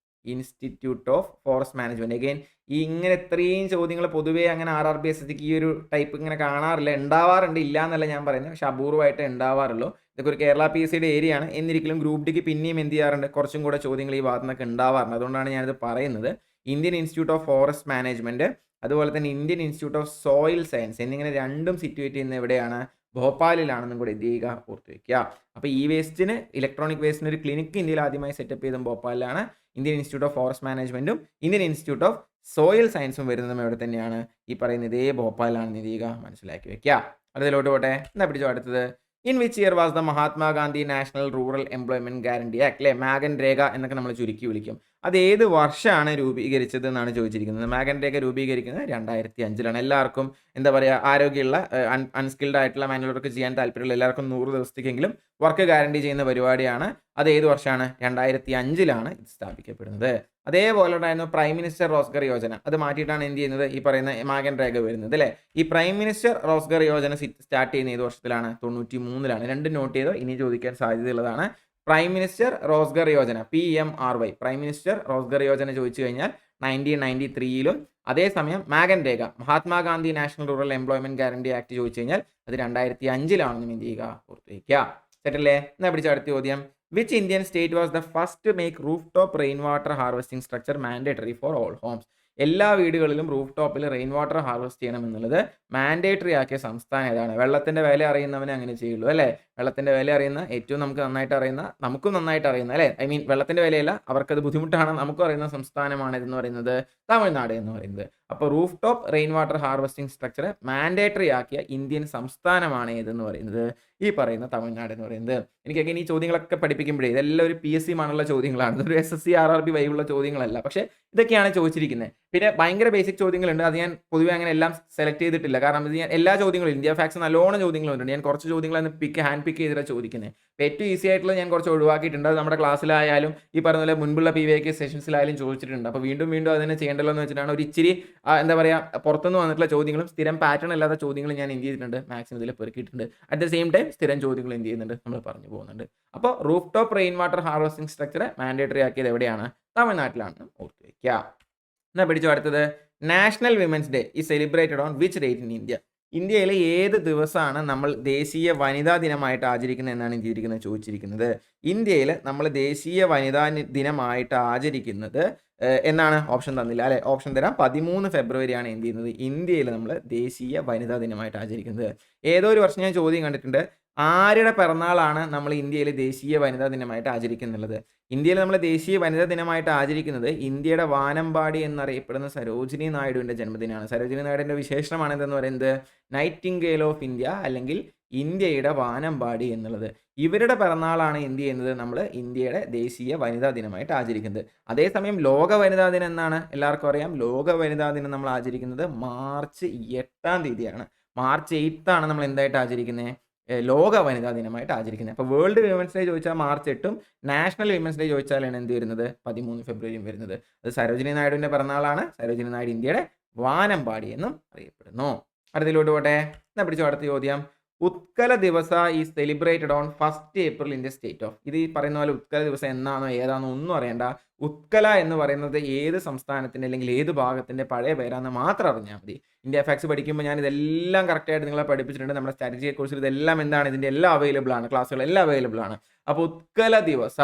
institute of forest management. Again ഇങ്ങനെ ഇത്രയും ചോദ്യങ്ങൾ പൊതുവേ അങ്ങനെ RRB SSCക്ക് ഈ ഒരു ടൈപ്പ് ഇങ്ങനെ കാണാറില്ല. ഉണ്ടാവാറുണ്ട്, ഇല്ല എന്നല്ല ഞാൻ പറയുന്നത്, പക്ഷെ അപൂർവമായിട്ട് ഉണ്ടാവാറുള്ളൂ. ഇതൊക്കെ ഒരു കേരള PSCയുടെ ഏരിയ ആണ്. എന്നിരിക്കലും ഗ്രൂപ്പ് ഡിക്ക് പിന്നെയും എന്ത് ചെയ്യാറുണ്ട്, കുറച്ചും കൂടെ ചോദ്യങ്ങൾ ഈ ഭാഗത്തു നിന്നൊക്കെ ഉണ്ടാവാറുണ്ട്. അതുകൊണ്ടാണ് ഞാനിത് പറയുന്നത്. Indian institute of forest management, അതുപോലെ തന്നെ Indian institute of soil science എന്നിങ്ങനെ രണ്ടും സിറ്റുവേറ്റ് ചെയ്യുന്ന എവിടെയാണ്? ഭോപ്പാലിലാണെന്നും കൂടി എന്ത് ചെയ്യുക, ഓർത്ത് വയ്ക്കുക. അപ്പോൾ വേസ്റ്റിന് ഇലക്ട്രോണിക് വേസ്റ്റിന് ഒരു ക്ലിനിക്ക് ഇന്ത്യയിൽ ആദ്യമായി സെറ്റപ്പ് ചെയ്തത് ഭോപ്പാലിലാണ്. ഇന്ത്യൻ ഇൻസ്റ്റിറ്റ്യൂട്ട് ഓഫ് ഫോറസ്റ്റ് മാനേജ്മെന്റും ഇന്ത്യൻ ഇൻസ്റ്റിറ്റ്യൂട്ട് ഓഫ് സോയിൽ സയൻസും വരുന്നതും എവിടെ തന്നെയാണ്? ഈ പറയുന്ന ഇതേ ഭോപ്പാലാണ് എന്ത് ചെയ്യുക? മനസ്സിലാക്കി വെക്കുക. അടുത്തതിലോട്ട് പോട്ടെ. എന്താ പിടിച്ചോ അടുത്തത്? In which year was the Mahatma Gandhi national rural employment guarantee act, അല്ലെ മാഗൻ രേഖ എന്നൊക്കെ നമ്മൾ ചുരുക്കി വിളിക്കും. അത് ഏത് വർഷമാണ് രൂപീകരിച്ചത് എന്നാണ് ചോദിച്ചിരിക്കുന്നത്. മാഗൻ രേഖ രൂപീകരിക്കുന്നത് 2005 എല്ലാവർക്കും എന്താ പറയുക, ആരോഗ്യമുള്ള അൺസ്കിൽഡ് ആയിട്ടുള്ള മാനുവൽ വർക്ക് ചെയ്യാൻ താല്പര്യമുള്ള എല്ലാവർക്കും 100 ദിവസത്തേക്കെങ്കിലും വർക്ക് ഗ്യാരണ്ടി ചെയ്യുന്ന പരിപാടിയാണ്. അത് ഏത് വർഷമാണ്? 2005 ഇത് സ്ഥാപിക്കപ്പെടുന്നത്. അതേപോലെ ഉണ്ടായിരുന്നു പ്രൈം മിനിസ്റ്റർ റോസ്ഗർ യോജന. അത് മാറ്റിയിട്ടാണ് എന്ത് ചെയ്യുന്നത്? ഈ പറയുന്ന മാഗൻ രേഖ വരുന്നത് അല്ലേ. ഈ prime minister Rozgar Yojana start ചെയ്യുന്ന ഏത് വർഷത്തിലാണ്? 93 രണ്ടും നോട്ട് ചെയ്തോ, ഇനി ചോദിക്കാൻ സാധ്യതയുള്ളതാണ്. Prime minister Rozgar Yojana PMRY, prime minister Rozgar Yojana ചോദിച്ചു കഴിഞ്ഞാൽ 1993 അതേസമയം മാഗൻ രേഖ Mahatma Gandhi national rural employment guarantee act ചോദിച്ചു കഴിഞ്ഞാൽ അത് 2005 എന്ത് ചെയ്യുക? ഓർത്ത് വയ്ക്കുക. സെറ്റല്ലേ? എന്നാ പിടിച്ച അടുത്ത ചോദ്യം. Which Indian state was the first to make roof top rain water harvesting structure mandatory for all homes? എല്ലാ വീടുകളിലും റൂഫ് ടോപ്പിൽ റെയിൻ വാട്ടർ ഹാർവെസ്റ്റ് ചെയ്യണം എന്നുള്ളത് മാൻഡേറ്ററി ആക്കിയ സംസ്ഥാനം ഏതാണ്? വെള്ളത്തിന്റെ വില അറിയുന്നവനെ അങ്ങനെ ചെയ്യുള്ളൂ അല്ലേ. വെള്ളത്തിന്റെ വില അറിയുന്ന, ഏറ്റവും നമുക്കും നന്നായിട്ട് അറിയുന്ന അല്ലേ, ഐ മീൻ വെള്ളത്തിന്റെ വിലയല്ല, അവർക്കത് ബുദ്ധിമുട്ടാണ്, നമുക്കും അറിയുന്ന സംസ്ഥാനമാണ് ഇതെന്ന് പറയുന്നത് തമിഴ്നാട് എന്ന് പറയുന്നത്. അപ്പോൾ roof top rain water harvesting structure mandatory ആക്കിയ ഇന്ത്യൻ സംസ്ഥാനമാണ് ഏതെന്ന് പറയുന്നത്? ഈ പറയുന്ന തമിഴ്നാട് എന്ന് പറയുന്നത്. എനിക്കൊക്കെ ഈ ചോദ്യങ്ങളൊക്കെ പഠിപ്പിക്കുമ്പോഴേ ഇതെല്ലാം ഒരു PSC മാനുള്ള ചോദ്യങ്ങളാണ്, ഇതൊരു SSC RRB വൈബുള്ള ചോദ്യങ്ങളല്ല. പക്ഷേ ഇതൊക്കെയാണ് ചോദിച്ചിരിക്കുന്നത്. പിന്നെ ഭയങ്കര ബേസിക് ചോദ്യങ്ങളുണ്ട്, അത് ഞാൻ പൊതുവെ അങ്ങനെ എല്ലാം സെലക്ട് ചെയ്തിട്ടില്ല. കാരണം ഇത് ഞാൻ എല്ലാ ചോദ്യങ്ങളും, ഇന്ത്യ ഫാക്സ് നല്ലോണം ചോദ്യങ്ങളുണ്ട്, ഞാൻ കുറച്ച് ചോദ്യങ്ങളാണ് ഹാൻഡ് പിക്ക് ചെയ്തിട്ട് ചോദിക്കുന്നത്. അപ്പോൾ ഏറ്റവും ഈസി ആയിട്ടുള്ള ഞാൻ കുറച്ച് ഒഴിവാക്കിയിട്ടുണ്ട്. അത് നമ്മുടെ ക്ലാസ്സിലായാലും ഈ പറഞ്ഞ പോലെ മുൻപുള്ള PVK സെഷൻസിലായാലും ചോദിച്ചിട്ടുണ്ട്. അപ്പോൾ വീണ്ടും അത് തന്നെ ചെയ്യേണ്ടല്ലോ എന്ന് വെച്ചിട്ടാണ് ഒരു ഇച്ചിരി എന്താ പറയുക, പുറത്തുനിന്ന് വന്നിട്ടുള്ള ചോദ്യങ്ങളും സ്ഥിരം പാറ്റേൺ അല്ലാത്ത ചോദ്യങ്ങളും ഞാൻ എന്ത് ചെയ്തിട്ടുണ്ട്? മാക്സിമം ഇതിൽ പെറുക്കിയിട്ടുണ്ട്. അറ്റ് ദ സെയിം ടൈം സ്ഥിരം ചോദ്യങ്ങൾ എന്ത് ചെയ്യുന്നുണ്ട്? നമ്മൾ പറഞ്ഞു പോകുന്നുണ്ട്. അപ്പോൾ roof top rain water harvesting structure mandatory ആക്കിയത് എവിടെയാണ്? തമിഴ്നാട്ടിലാണ്. ഓർത്ത് വയ്ക്കുക. എന്നാ പിടിച്ചോ അടുത്തത്. നാഷണൽ വിമൻസ് ഡേ ഈ celebrated on which date in India? ഇന്ത്യയിലെ ഏത് ദിവസമാണ് നമ്മൾ ദേശീയ വനിതാ ദിനമായിട്ട് ആചരിക്കുന്നത് എന്നാണ് ഇന്ത്യയിരിക്കുന്നത് ചോദിച്ചിരിക്കുന്നത്. ഇന്ത്യയിൽ നമ്മൾ ദേശീയ വനിതാ ദിനമായിട്ട് ആചരിക്കുന്നത് എന്നാണ്? ഓപ്ഷൻ തന്നില്ല അല്ലെ. ഓപ്ഷൻ തരാം. 13 ഫെബ്രുവരിയാണ് എന്ത് ചെയ്യുന്നത്? ഇന്ത്യയിൽ നമ്മൾ ദേശീയ വനിതാ ദിനമായിട്ട് ആചരിക്കുന്നത്. ഏതോ ഒരു വർഷം ഞാൻ ചോദ്യം കണ്ടിട്ടുണ്ട്, ആരുടെ പിറന്നാളാണ് നമ്മൾ ഇന്ത്യയിൽ ദേശീയ വനിതാ ദിനമായിട്ട് ആചരിക്കുന്നുള്ളത്? ഇന്ത്യയിൽ നമ്മൾ ദേശീയ വനിതാ ദിനമായിട്ട് ആചരിക്കുന്നത് ഇന്ത്യയുടെ വാനമ്പാടി എന്നറിയപ്പെടുന്ന സരോജിനി നായിഡുവിൻ്റെ ജന്മദിനമാണ്. സരോജിനി നായിഡുവിൻ്റെ വിശേഷണമാണ് എന്തെന്ന് പറയുന്നത്? നൈറ്റിംഗേൽ ഓഫ് ഇന്ത്യ, അല്ലെങ്കിൽ ഇന്ത്യയുടെ വാനമ്പാടി എന്നുള്ളത്. ഇവരുടെ പിറന്നാളാണ് എന്ത് ചെയ്യുന്നത്? നമ്മൾ ഇന്ത്യയുടെ ദേശീയ വനിതാ ദിനമായിട്ട് ആചരിക്കുന്നത്. അതേസമയം ലോക വനിതാ ദിനം എന്നാണ് എല്ലാവർക്കും അറിയാം. ലോക വനിതാ ദിനം നമ്മൾ ആചരിക്കുന്നത് മാർച്ച് 8 മാർച്ച് 8 നമ്മൾ എന്തായിട്ട് ആചരിക്കുന്നത്? ലോക വനിതാ ദിനമായിട്ട് ആചരിക്കുന്നത്. അപ്പോൾ വേൾഡ് വിമൻസ് ഡേ ചോദിച്ചാൽ മാർച്ച് 8 നാഷണൽ വിമൻസ് ഡേ ചോദിച്ചാലാണ് എന്ത് വരുന്നത്? 13 ഫെബ്രുവരിയും വരുന്നത്. അത് സരോജിനി നായിഡുവിൻ്റെ പിറന്നാളാണ്. സരോജിനി നായിഡു ഇന്ത്യയുടെ വാനമ്പാടി എന്നും അറിയപ്പെടുന്നു. അടുത്തിലോട്ട് പോട്ടെ. എന്നാ പിടിച്ചോ അടുത്ത ചോദ്യം. ഉത്കല ദിവസ is celebrated on 1 April in the state of. ഇത് ഈ പറയുന്ന പോലെ ഉത്കല ദിവസം എന്നാണോ ഏതാണോ ഒന്നും അറിയണ്ട. ഉത്കല എന്ന് പറയുന്നത് ഏത് സംസ്ഥാനത്തിൻ്റെ അല്ലെങ്കിൽ ഏത് ഭാഗത്തിൻ്റെ പഴയ പേരാണെന്ന് മാത്രം അറിഞ്ഞാൽ മതി. ഇന്ത്യ ഫാക്സ് പഠിക്കുമ്പോൾ ഞാൻ ഇതെല്ലാം കറക്റ്റായിട്ട് നിങ്ങളെ പഠിപ്പിച്ചിട്ടുണ്ട്. നമ്മുടെ സ്ട്രാറ്റജി കോഴ്സിൽ ഇതെല്ലാം എന്താണ്, ഇതിൻ്റെ എല്ലാം അവൈലബിൾ ആണ്, ക്ലാസ്സുകളെല്ലാം അവൈലബിൾ ആണ്. അപ്പോൾ ഉത്കല ദിവസ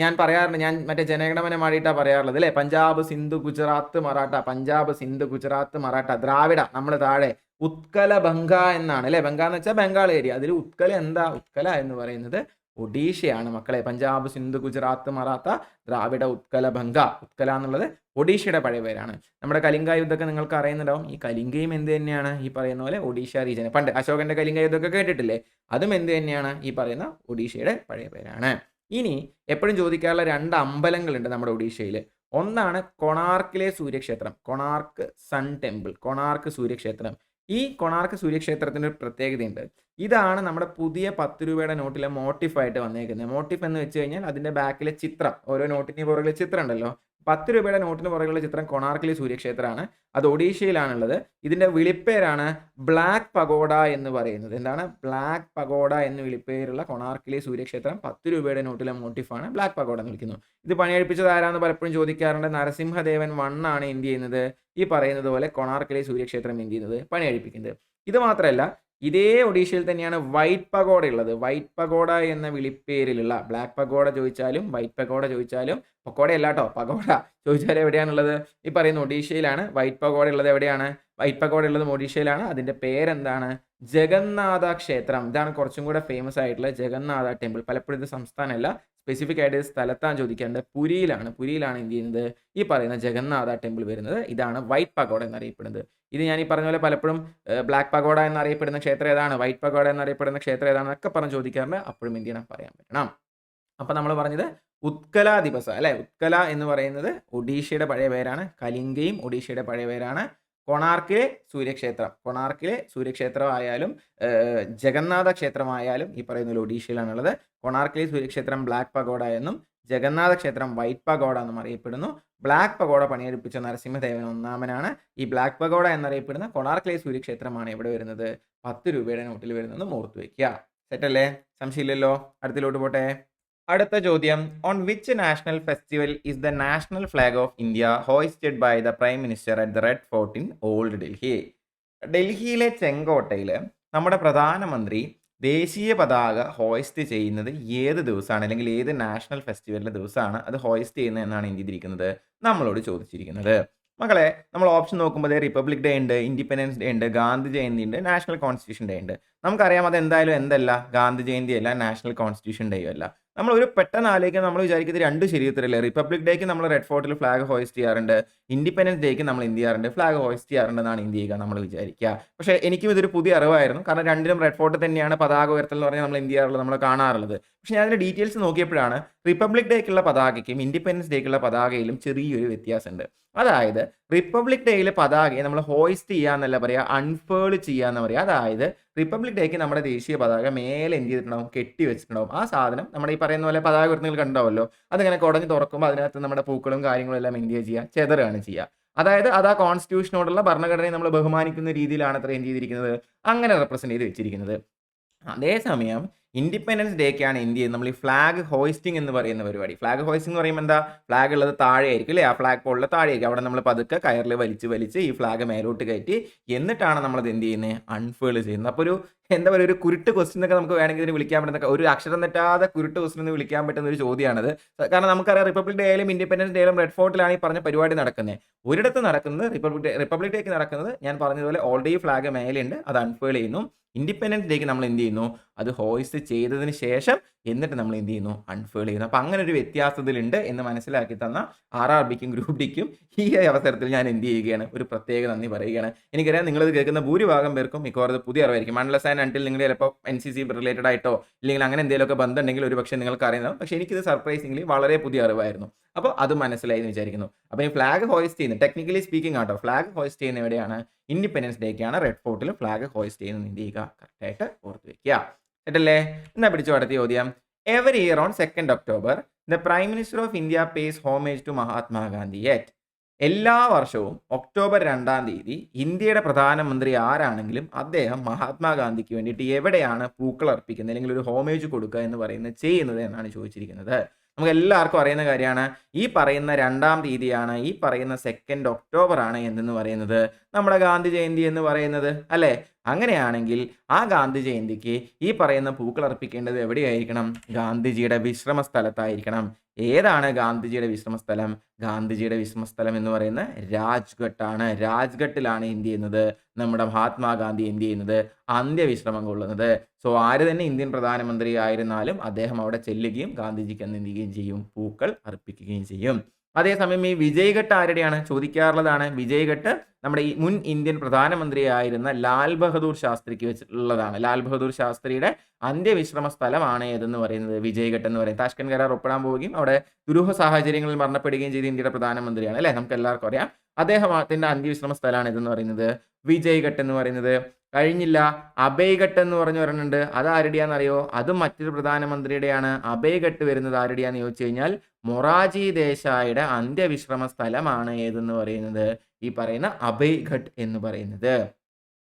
ഞാൻ പറയാറുണ്ട്, ഞാൻ മറ്റേ ജനഗണമന മാടിയിട്ടാണ് പറയാറുള്ളത് അല്ലേ. പഞ്ചാബ് സിന്ധു ഗുജറാത്ത് മറാഠ, പഞ്ചാബ് സിന്ധു ഗുജറാത്ത് മറാഠ, ദ്രാവിഡ നമ്മൾ താഴെ, ഉത്കല ബംഗ എന്നാണ് അല്ലേ. ബംഗ എന്ന് വെച്ചാൽ ബംഗാൾ ഏരിയ. അതിൽ ഉത്കല എന്താ? ഉത്കല എന്ന് പറയുന്നത് ഒഡീഷയാണ് മക്കളെ. പഞ്ചാബ് സിന്ധു ഗുജറാത്ത് മറാത്ത ദ്രാവിഡ ഉത്കല ബംഗ. ഉത്കല എന്നുള്ളത് ഒഡീഷയുടെ പഴയ പേരാണ്. നമ്മുടെ കലിംഗ യുദ്ധമൊക്കെ നിങ്ങൾക്ക് അറിയുന്നുണ്ടാവും. ഈ കലിംഗയും എന്ത് തന്നെയാണ്? ഈ പറയുന്ന പോലെ ഒഡീഷ റീജൻ. പണ്ട് അശോകന്റെ കലിംഗ യുദ്ധമൊക്കെ കേട്ടിട്ടില്ലേ? അതും എന്ത് തന്നെയാണ്? ഈ പറയുന്ന ഒഡീഷയുടെ പഴയ പേരാണ്. ഇനി എപ്പോഴും ചോദിക്കാറുള്ള 2 അമ്പലങ്ങളുണ്ട് നമ്മുടെ ഒഡീഷയിൽ. ഒന്നാണ് കൊണാർക്കിലെ സൂര്യക്ഷേത്രം, കൊണാർക്ക് സൺ ടെമ്പിൾ, കൊണാർക്ക് സൂര്യക്ഷേത്രം. ഈ കൊണാർക്ക് സൂര്യക്ഷേത്രത്തിൻ്റെ ഒരു പ്രത്യേകതയുണ്ട്. ഇതാണ് നമ്മുടെ പുതിയ 10 രൂപയുടെ നോട്ടിലെ മോട്ടിഫായിട്ട് വന്നേക്കുന്നത്. മോട്ടിഫ് എന്ന് വെച്ച് കഴിഞ്ഞാൽ അതിൻ്റെ ബാക്കിലെ ചിത്രം, ഓരോ നോട്ടിന് പുറകിലെ ചിത്രം ഉണ്ടല്ലോ. 10 രൂപയുടെ നോട്ടിന് പുറകിലുള്ള ചിത്രം കൊണാർക്കിലെ സൂര്യക്ഷേത്രമാണ്. അത് ഒഡീഷയിലാണുള്ളത്. ഇതിൻ്റെ വിളിപ്പേരാണ് ബ്ലാക്ക് പഗോഡ എന്ന് പറയുന്നത്. എന്താണ്? ബ്ലാക്ക് പഗോഡ എന്ന് വിളിപ്പേരുള്ള കൊണാർക്കിലെ സൂര്യക്ഷേത്രം 10 രൂപയുടെ നോട്ടിലെ മോട്ടിഫാണ് ബ്ലാക്ക് പഗോഡ എന്ന് വിളിക്കുന്നു. ഇത് പണിയെടുപ്പിച്ചത് ആരാന്ന് പലപ്പോഴും ചോദിക്കാറുണ്ട്. നരസിംഹദേവൻ 1 ആണ് എന്ത് ചെയ്യുന്നത്? ഈ പറയുന്നത് പോലെ കൊണാർക്കിലെ സൂര്യക്ഷേത്രം എന്ത് ചെയ്യുന്നത്? പണിയെടുപ്പിക്കുന്നത്. ഇത് മാത്രമല്ല, ഇതേ ഒഡീഷയിൽ തന്നെയാണ് വൈറ്റ് പഗോഡ ഉള്ളത്. വൈറ്റ് പഗോഡ എന്ന വിളിപ്പേരിലുള്ള ബ്ലാക്ക് പഗോഡ ചോദിച്ചാലും വൈറ്റ് പഗോഡ ചോദിച്ചാലും പഗോഡ അല്ല കേട്ടോ, പഗോഡ ചോദിച്ചാലും എവിടെയാണുള്ളത്? ഈ പറയുന്ന ഒഡീഷയിലാണ്. വൈറ്റ് പഗോഡ ഉള്ളത് എവിടെയാണ്? വൈറ്റ് പഗോഡ ഉള്ളതും ഒഡീഷയിലാണ്. അതിൻ്റെ പേരെന്താണ്? ജഗന്നാഥ ക്ഷേത്രം. ഇതാണ് കുറച്ചും കൂടെ ഫേമസ് ആയിട്ടുള്ള ജഗന്നാഥ ടെമ്പിൾ. പലപ്പോഴും ഇത് സംസ്ഥാനമല്ല, സ്പെസിഫിക് ആയിട്ട് സ്ഥലത്താണ് ചോദിക്കേണ്ടത്. പുരിയിലാണ് എന്ത് ചെയ്യുന്നത്? ഈ പറയുന്ന ജഗന്നാഥ ടെമ്പിൾ വരുന്നത്. ഇതാണ് വൈറ്റ് പഗോഡ എന്നറിയപ്പെടുന്നത്. ഇത് ഞാൻ ഈ പറഞ്ഞ പോലെ പലപ്പോഴും ബ്ലാക്ക് പഗോഡ എന്നറിയപ്പെടുന്ന ക്ഷേത്രം ഏതാണ്, വൈറ്റ് പഗോഡ എന്നറിയപ്പെടുന്ന ക്ഷേത്രം ഏതാണെന്നൊക്കെ പറഞ്ഞ് ചോദിക്കാറുണ്ട്. അപ്പോഴും എന്ത് ചെയ്യണം? പറയാൻ പറ്റണം. അപ്പം നമ്മൾ പറഞ്ഞത് ഉത്കല ദിവസ അല്ലെ. ഉത്കല എന്ന് പറയുന്നത് ഒഡീഷയുടെ പഴയ പേരാണ്. കലിംഗയും ഒഡീഷയുടെ പഴയ പേരാണ്. കൊണാർക്കിലെ സൂര്യക്ഷേത്രമായാലും ജഗന്നാഥ ക്ഷേത്രമായാലും ഈ പറയുന്ന ഒഡീഷയിലാണുള്ളത്. കൊണാർക്കിലെ സൂര്യക്ഷേത്രം ബ്ലാക്ക് പഗോഡ എന്നും ജഗന്നാഥ ക്ഷേത്രം വൈറ്റ് പഗോഡ എന്നും അറിയപ്പെടുന്നു. ബ്ലാക്ക് പഗോഡ പണിയെടുപ്പിച്ച നരസിംഹദേവൻ ഒന്നാമനാണ്. ഈ ബ്ലാക്ക് പഗോഡ എന്നറിയപ്പെടുന്ന കൊണാർക്കിലെ സൂര്യക്ഷേത്രമാണ് എവിടെ വരുന്നത്? 10 രൂപയുടെ നോട്ടിൽ വരുന്നത് ഓർത്ത് വയ്ക്കുക. സെറ്റല്ലേ? സംശയമില്ലല്ലോ. അടുത്തിലോട്ട് പോട്ടെ. അടുത്ത ചോദ്യം, on which national festival is the national flag of India hoisted by the prime minister at the red fort in old Delhi? ഡൽഹിയിലെ ചെങ്കോട്ടയിൽ നമ്മുടെ പ്രധാനമന്ത്രി ദേശീയ പതാക ഹോയിസ്റ്റ് ചെയ്യുന്നത് ഏത് ദിവസമാണ്, അല്ലെങ്കിൽ ഏത് നാഷണൽ ഫെസ്റ്റിവലിൻ്റെ ദിവസമാണ് അത് ഹോയിസ്റ്റ് ചെയ്യുന്നത് എന്നാണ് എന്ത് ചെയ്തിരിക്കുന്നത്? നമ്മളോട് ചോദിച്ചിരിക്കുന്നത്. മക്കളെ, നമ്മൾ ഓപ്ഷൻ നോക്കുമ്പോൾ റിപ്പബ്ലിക് ഡേ ഉണ്ട്, ഇൻഡിപെൻഡൻസ് ഡേ ഉണ്ട്, ഗാന്ധി ജയന്തി ഉണ്ട്, നാഷണൽ കോൺസ്റ്റിറ്റ്യൂഷൻ ഡേ ഉണ്ട്. നമുക്കറിയാം അത് എന്തായാലും എന്തല്ല, ഗാന്ധി ജയന്തി അല്ല, നാഷണൽ കോൺസ്റ്റിറ്റ്യൂഷൻ ഡേയും അല്ല. നമ്മൾ ഒരു പെട്ടെന്ന് ആലോചിക്കാൻ നമ്മൾ വിചാരിക്കുന്നത് രണ്ട് ശരിയുത്തരല്ലേ. റിപ്പബ്ലിക് ഡേക്ക് നമ്മൾ റെഡ് ഫോർട്ടിൽ ഫ്ലാഗ് ഹോയിസ്റ്റ് ചെയ്യാറുണ്ട്, ഇൻഡിപെൻഡൻസ് ഡേക്ക് നമ്മൾ എന്ത് ചെയ്യാറുണ്ട്? ഫ്ലാഗ് ഹോയിസ്റ്റ് ചെയ്യാറുണ്ടെന്നാണ് എന്ത് ചെയ്യുക നമ്മൾ വിചാരിക്കുക. പക്ഷേ എനിക്കും ഇതൊരു പുതിയ അറിവായിരുന്നു. കാരണം രണ്ടിലും റെഡ് ഫോർട്ട് തന്നെയാണ് പതാക ഉയർത്തൽ എന്ന് പറഞ്ഞാൽ നമ്മൾ എന്ത് ചെയ്യാറുള്ളത്, നമ്മൾ കാണാറുള്ളത്. പക്ഷേ ഞാൻ അതിൻ്റെ ഡീറ്റെയിൽസ് നോക്കിയപ്പോഴാണ് റിപ്പബ്ലിക് ഡേക്കുള്ള പതാകയ്ക്കും ഇൻഡിപെൻഡൻസ് ഡേക്കുള്ള പതാകയിലും ചെറിയൊരു വ്യത്യാസമുണ്ട്. അതായത് റിപ്പബ്ലിക് ഡേയിലെ പതാകയെ നമ്മൾ ഹോയിസ്റ്റ് ചെയ്യാന്നല്ല പറയുക, അൺഫേൾ ചെയ്യാന്ന് പറയുക. അതായത് റിപ്പബ്ലിക് ഡേക്ക് നമ്മുടെ ദേശീയ പതാക മേലെ എന്ത് ചെയ്തിട്ടുണ്ടാവും? കെട്ടി വെച്ചിട്ടുണ്ടാവും. ആ സാധനം നമ്മുടെ ഈ പറയുന്ന പോലെ പതാക ഉയർത്തുകൾ കണ്ടാവല്ലോ, അതിങ്ങനെ കുടഞ്ഞ് തുറക്കുമ്പോൾ അതിനകത്ത് നമ്മുടെ പൂക്കളും കാര്യങ്ങളും എല്ലാം എന്ത് ചെയ്യുക? ചെതറുകയാണ് ചെയ്യുക. അതായത് അത് ആ കോൺസ്റ്റിറ്റ്യൂഷനോടുള്ള ഭരണഘടനയെ നമ്മൾ ബഹുമാനിക്കുന്ന രീതിയിലാണ് അത്ര എന്ത് ചെയ്തിരിക്കുന്നത്? അങ്ങനെ റെപ്രസെന്റ് ചെയ്ത് വെച്ചിരിക്കുന്നത്. അതേസമയം ഇൻഡിപെൻഡൻസ് ഡേക്കാണ് എന്ത് ചെയ്യുന്നത്? നമ്മൾ ഈ ഫ്ലാഗ് ഹോയിസ്റ്റിംഗ് എന്ന് പറയുന്ന പരിപാടി. ഫ്ലാഗ് ഹോയിസ്റ്റിംഗ് എന്ന് പറയുമ്പോൾ എന്താ? ഫ്ലാഗ് ഉള്ളത് താഴെ ആയിരിക്കും അല്ലേ? ആ ഫ്ലാഗ് പോളിൽ താഴെ ആയിരിക്കും. അവിടെ നമ്മൾ പതുക്കെ കയറിൽ വലിച്ച് ഈ ഫ്ലാഗ് മേലോട്ട് കയറ്റി എന്നിട്ടാണ് നമ്മളത് എന്ത് ചെയ്യുന്നത്? അൺഫേൾ ചെയ്യുന്നത്. അപ്പോൾ ഒരു എന്താ പറയുക, ഒരു കുരുട്ട് ക്വസ്റ്റ്യൻ എന്നൊക്കെ നമുക്ക് വേണമെങ്കിൽ ഇതിന് വിളിക്കാൻ പറ്റുന്ന, ഒരു അക്ഷരം തെറ്റാതെ കുരുട്ട് ക്വസ്റ്റ്യൻ എന്ന് വിളിക്കാൻ പറ്റുന്ന ഒരു ചോദ്യമാണത്. കാരണം നമുക്കറിയാം റിപ്പബ്ലിക് ഡേ ആയാലും ഇൻഡിപെൻഡൻസ് ഡേ ആയാലും റെഡ് ഫോർട്ടിലാണ് ഈ പറഞ്ഞ പരിപാടി നടക്കുന്നത്. ഒരിടത്ത് നടക്കുന്നത് റിപ്പബ്ലിക് ഡേക്ക് നടക്കുന്നത് ഞാൻ പറഞ്ഞതുപോലെ ഓൾറെഡി ഫ്ലാഗ് മേലെയുണ്ട്, അത് അൺഫേൾ ചെയ്യുന്നു. ഇൻഡിപെൻഡൻസ് ഡേക്ക് നമ്മൾ എന്ത് ചെയ്യുന്നു? അത് ഹോയിസ്റ്റ് ചെയ്തതിന് ശേഷം എന്നിട്ട് നമ്മൾ എന്ത് ചെയ്യുന്നു? അൺഫേൾ ചെയ്യുന്നു. അപ്പം അങ്ങനെ ഒരു വ്യത്യാസത്തിലുണ്ട് എന്ന് മനസ്സിലാക്കി തന്ന RRBക്കും ഗ്രൂപ്പ് ഡിക്കും ഈ അവസരത്തിൽ ഞാൻ എന്ത് ചെയ്യുകയാണ്? ഒരു പ്രത്യേക നന്ദി പറയുകയാണ്. എനിക്കറിയാം നിങ്ങളിത് കേൾക്കുന്ന ഭൂരിഭാഗം പേർക്കും മിക്കവാറും പുതിയ അറിവായിരിക്കും. അൺലെസ് ആൻഡ് അൺടിൽ നിങ്ങൾ ചിലപ്പോൾ NCC റിലേറ്റഡ് ആയിട്ടോ ഇല്ലെങ്കിൽ അങ്ങനെ എന്തെങ്കിലുമൊക്കെ ബന്ധം ഉണ്ടെങ്കിൽ ഒരു പക്ഷേ നിങ്ങൾക്ക് അറിയുന്നതാവും. പക്ഷേ എനിക്കിത് സർപ്രൈസിംഗ്ലി വളരെ പുതിയ അറിവായിരുന്നു. അപ്പോൾ അത് മനസ്സിലായി എന്ന് വിചാരിക്കുന്നു. അപ്പോൾ ഈ ഫ്ലാഗ് ഹോയിസ്റ്റ് ചെയ്യുന്നത് ടെക്നിക്കലി സ്പീക്കിംഗ് ആട്ടോ, ഫ്ലാഗ് ഹോയിസ്റ്റ് ചെയ്യുന്ന എവിടെയാണ്? ഇൻഡിപെൻഡൻസ് ഡേക്കാണ് റെഡ് ഫോർട്ടിൽ ഫ്ലാഗ് ഹോയിസ്റ്റ് ചെയ്യുന്നത്. എന്ത് ചെയ്യുക? കറക്റ്റായിട്ട് ഓർത്ത് വയ്ക്കുക. കേട്ടല്ലേ? എന്നാ പിടിച്ചു അടുത്ത ചോദ്യം. Every year on 2 October the prime minister of India pays homage to Mahatma Gandhi at. എല്ലാ വർഷവും ഒക്ടോബർ 2-ാം തീയതി ഇന്ത്യയുടെ പ്രധാനമന്ത്രി ആരാണെങ്കിലും അദ്ദേഹം മഹാത്മാഗാന്ധിക്ക് വേണ്ടിയിട്ട് എവിടെയാണ് പൂക്കൾ അർപ്പിക്കുന്നത് അല്ലെങ്കിൽ ഒരു ഹോമേജ് കൊടുക്കുക എന്ന് പറയുന്നത് ചെയ്യുന്നത് എന്നാണ് ചോദിച്ചിരിക്കുന്നത്. നമുക്ക് എല്ലാവർക്കും അറിയുന്ന കാര്യമാണ്. ഈ പറയുന്ന 2-ാം തീയതിയാണ്, ഈ പറയുന്ന 2 October ആണ് എന്തെന്ന് പറയുന്നത് നമ്മുടെ ഗാന്ധി ജയന്തി എന്ന് പറയുന്നത് അല്ലേ? അങ്ങനെയാണെങ്കിൽ ആ ഗാന്ധി ജയന്തിക്ക് ഈ പറയുന്ന പൂക്കൾ അർപ്പിക്കേണ്ടത് എവിടെയായിരിക്കണം? ഗാന്ധിജിയുടെ വിശ്രമ സ്ഥലത്തായിരിക്കണം. ഏതാണ് ഗാന്ധിജിയുടെ വിശ്രമസ്ഥലം? ഗാന്ധിജിയുടെ വിശ്രമസ്ഥലം എന്ന് പറയുന്നത് രാജ്ഘട്ടാണ്. രാജ്ഘട്ടിലാണ് എന്ത് ചെയ്യുന്നത്? നമ്മുടെ മഹാത്മാഗാന്ധി എന്ത് ചെയ്യുന്നത്? അന്ത്യവിശ്രമം കൊള്ളുന്നത്. സോ ആര് തന്നെ ഇന്ത്യൻ പ്രധാനമന്ത്രി ആയിരുന്നാലും അദ്ദേഹം അവിടെ ചെല്ലുകയും ഗാന്ധിജിക്ക് എന്ത് ചെയ്യുകയും ചെയ്യും? പൂക്കൾ അർപ്പിക്കുകയും ചെയ്യും. അതേസമയം ഈ വിജയ്ഘട്ട് ആരുടെയാണ്? ചോദിക്കാറുള്ളതാണ്. വിജയ്ഘട്ട് നമ്മുടെ ഈ മുൻ ഇന്ത്യൻ പ്രധാനമന്ത്രിയായിരുന്ന ലാൽ ബഹദൂർ ശാസ്ത്രിക്ക് വെച്ചിട്ടുള്ളതാണ്. ലാൽ ബഹദൂർ ശാസ്ത്രിയുടെ അന്ത്യവിശ്രമ സ്ഥലമാണ് ഏതെന്ന് പറയുന്നത്? വിജയ്ഘട്ട് എന്ന് പറയുന്നത്. താഷ്കന്റ് കരാർ ഒപ്പിടാൻ പോവുകയും അവിടെ ദുരൂഹ സാഹചര്യങ്ങളിൽ മരണപ്പെടുകയും ചെയ്ത ഇന്ത്യയുടെ പ്രധാനമന്ത്രിയാണ് അല്ലേ? നമുക്ക് എല്ലാവർക്കും അറിയാം. അദ്ദേഹത്തിന്റെ അന്ത്യവിശ്രമ സ്ഥലമാണ് ഇതെന്ന് പറയുന്നത് വിജയ്ഘട്ട് എന്ന് പറയുന്നത്. കഴിഞ്ഞില്ല, അഭയ്ഘട്ട് എന്ന് പറഞ്ഞു പറയുന്നുണ്ട്. അത് ആരുടെയാണെന്നറിയോ? അതും മറ്റൊരു പ്രധാനമന്ത്രിയുടെയാണ്. അഭയ്ഘട്ട് വരുന്നത് ആരുടെയാന്ന് ചോദിച്ചു കഴിഞ്ഞാൽ മൊറാജി ദേശായിയുടെ അന്ത്യവിശ്രമ സ്ഥലമാണ് ഏതെന്ന് പറയുന്നത്? ഈ പറയുന്ന അഭയ്ഘട്ട് എന്ന് പറയുന്നത്.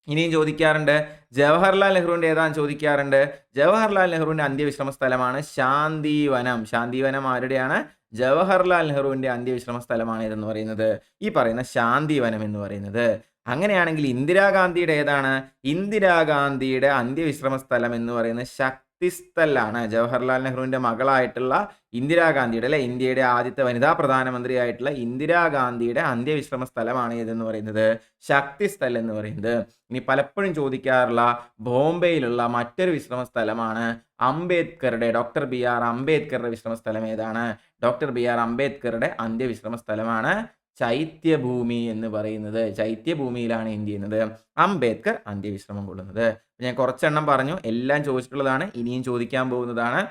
ഇനിയും ചോദിക്കാറുണ്ട് ജവഹർലാൽ നെഹ്റുവിൻ്റെ ഏതാന്ന് ചോദിക്കാറുണ്ട്. ജവഹർലാൽ നെഹ്റുവിൻ്റെ അന്ത്യവിശ്രമ സ്ഥലമാണ് ശാന്തിവനം. ശാന്തിവനം ആരുടെയാണ്? ജവഹർലാൽ നെഹ്റുവിൻ്റെ അന്ത്യവിശ്രമ സ്ഥലമാണ് ഇതെന്ന് പറയുന്നത് ഈ പറയുന്ന ശാന്തിവനം എന്ന് പറയുന്നത്. അങ്ങനെയാണെങ്കിൽ ഇന്ദിരാഗാന്ധിയുടെ ഏതാണ്? ഇന്ദിരാഗാന്ധിയുടെ അന്ത്യവിശ്രമ സ്ഥലം എന്ന് പറയുന്നത് ശക്തിസ്ഥലാണ്. ജവഹർലാൽ നെഹ്റുവിന്റെ മകളായിട്ടുള്ള ഇന്ദിരാഗാന്ധിയുടെ, അല്ലെ, ഇന്ത്യയുടെ ആദ്യത്തെ വനിതാ പ്രധാനമന്ത്രിയായിട്ടുള്ള ഇന്ദിരാഗാന്ധിയുടെ അന്ത്യവിശ്രമ സ്ഥലമാണ് ഏതെന്ന് പറയുന്നത്? ശക്തിസ്ഥൽ എന്ന് പറയുന്നത്. ഇനി പലപ്പോഴും ചോദിക്കാറുള്ള ബോംബെയിലുള്ള മറ്റൊരു വിശ്രമ സ്ഥലമാണ് അംബേദ്കറുടെ, ഡോക്ടർ ബി ആർ അംബേദ്കറുടെ വിശ്രമ സ്ഥലം ഏതാണ്? ഡോക്ടർ ബി ആർ അംബേദ്കറുടെ അന്ത്യവിശ്രമ സ്ഥലമാണ് ചൈത്യഭൂമി എന്ന് പറയുന്നത്. ചൈത്യഭൂമിയിലാണ് എന്ത് ചെയ്യുന്നത്? അംബേദ്കർ അന്ത്യവിശ്രമം കൊള്ളുന്നത്. ഞാൻ കുറച്ചെണ്ണം പറഞ്ഞു, എല്ലാം ചോദിച്ചിട്ടുള്ളതാണ്, ഇനിയും ചോദിക്കാൻ പോകുന്നതാണ്.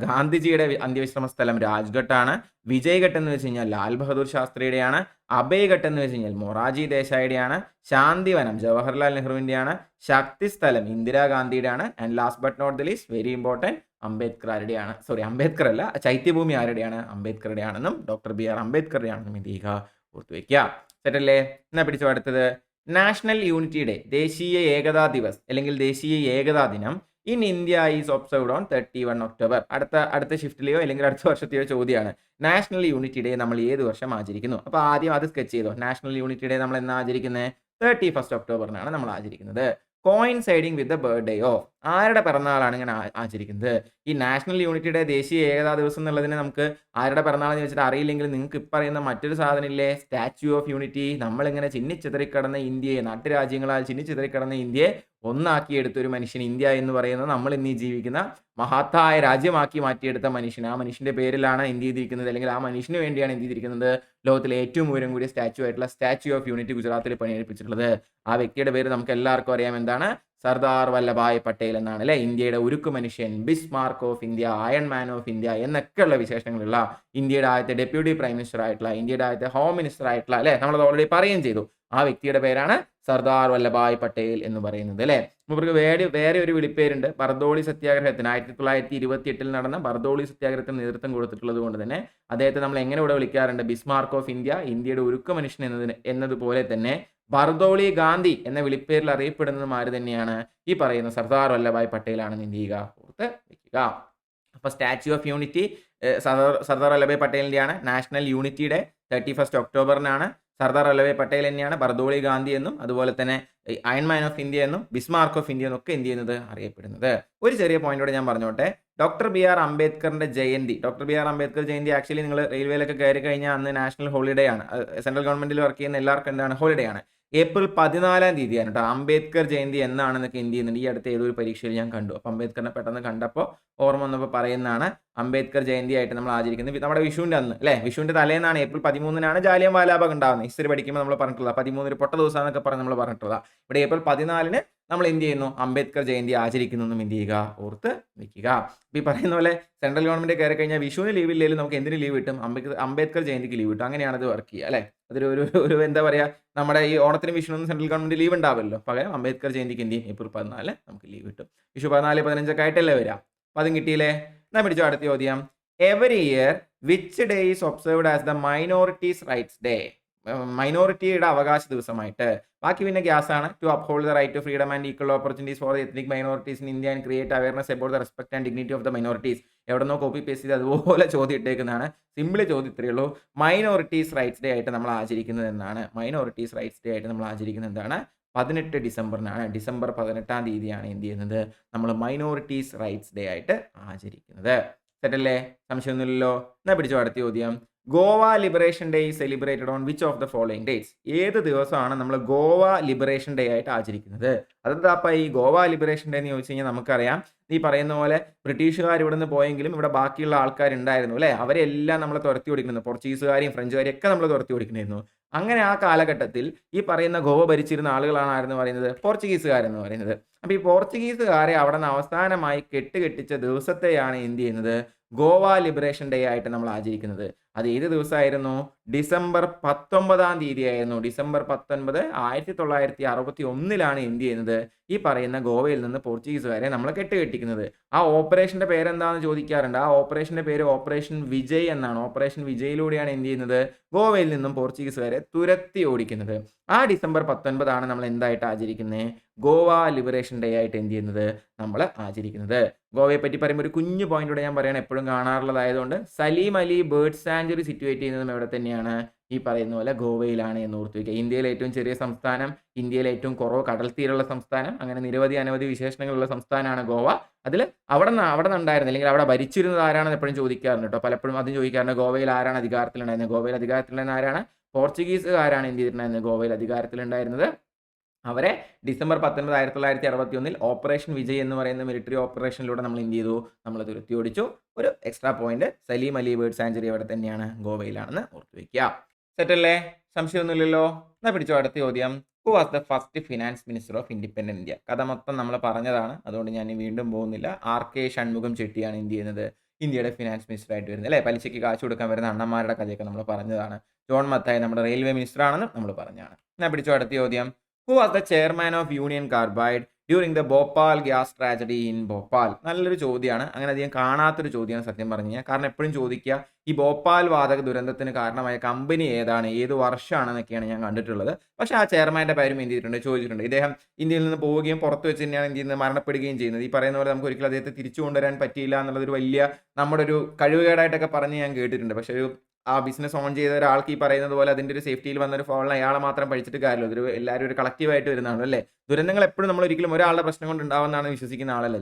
ഗാന്ധിജിയുടെ അന്ത്യവിശ്രമ സ്ഥലം രാജ്ഘട്ടാണ്. വിജയ്ഘട്ട് എന്ന് വെച്ച് കഴിഞ്ഞാൽ ലാൽ ബഹദൂർ ശാസ്ത്രിയുടെയാണ്. അഭയ്ഘട്ട് എന്ന് വെച്ച് കഴിഞ്ഞാൽ മൊറാർജി ദേശായിയുടെയാണ്. ശാന്തിവനം ജവഹർലാൽ നെഹ്റുവിൻ്റെയാണ്. ശക്തിസ്ഥലം ഇന്ദിരാഗാന്ധിയുടെ ആണ്. And last but not the least, very important, Ambedkar ആരുടെയാണ്? സോറി, അംബേദ്കർ അല്ല, ചൈത്യഭൂമി ആരുടെയാണ്? അംബേദ്കറുടെ ആണെന്നും ഡോക്ടർ ബി ആർ അംബേദ്കറുടെ ആണെന്നും എന്ത് ചെയ്യുക? ഓർത്തു വയ്ക്കുക. സെറ്റല്ലേ? എന്നാ പിടിച്ചോ അടുത്തത്. നാഷണൽ യൂണിറ്റി ഡേ, ദേശീയ ഏകതാ ദിവസ് അല്ലെങ്കിൽ ദേശീയ ഏകതാ ദിനം in India is observed on 31 October. അടുത്ത ഷിഫ്റ്റിലെയോ അല്ലെങ്കിൽ അടുത്ത വർഷത്തെയോ ചോദ്യമാണ്. നാഷണൽ യൂണിറ്റി ഡേ നമ്മൾ ഏത് വർഷം ആചരിക്കുന്നു? അപ്പോൾ ആദ്യം അത് സ്കെച്ച് ചെയ്തോ. നാഷണൽ യൂണിറ്റി ഡേ നമ്മൾ എന്നാ ആചരിക്കുന്നത്? 31 ഒക്ടോബറിനാണ് നമ്മൾ ആചരിക്കുന്നത്. Coinciding with the birthday of, ആരുടെ പിറന്നാളാണ് ഇങ്ങനെ ആചരിക്കുന്നത്? ഈ നാഷണൽ യൂണിറ്റി ഡേ, ദേശീയ ഏകതാ ദിവസം എന്നുള്ളതിന് നമുക്ക് ആരുടെ പിറന്നാളെന്ന് വെച്ചിട്ട് അറിയില്ലെങ്കിൽ നിങ്ങൾക്ക് ഇപ്പം പറയുന്ന മറ്റൊരു സാധനം ഇല്ലേ, സ്റ്റാച്യു ഓഫ് യൂണിറ്റി. നമ്മളിങ്ങനെ ചിന്നിച്ചിതറിക്കിടന്ന ഇന്ത്യയെ, നാട്ടുരാജ്യങ്ങളാൽ ചിന്നിച്ചിതറിക്കിടന്ന ഇന്ത്യയെ ഒന്നാക്കിയെടുത്ത ഒരു മനുഷ്യൻ, ഇന്ത്യ എന്ന് പറയുന്നത് നമ്മൾ ഇന്ന് ജീവിക്കുന്ന മഹത്തായ രാജ്യമാക്കി മാറ്റിയെടുത്ത മനുഷ്യൻ. ആ മനുഷ്യന്റെ പേരിലാണ് എന്ത് ചെയ്തിരിക്കുന്നത്, അല്ലെങ്കിൽ ആ മനുഷ്യന് വേണ്ടിയാണ് എന്ത് ചെയ്തിരിക്കുന്നത്? ലോകത്തിലെ ഏറ്റവും ഉയരം കൂടിയ സ്റ്റാച്യു ആയിട്ടുള്ള സ്റ്റാച്യു ഓഫ് യൂണിറ്റി ഗുജറാത്തിൽ പണിയെടുപ്പിച്ചിട്ടുള്ളത്. ആ വ്യക്തിയുടെ പേര് നമുക്ക് എല്ലാവർക്കും അറിയാം, എന്താണ്? സർദാർ വല്ലഭായ് പട്ടേൽ എന്നാണ്, അല്ലെ? ഇന്ത്യയുടെ ഉരുക്കു മനുഷ്യൻ, Bismarck of India, iron man of India എന്നൊക്കെയുള്ള വിശേഷങ്ങളുള്ള ഇന്ത്യയുടെ ആദ്യത്തെ ഡെപ്യൂട്ടി പ്രൈം മിനിസ്റ്റർ ആയിട്ടുള്ള, ഇന്ത്യയുടെ ആദ്യത്തെ ഹോം മിനിസ്റ്റർ ആയിട്ടുള്ള, അല്ലെ, നമ്മളത് ഓൾറെഡി പറയുകയും ചെയ്തു. ആ വ്യക്തിയുടെ പേരാണ് സർദാർ വല്ലഭായ് പട്ടേൽ എന്ന് പറയുന്നത്, അല്ലെ? ഇവർക്ക് വേറെ ഒരു വിളിപ്പേരുണ്ട്, ബർദോളി സത്യാഗ്രഹത്തിന്. 1928 നടന്ന ബർദോളി സത്യാഗ്രഹത്തിന് നേതൃത്വം കൊടുത്തിട്ടുള്ളത് കൊണ്ട് തന്നെ അദ്ദേഹത്തെ നമ്മൾ എങ്ങനെ ഇവിടെ വിളിക്കാറുണ്ട്? ബിസ്മാർക്ക് ഓഫ് ഇന്ത്യ, ഇന്ത്യയുടെ ഉരുക്കു മനുഷ്യൻ എന്നതുപോലെ തന്നെ ബർദോളി ഗാന്ധി എന്ന വിളിപ്പേരിൽ അറിയപ്പെടുന്നതും ആര് തന്നെയാണ്? ഈ പറയുന്ന സർദാർ വല്ലഭായ് പട്ടേൽ ആണെന്ന് എന്ത് ചെയ്യുക? ഓർത്ത് വെക്കുക. അപ്പൊ statue of unity Sardar Vallabhbhai പട്ടേലിന്റെയാണ്. നാഷണൽ യൂണിറ്റി ഡേ 31 ഒക്ടോബറിനാണ്. സർദാർ വല്ലഭായ് പട്ടേൽ തന്നെയാണ് ബർദോളി ഗാന്ധി എന്നും അതുപോലെ തന്നെ അയൺമാൻ ഓഫ് ഇന്ത്യ എന്നും ബിസ്മാർക്ക് ഓഫ് ഇന്ത്യ എന്നൊക്കെ എന്ത് ചെയ്യുന്നത്? അറിയപ്പെടുന്നത്. ഒരു ചെറിയ പോയിന്റോടെ ഞാൻ പറഞ്ഞോട്ടെ. ഡോക്ടർ ബി ആർ അംബേദ്കറിന്റെ ജയന്തി, doctor B R Ambedkar Jayanti actually നിങ്ങൾ റെയിൽവേയിലൊക്കെ കയറി കഴിഞ്ഞാൽ അന്ന് നാഷണൽ ഹോളിഡേ ആണ്. സെൻട്രൽ ഗവൺമെന്റിൽ വർക്ക് ചെയ്യുന്ന എല്ലാവർക്കും എന്താണ്? ഹോളിഡേ ആണ്. ഏപ്രിൽ 14 തീയതിയാണ് കേട്ടോ. അംബേദ്കർ ജയന്തി എന്നാണെന്നൊക്കെ എന്ത് ചെയ്യുന്നുണ്ട്? ഈ അടുത്ത ഏതൊരു പരീക്ഷയിൽ ഞാൻ കണ്ടു. അപ്പോൾ അംബേദ്കറിനെ പെട്ടെന്ന് കണ്ടപ്പോൾ ഓർമ്മ വന്നപ്പോൾ പറയുന്നതാണ്. അംബേദ്കർ ജയന്തി ആയിട്ട് നമ്മൾ ആചരിക്കുന്നത് നമ്മുടെ വിഷുവിൻ്റെ അന്ന്, അല്ലേ? വിഷുവിൻ്റെ തലേന്നാണ്, ഏപ്രിൽ 13 ജാലിയൻ വാലാബാഗ് ഉണ്ടാകുന്നത്. ഹിസ്റ്ററി പഠിക്കുമ്പോൾ നമ്മൾ പറഞ്ഞിട്ടുള്ളത് 13 പൊട്ട ദിവസം എന്നൊക്കെ പറഞ്ഞ് നമ്മൾ പറഞ്ഞിട്ടുള്ളത്. ഇവിടെ ഏപ്രിൽ 14 നമ്മൾ എന്ത് ചെയ്യുന്നു? അംബേദ്കർ ജയന്തി ആചരിക്കുന്നു എന്നും എന്ത് ചെയ്യുക? ഓർത്ത് വെക്കുക. അപ്പോൾ ഈ പറയുന്ന പോലെ സെൻട്രൽ ഗവൺമെന്റ് കയറി കഴിഞ്ഞാൽ വിഷുവിന് ലീവ് ഇല്ലെങ്കിലും നമുക്ക് എന്തിന് ലീവ് കിട്ടും? അംബേദ്കർ ജയന്തിക്ക് ലീവ് കിട്ടും. അങ്ങനെയാണ് ഇത് വർക്ക് ചെയ്യുക, അല്ലേ? അതൊരു ഒരു എന്താ പറയുക, നമ്മുടെ ഈ ഓണത്തിന് വിഷുവിനും സെൻട്രൽ ഗവൺമെന്റ് ലീവ് ഉണ്ടാവില്ലല്ലോ. പകരം അംബേദ്കർ ജയന്തിക്ക് എന്ത് ചെയ്യും? ഏപ്രിൽ 14 നമുക്ക് ലീവ് കിട്ടും. വിഷു 14, 15 ആയിട്ടല്ലേ വരാം. അപ്പം അതും കിട്ടിയില്ലേ? എന്നാ പിടിച്ചോ അടുത്ത ചോദ്യം. Every year which day is observed as the minorities rights day? മൈനോറിറ്റിയുടെ അവകാശ ദിവസമായിട്ട്. ബാക്കി പിന്നെ ഗ്യാസ് ആണ്. To uphold the right to freedom and equal opportunities for ethnic minorities in India and create awareness about the respect and dignity of the minorities. എവിടെന്നോ copy paste ചെയ്ത് അതുപോലെ ചോദ്യം ഇട്ടേക്കുന്നതാണ്. സിമ്പിളി ചോദ്യം ഇത്രയേ ഉള്ളൂ. മൈനോറിറ്റീസ് റൈറ്റ്സ് ഡേ ആയിട്ട് നമ്മൾ ആചരിക്കുന്നത് എന്നാണ്. മൈനോറിറ്റീസ് റൈറ്റ്സ് ഡേ ആയിട്ട് നമ്മൾ ആചരിക്കുന്നത് എന്താണ്? 18 ഡിസംബറിനാണ്. ഡിസംബർ 18 തീയതിയാണ് എന്ത് ചെയ്യുന്നത്? നമ്മൾ മൈനോറിറ്റീസ് റൈറ്റ്സ് ഡേ ആയിട്ട് ആചരിക്കുന്നത്. സെറ്റല്ലേ? സംശയമൊന്നുമില്ലല്ലോ. എന്നാ പിടിച്ചോ അടുത്ത ചോദ്യം. Goa liberation day is celebrated on which of the following dates? ഏത് ദിവസമാണ് നമ്മൾ ഗോവ ലിബറേഷൻ ഡേ ആയിട്ട് ആചരിക്കുന്നത്? അതെന്താ ഈ ഗോവ ലിബറേഷൻ ഡേ എന്ന് ചോദിച്ചു കഴിഞ്ഞാൽ നമുക്കറിയാം, ഈ പറയുന്ന പോലെ ബ്രിട്ടീഷുകാർ ഇവിടെ നിന്ന് പോയെങ്കിലും ഇവിടെ ബാക്കിയുള്ള ആൾക്കാരുണ്ടായിരുന്നു, അല്ലേ? അവരെല്ലാം നമ്മൾ തുരത്തി ഓടിക്കുന്നു. പോർച്ചുഗീസുകാരെയും ഫ്രഞ്ചുകാരെയും ഒക്കെ നമ്മൾ തുരത്തി ഓടിക്കുന്നായിരുന്നു. അങ്ങനെ ആ കാലഘട്ടത്തിൽ ഈ പറയുന്ന ഗോവ ഭരിച്ചിരുന്ന ആളുകളാണ് ആരെന്ന് പറയുന്നത്? പോർച്ചുഗീസുകാരെന്ന് പറയുന്നത്. അപ്പോൾ ഈ പോർച്ചുഗീസുകാരെ അവിടെ നിന്ന് അവസാനമായി കെട്ടുകെട്ടിച്ച ദിവസത്തെയാണ് എന്ത് ചെയ്യുന്നത്? ഗോവ ലിബറേഷൻ ഡേ ആയിട്ട് നമ്മൾ ആചരിക്കുന്നത്. അത് ഏത് ദിവസമായിരുന്നു? ഡിസംബർ 19 തീയതി ആയിരുന്നു. ഡിസംബർ 19, 1961 എന്ത് ചെയ്യുന്നത്? ഈ പറയുന്ന ഗോവയിൽ നിന്ന് പോർച്ചുഗീസുകാരെ നമ്മൾ കെട്ടുകെട്ടിക്കുന്നത്. ആ ഓപ്പറേഷന്റെ പേരെന്താണെന്ന് ചോദിക്കാറുണ്ട്. ആ ഓപ്പറേഷന്റെ പേര് ഓപ്പറേഷൻ വിജയ് എന്നാണ്. ഓപ്പറേഷൻ വിജയിലൂടെയാണ് എന്ത് ചെയ്യുന്നത്? ഗോവയിൽ നിന്നും പോർച്ചുഗീസുകാരെ തുരത്തി ഓടിക്കുന്നത്. ആ ഡിസംബർ 19 നമ്മൾ എന്തായിട്ട് ആചരിക്കുന്നത്? ഗോവ ലിബറേഷൻ ഡേ ആയിട്ട് എന്ത് ചെയ്യുന്നത്? നമ്മൾ ആചരിക്കുന്നത്. ഗോവയെ പറ്റി പറയുമ്പോൾ ഒരു കുഞ്ഞു പോയിന്റോടെ ഞാൻ പറയണം, എപ്പോഴും കാണാറുള്ളതായതുകൊണ്ട്. Salim Ali bird sanctuary situate ചെയ്യുന്നതും എവിടെ തന്നെയാണ്? ഈ പറയുന്ന പോലെ ഗോവയിലാണ് എന്ന് ഓർത്ത് വയ്ക്കുക. ഇന്ത്യയിലെ ഏറ്റവും ചെറിയ സംസ്ഥാനം, ഇന്ത്യയിലെ ഏറ്റവും കുറവ് കടൽ തീരമുള്ള സംസ്ഥാനം, അങ്ങനെ നിരവധി അനവധി വിശേഷണങ്ങളുള്ള സംസ്ഥാനമാണ് ഗോവ. അതിൽ അവിടെ ഉണ്ടായിരുന്നത് അല്ലെങ്കിൽ അവിടെ ഭരിച്ചിരുന്നത് ആരാണെന്ന് എപ്പോഴും ചോദിക്കാറുണ്ട് കേട്ടോ. പലപ്പോഴും അതും ചോദിക്കാറുണ്ട്. ഗോവയിൽ ആരാണ് അധികാരത്തിലുണ്ടായിരുന്നത്? ഗോവയിൽ അധികാരത്തിലുണ്ടായിരുന്ന ആരാണ്? പോർച്ചുഗീസുകാരാണ് എന്ത് ചെയ്തിട്ടുണ്ടായിരുന്നത്? ഗോവയിൽ അധികാരത്തിലുണ്ടായിരുന്നത്. അവരെ ഡിസംബർ 19 1961 ഓപ്പറേഷൻ വിജയ് എന്ന് പറയുന്ന മിലിറ്ററി ഓപ്പറേഷനിലൂടെ നമ്മൾ എന്ത് ചെയ്തു? നമ്മൾ തുരത്തി ഓടിച്ചു. ഒരു extra point, Salim Ali bird sanctuary അവിടെ തന്നെയാണ്, ഗോവയിലാണെന്ന് ഓർത്ത് വയ്ക്കുക. സെറ്റല്ലേ? സംശയമൊന്നുമില്ലല്ലോ. എന്നാൽ പിടിച്ചോ അടുത്ത ചോദ്യം. Who was the first finance minister of independent India? കഥ മൊത്തം നമ്മൾ പറഞ്ഞതാണ്, അതുകൊണ്ട് ഞാൻ വീണ്ടും പോകുന്നില്ല. RK ഷൺമുഖം ചെട്ടിയാണ് എന്ത് ചെയ്യുന്നത്? ഇന്ത്യയുടെ ഫിനാൻസ് മിനിസ്റ്റർ ആയിട്ട് വരുന്നത് അല്ലേ? പലിശയ്ക്ക് കാശ് കൊടുക്കാൻ വരുന്ന അണ്ണന്മാരുടെ കഥയൊക്കെ നമ്മൾ പറഞ്ഞതാണ്. ജോൺ മത്തായി നമ്മുടെ റെയിൽവേ മിനിസ്റ്റർ ആണെന്ന് നമ്മൾ പറഞ്ഞതാണ്. എന്നാൽ പിടിച്ചോ അടുത്ത ചോദ്യം. Who was the chairman of union carbide during the Bhopal gas tragedy in Bhopal? നല്ലൊരു ചോദ്യമാണ്. അങ്ങനെ അധികം കാണാത്തൊരു ചോദ്യമാണ് സത്യം പറഞ്ഞു കഴിഞ്ഞാൽ. കാരണം എപ്പോഴും ചോദിക്കുക ഈ ഭോപ്പാൽ വാതക ദുരന്തത്തിന് കാരണമായ കമ്പനി ഏതാണ്, ഏത് വർഷമാണെന്നൊക്കെയാണ് ഞാൻ കണ്ടിട്ടുള്ളത്. പക്ഷേ ആ ചെയർമാൻ്റെ പേരും എന്ത് ചെയ്തിട്ടുണ്ട്? ചോദിച്ചിട്ടുണ്ട്. ഇദ്ദേഹം ഇന്ത്യയിൽ നിന്ന് പോവുകയും പുറത്ത് വെച്ച് തന്നെയാണ് എന്ത് ചെയ്യുന്നത്? മരണപ്പെടുകയും ചെയ്യുന്നത്. ഈ പറയുന്ന പോലെ നമുക്ക് ഒരിക്കലും അദ്ദേഹത്തെ തിരിച്ചു കൊണ്ടുവരാൻ പറ്റിയില്ല എന്നുള്ളതൊരു വലിയ നമ്മുടെ ഒരു കഴിവുകേടായിട്ടൊക്കെ പറഞ്ഞ് ഞാൻ കേട്ടിട്ടുണ്ട്. പക്ഷേ ഒരു ആ ബിസിനസ് ഓൺ ചെയ്ത ഒരാൾക്ക് ഈ പറയുന്നത് പോലെ അതിൻ്റെ ഒരു സേഫ്റ്റിയിൽ വന്നൊരു ഫോളിൽ അയാളെ മാത്രം പഠിച്ചിട്ട് കാര്യമില്ല. ഇതൊരു എല്ലാവരും ഒരു കളക്റ്റീവായിട്ട് വരുന്നതാണ് അല്ലേ? ദുരന്തങ്ങൾ എപ്പോഴും നമ്മൾ ഒരിക്കലും ഒരാളുടെ പ്രശ്നം കൊണ്ട് ഉണ്ടാവുന്നതാണ് വിശ്വസിക്കുന്ന ആളല്ല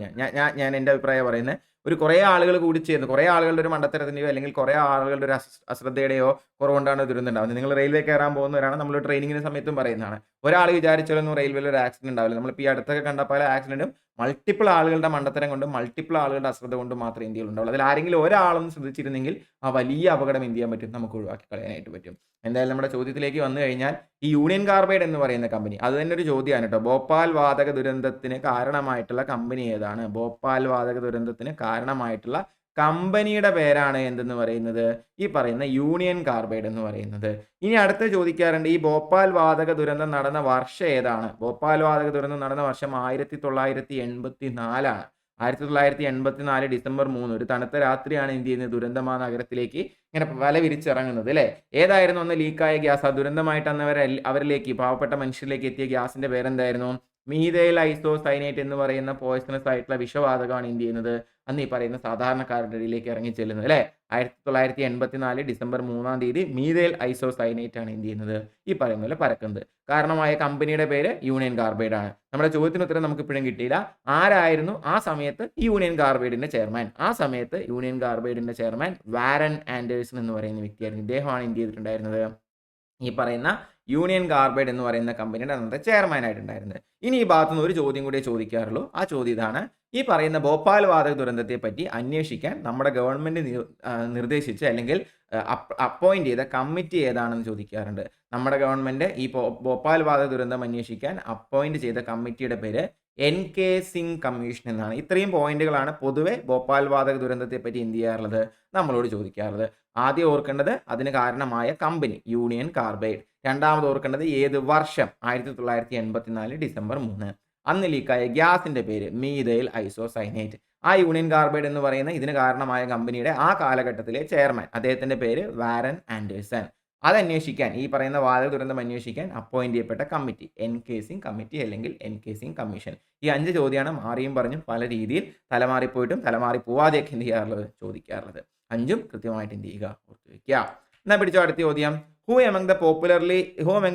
ഞാൻ എൻ്റെ അഭിപ്രായം പറയുന്നത്. ഒരു കുറേ ആളുകൾ കൂടി ചേർന്ന് കുറേ ആളുകളുടെ ഒരു മണ്ടത്തരത്തിൻ്റെയോ അല്ലെങ്കിൽ കുറേ ആളുകളുടെ ഒരു അശ്രദ്ധയുടെയോ കുറവുകൊണ്ടാണ് ദുരന്തം ഉണ്ടാകുന്നത്. നിങ്ങൾ റെയിൽവേ കയറാൻ പോകുന്നവരാണ്, നമ്മൾ ട്രെയിനിങ്ങിന് സമയത്തും പറയുന്നതാണ്. ഒരാൾ വിചാരിച്ചാലൊന്നും റെയിൽവേയിൽ ഒരു ആക്സിഡന്റ് ഉണ്ടാവില്ല. നമ്മളിപ്പോൾ ഈ അടുത്തൊക്കെ കണ്ട പല ആക്സിഡന്റും മൾട്ടിപ്പിൾ ആളുകളുടെ മണ്ടത്തരം കൊണ്ടും മൾട്ടിപ്പിൾ ആളുകളുടെ അശ്രദ്ധ കൊണ്ടും മാത്രമേ ഇന്ത്യയിൽ ഉണ്ടാവുള്ളൂ. അതിൽ ആരെങ്കിലും ഒരാളൊന്നും ശ്രദ്ധിച്ചിരുന്നെങ്കിൽ ആ വലിയ അപകടം എന്ത് ചെയ്യാൻ പറ്റും? നമുക്ക് ഒഴിവാക്കി കളയാനായിട്ട് പറ്റും. എന്തായാലും നമ്മുടെ ചോദ്യത്തിലേക്ക് വന്നു കഴിഞ്ഞാൽ ഈ യൂണിയൻ കാർബൈഡ് എന്ന് പറയുന്ന കമ്പനി, അത് തന്നെ ഒരു ചോദ്യമാണ് കേട്ടോ. ഭോപ്പാൽ വാതക ദുരന്തത്തിന് കാരണമായിട്ടുള്ള കമ്പനി ഏതാണ്? ഭോപ്പാൽ വാതക ദുരന്തത്തിന് കാരണമായിട്ടുള്ള കമ്പനിയുടെ പേരാണ് എന്തെന്ന് പറയുന്നത്? ഈ പറയുന്ന യൂണിയൻ കാർബൈഡ് എന്ന് പറയുന്നത്. ഇനി അടുത്ത് ചോദിക്കാറുണ്ട്, ഈ ഭോപ്പാൽ വാതക ദുരന്തം നടന്ന വർഷം ഏതാണ്? ഭോപ്പാൽ വാതക ദുരന്തം നടന്ന വർഷം 1984 ആണ്. 1984 ഡിസംബർ 3 ഒരു തണുത്ത രാത്രിയാണ് എന്ത് ചെയ്യുന്നത്? ദുരന്തമാ നഗരത്തിലേക്ക് ഇങ്ങനെ വല വിരിച്ചിറങ്ങുന്നത് അല്ലേ? ഏതായിരുന്നു അന്ന് ലീക്കായ ഗ്യാസ്? ആ ദുരന്തമായിട്ട് അന്ന് അവരിലേക്ക് പാവപ്പെട്ട മനുഷ്യരിലേക്ക് എത്തിയ ഗ്യാസിന്റെ പേരെന്തായിരുന്നു? മീഥൈൽ ഐസോസൈനേറ്റ് എന്ന് പറയുന്ന പോയ്സണസ് ആയിട്ടുള്ള വിഷവാതകമാണ് എന്ത് ചെയ്യുന്നത്? അന്ന് ഈ പറയുന്ന സാധാരണക്കാരുടെ ഇടയിലേക്ക് ഇറങ്ങി ചെല്ലുന്നത് അല്ലേ? 1984 ഡിസംബർ 3 മീഥൈൽ ഐസോസൈനേറ്റ് ആണ് എന്ത് ചെയ്യുന്നത്? ഈ പറയുന്ന പോലെ പരക്കുന്നത്. കാരണമായ കമ്പനിയുടെ പേര് യൂണിയൻ കാർബൈഡ് ആണ്. നമ്മുടെ ചോദ്യത്തിന് ഉത്തരം നമുക്ക് ഇപ്പോഴും കിട്ടിയില്ല. ആരായിരുന്നു ആ സമയത്ത് ഈ യൂണിയൻ കാർബൈഡിന്റെ ചെയർമാൻ? ആ സമയത്ത് യൂണിയൻ കാർബൈഡിന്റെ ചെയർമാൻ വാരൻ ആൻഡേഴ്സൺ എന്ന് പറയുന്ന വ്യക്തിയായിരുന്നു. ഇദ്ദേഹമാണ് എന്ത് ചെയ്തിട്ടുണ്ടായിരുന്നത്? ഈ പറയുന്ന യൂണിയൻ കാർബൈഡ് എന്ന് പറയുന്ന കമ്പനിയുടെ അന്നത്തെ ചെയർമാൻ ആയിട്ടുണ്ടായിരുന്നത്. ഇനി ഈ ഭാഗത്തു നിന്ന് ഒരു ചോദ്യം കൂടിയേ ചോദിക്കാറുള്ളൂ. ആ ചോദ്യം ഇതാണ്. ഈ പറയുന്ന ഭോപ്പാൽ വാതക ദുരന്തത്തെ പറ്റി അന്വേഷിക്കാൻ നമ്മുടെ ഗവൺമെന്റ് നിർദ്ദേശിച്ച അല്ലെങ്കിൽ അപ്പോയിന്റ് ചെയ്ത കമ്മിറ്റി ഏതാണെന്ന് ചോദിക്കാറുണ്ട്. നമ്മുടെ ഗവൺമെന്റ് ഈ ഭോപ്പാൽ വാതക ദുരന്തം അന്വേഷിക്കാൻ അപ്പോയിന്റ് ചെയ്ത കമ്മിറ്റിയുടെ പേര് NK സിംഗ് കമ്മീഷൻ എന്നാണ്. ഇത്രയും പോയിന്റുകളാണ് പൊതുവെ ഭോപ്പാൽ വാതക ദുരന്തത്തെ പറ്റി എന്ത് ചെയ്യാറുള്ളത്? നമ്മളോട് ചോദിക്കാറുള്ളത്. ആദ്യം ഓർക്കേണ്ടത് അതിന് കാരണമായ കമ്പനി യൂണിയൻ കാർബൈഡ്. രണ്ടാമത് ഓർക്കേണ്ടത് ഏത് വർഷം? 1984 ഡിസംബർ 3. അന്ന് ലീക്കായ ഗ്യാസിന്റെ പേര് മീഥൈൽ ഐസോസൈനേറ്റ്. ആ യൂണിയൻ കാർബൈഡ് എന്ന് പറയുന്ന ഇതിന് കാരണമായ കമ്പനിയുടെ ആ കാലഘട്ടത്തിലെ ചെയർമാൻ, അദ്ദേഹത്തിന്റെ പേര് വാരൻ ആൻഡേഴ്സൺ. അതന്വേഷിക്കാൻ, ഈ പറയുന്ന വാതക ദുരന്തം അന്വേഷിക്കാൻ അപ്പോയിന്റ് ചെയ്യപ്പെട്ട കമ്മിറ്റി NK സിംഗ് കമ്മിറ്റി അല്ലെങ്കിൽ NK സിംഗ് കമ്മീഷൻ. ഈ 5 ചോദ്യമാണ് മാറിയും പറഞ്ഞും പല രീതിയിൽ തലമാറിപ്പോയിട്ടും തലമാറി പോവാതെയൊക്കെ എന്ത് ചെയ്യാറുള്ളത്? ചോദിക്കാറുള്ളത്. 5ഉം കൃത്യമായിട്ട് എന്ത് ചെയ്യുക? ഓർത്ത് വയ്ക്കുക. എന്നാൽ പിടിച്ചോ അടുത്ത ചോദ്യം. Who among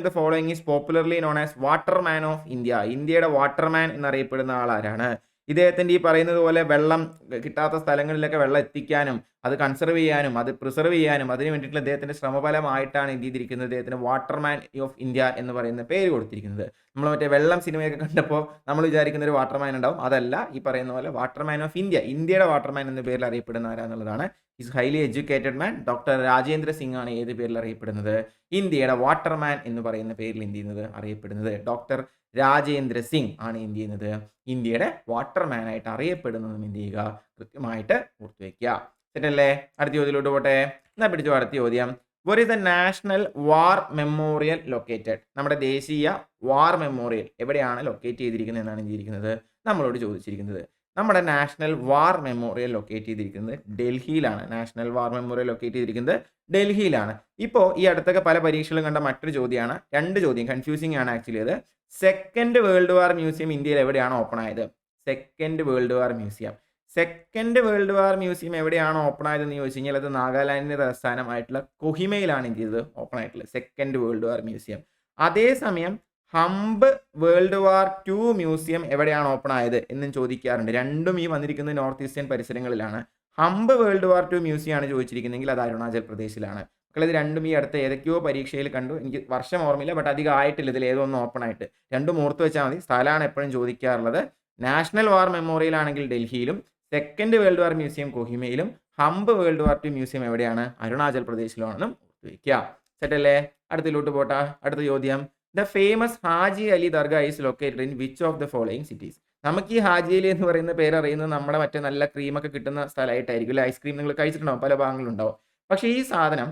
the following is popularly known as Waterman of India? ഇന്ത്യയുടെ വാട്ടർമാൻ എന്നറിയപ്പെടുന്ന ആളാരാണ്? ഇദ്ദേഹത്തിന്റെ ഈ പറയുന്നത് പോലെ വെള്ളം കിട്ടാത്ത സ്ഥലങ്ങളിലൊക്കെ വെള്ളം എത്തിക്കാനും അത് കൺസർവ് ചെയ്യാനും അത് പ്രിസർവ് ചെയ്യാനും അതിന് വേണ്ടിയിട്ടുള്ള അദ്ദേഹത്തിന്റെ ശ്രമഫലമായിട്ടാണ് എന്ത് ചെയ്തിരിക്കുന്നത്? അദ്ദേഹത്തിന് വാട്ടർമാൻ ഓഫ് ഇന്ത്യ എന്ന് പറയുന്ന പേര് കൊടുത്തിരിക്കുന്നത്. നമ്മൾ മറ്റേ വെള്ളം സിനിമയൊക്കെ കണ്ടപ്പോൾ നമ്മൾ വിചാരിക്കുന്ന ഒരു വാട്ടർമാൻ ഉണ്ടാവും. അതല്ല, ഈ പറയുന്ന പോലെ വാട്ടർമാൻ ഓഫ് ഇന്ത്യ, ഇന്ത്യയുടെ വാട്ടർമാൻ എന്ന പേരിൽ അറിയപ്പെടുന്ന ആരാന്നുള്ളതാണ്. Is highly educated man. Doctor Rajendra Singh ആണ് ഏത് പേരിൽ അറിയപ്പെടുന്നത്? ഇന്ത്യയുടെ വാട്ടർമാൻ എന്ന് പറയുന്ന പേരിൽ എന്ത് ചെയ്യുന്നത്? അറിയപ്പെടുന്നത്. ഡോക്ടർ രാജേന്ദ്ര സിംഗ് ആണ് എന്ത് ചെയ്യുന്നത്? ഇന്ത്യയുടെ വാട്ടർമാൻ ആയിട്ട് അറിയപ്പെടുന്നതും എന്ത് ചെയ്യുക? കൃത്യമായിട്ട് ഓർത്തു വയ്ക്കുക. സെറ്റല്ലേ? അടുത്ത ചോദ്യത്തിലോട്ട് പോട്ടെ. എന്നാൽ പിടിച്ചു അടുത്ത ചോദ്യം. Where is the national war memorial located? നമ്മുടെ ദേശീയ വാർ മെമ്മോറിയൽ എവിടെയാണ് ലൊക്കേറ്റ് ചെയ്തിരിക്കുന്നത് എന്നാണ് ചെയ്തിരിക്കുന്നത്? നമ്മളോട് ചോദിച്ചിരിക്കുന്നത്. നമ്മുടെ നാഷണൽ വാർ മെമ്മോറിയൽ ലൊക്കേറ്റ് ചെയ്തിരിക്കുന്നത് ഡൽഹിയിലാണ്. നാഷണൽ വാർ മെമ്മോറിയൽ ലൊക്കേറ്റ് ചെയ്തിരിക്കുന്നത് ഡൽഹിയിലാണ്. ഇപ്പോൾ ഈ അടുത്തൊക്കെ പല പരീക്ഷകളും കണ്ട മറ്റൊരു ചോദ്യമാണ്. 2 ചോദ്യം കൺഫ്യൂസിംഗ് ആണ് ആക്ച്വലി. അത് സെക്കൻഡ് വേൾഡ് വാർ മ്യൂസിയം ഇന്ത്യയിൽ എവിടെയാണ് ഓപ്പൺ ആയത്? Second world war museum second world war museum എവിടെയാണ് ഓപ്പൺ ആയതെന്ന് ചോദിച്ചു കഴിഞ്ഞാൽ അത് നാഗാലാൻഡിന്റെ തലസ്ഥാനമായിട്ടുള്ള കൊഹിമയിലാണ് എന്ത് ചെയ്തത് ഓപ്പൺ ആയിട്ടുള്ളത് സെക്കൻഡ് വേൾഡ് വാർ മ്യൂസിയം. അതേസമയം ഹംപ് വേൾഡ് വാർ 2 മ്യൂസിയം എവിടെയാണ് ഓപ്പൺ ആയത് എന്നും ചോദിക്കാറുണ്ട്. രണ്ടും ഈ വന്നിരിക്കുന്നത് നോർത്ത് ഈസ്റ്റേൺ പരിസരങ്ങളിലാണ്. ഹംപ് വേൾഡ് വാർ 2 മ്യൂസിയം ആണ് ചോദിച്ചിരിക്കുന്നതെങ്കിൽ അത് അരുണാചൽ പ്രദേശിലാണ്. ഇത് രണ്ടും ഈ അടുത്ത ഏതൊക്കെയോ പരീക്ഷയിൽ കണ്ടു. എനിക്ക് വർഷം ഓർമ്മയില്ല, ബട്ട് അധികം ആയിട്ടില്ല ഇതിൽ ഏതോ ഒന്ന് ഓപ്പൺ ആയിട്ട്. രണ്ടും ഓർത്ത് വെച്ചാൽ മതി. സ്ഥലമാണ് എപ്പോഴും ചോദിക്കാറുള്ളത്. നാഷണൽ വാർ മെമ്മോറിയൽ ആണെങ്കിൽ ഡൽഹിയിലും, സെക്കൻഡ് വേൾഡ് വാർ മ്യൂസിയം കൊഹിമയിലും, ഹംപ് വേൾഡ് വാർ 2 മ്യൂസിയം എവിടെയാണ് അരുണാചൽ പ്രദേശിലാണെന്നും ഓർത്ത് വയ്ക്കുക. സെറ്റല്ലേ? അടുത്തിലോട്ട് പോട്ടാ. അടുത്ത ചോദ്യം, the famous Haji Ali Dargah is located in which of the following cities? നമുക്ക് ഈ ഹാജി അലി എന്ന് പറയുന്ന പേര് അറിയുന്നത് നമ്മുടെ മറ്റേ നല്ല ക്രീമൊക്കെ കിട്ടുന്ന സ്ഥലമായിട്ടായിരിക്കും അല്ലെ. ഐസ്ക്രീം നിങ്ങൾ കഴിച്ചിട്ടുണ്ടാവും, പല ഭാഗങ്ങളുണ്ടാവും. പക്ഷേ ഈ സാധനം,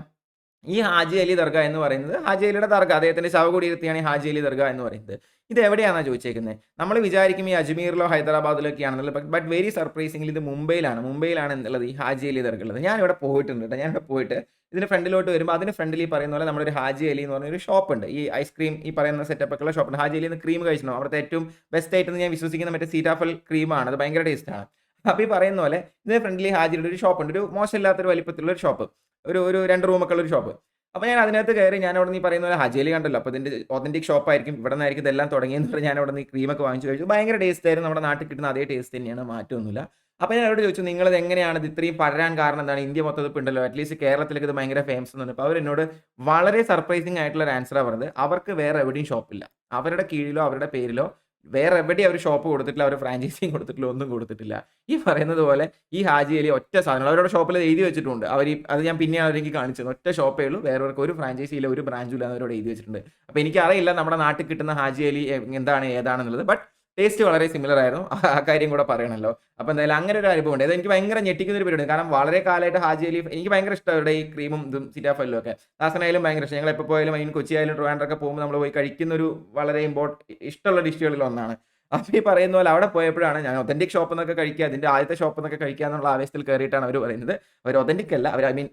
ഈ ഹാജി അലി ദർഗ എന്ന് പറയുന്നത് ഹാജി അലിയുടെ ദർഗ, അദ്ദേഹത്തിന്റെ ശവകുടീരത്തെയാണ് ഈ ഹാജി അലി ദർഗ എന്ന് പറയുന്നത്. ഇത് എവിടെയാണെന്നാണ് ചോദിച്ചേക്കുന്നത്. നമ്മൾ വിചാരിക്കും ഈ അജ്മീറിലോ ഹൈദരാബാദിലോ ഒക്കെയാണെന്നുള്ളത്, ബട്ട് വെരി സർപ്രൈസിംഗ്ലി ഇത് മുംബൈയിലാണ് എന്നുള്ളത് ഈ ഹാജി അലി ദർഗ ഉള്ളത്. ഞാനിവിടെ പോയിട്ടുണ്ട് കേട്ടോ. ഞാനിവിടെ പോയിട്ട് ഇതിന് ഫ്രണ്ടിലോട്ട് വരുമ്പോൾ അതിന് ഫ്രണ്ടിൽ ഈ പറയുന്ന പോലെ നമ്മുടെ ഒരു ഹാജി അലി എന്ന് പറഞ്ഞൊരു ഷോപ്പുണ്ട്. ഈ ഐസ്ക്രീം ഈ പറയുന്ന സെറ്റപ്പൊക്കെയുള്ള ഷോപ്പുണ്ട്. ഹാജി അലിന്ന് ക്രീം കഴിച്ചിട്ടുണ്ടോ? അവിടുത്തെ ഏറ്റവും ബെസ്റ്റ് ആയിട്ട് ഞാൻ വിശ്വസിക്കുന്ന മറ്റേ സീതാഫൽ ക്രീമാണ്. അത് ഭയങ്കര ടേസ്റ്റാണ്. അപ്പോൾ ഈ പറയുന്ന പോലെ ഇതിന് ഫ്രണ്ടിൽ ഹാജിയുടെ ഒരു ഷോപ്പുണ്ട്. ഒരു മോശമില്ലാത്തൊരു വലിപ്പത്തിലുള്ള ഒരു ഷോപ്പ്, ഒരു 2 റൂമൊക്കെ ഉള്ള ഒരു ഷോപ്പ്. അപ്പോൾ ഞാൻ അതിനകത്ത് കയറി, ഞാൻ അവിടെ നിന്ന് പറയുന്ന പോലെ ഹാജി അലി കണ്ടല്ലോ, അപ്പോൾ ഇതിൻ്റെ ഒതന്റിക് ഷോപ്പായിരിക്കും, ഇവിടെ നിന്നായിരിക്കും ഇതെല്ലാം തുടങ്ങിയെന്ന് പറഞ്ഞ് ഞാൻ അവിടെ നിന്ന് ക്രീമൊക്കെ വാങ്ങിച്ചു കഴിച്ചു. ഭയങ്കര ടേസ്റ്റ് ആയിരുന്നു. നമ്മുടെ നാട്ടിൽ കിട്ടുന്ന അതേ ടേസ്റ്റ് തന്നെയാണ്, മാറ്റമൊന്നുമില്ല. അപ്പോൾ ഞാൻ അവരോട് ചോദിച്ചു, നിങ്ങളത് എങ്ങനെയാണ് ഇത് ഇത്രയും പടരാൻ കാരണം എന്താണ്? ഇന്ത്യ മൊത്തത്തിൽ ഇപ്പോൾ ഉണ്ടല്ലോ, അറ്റ്ലീസ്റ്റ് കേരളത്തിലേക്ക് ഇത് ഭയങ്കര ഫേമസ് എന്ന് പറഞ്ഞപ്പോൾ അവരെന്നോട് വളരെ സർപ്രൈസിംഗ് ആയിട്ടുള്ള ഒരു ആൻസറാണ് പറഞ്ഞത്. അവർക്ക് വേറെ എവിടെയും ഷോപ്പില്ല. അവരുടെ കീഴിലോ അവരുടെ പേരിലോ വേറെ എവിടെയും അവർ ഷോപ്പ് കൊടുത്തിട്ടില്ല, അവർ ഫ്രാഞ്ചൈസിയും കൊടുത്തിട്ടില്ല, ഒന്നും കൊടുത്തിട്ടില്ല. ഈ പറയുന്നത് പോലെ ഈ ഹാജി അലി ഒറ്റ സാധനം അവരുടെ ഷോപ്പിൽ എഴുതി വെച്ചിട്ടുണ്ട്. അത് ഞാൻ പിന്നെയാണ് അവരെനിക്ക് കാണിച്ചത്. ഒറ്റ ഷോപ്പേ ഉള്ളൂ, വേറെവർക്ക് ഒരു ഫ്രാഞ്ചൈസി ഇല്ല, ഒരു ബ്രാഞ്ചും ഇല്ല, അവരോട് എഴുതി വെച്ചിട്ടുണ്ട്. അപ്പോൾ എനിക്കറിയില്ല നമ്മുടെ നാട്ടിൽ കിട്ടുന്ന ഹാജി അലി എന്താണ് ഏതാണെന്നുള്ളത്, ബട്ട് ടേസ്റ്റ് വളരെ സിമിലർ ആയിരുന്നു. ആ കാര്യം കൂടെ പറയണല്ലോ. അപ്പോൾ എന്തായാലും അങ്ങനെ ഒരു അനുഭവം ഉണ്ട്. അത് എനിക്ക് ഭയങ്കര ഞെട്ടിക്കുന്ന ഒരു പരിപാടി, കാരണം വളരെ കാലമായിട്ട് ഹാജി അലി എനിക്ക് ഭയങ്കര ഇഷ്ടമാണ്. ഇവിടെ ഈ ക്രീമും ഇതും സീതാഫലും ഒക്കെ ദാസനായാലും ഭയങ്കര ഇഷ്ടം. ഞങ്ങൾ എപ്പോൾ പോയാലും അതിന് കൊച്ചി ആയാലും ട്രിവാൻഡ്രമൊക്കെ പോകുമ്പോൾ നമ്മൾ പോയി കഴിക്കുന്ന ഒരു വളരെ ഇഷ്ടമുള്ള ഡിഷുകളിൽ ഒന്നാണ്. അപ്പോൾ ഈ പറയുന്ന പോലെ അവിടെ പോയപ്പോഴാണ് ഞാൻ ഒതന്റിക് ഷോപ്പ് എന്നൊക്കെ കഴിക്കുക, അതിൻ്റെ ആദ്യത്തെ ഷോപ്പ് എന്നൊക്കെ കഴിക്കുക എന്നുള്ള ആവേശത്തിൽ കയറിയിട്ടാണ് അവർ പറയുന്നത് അവർ ഒതന്റിക് അല്ല,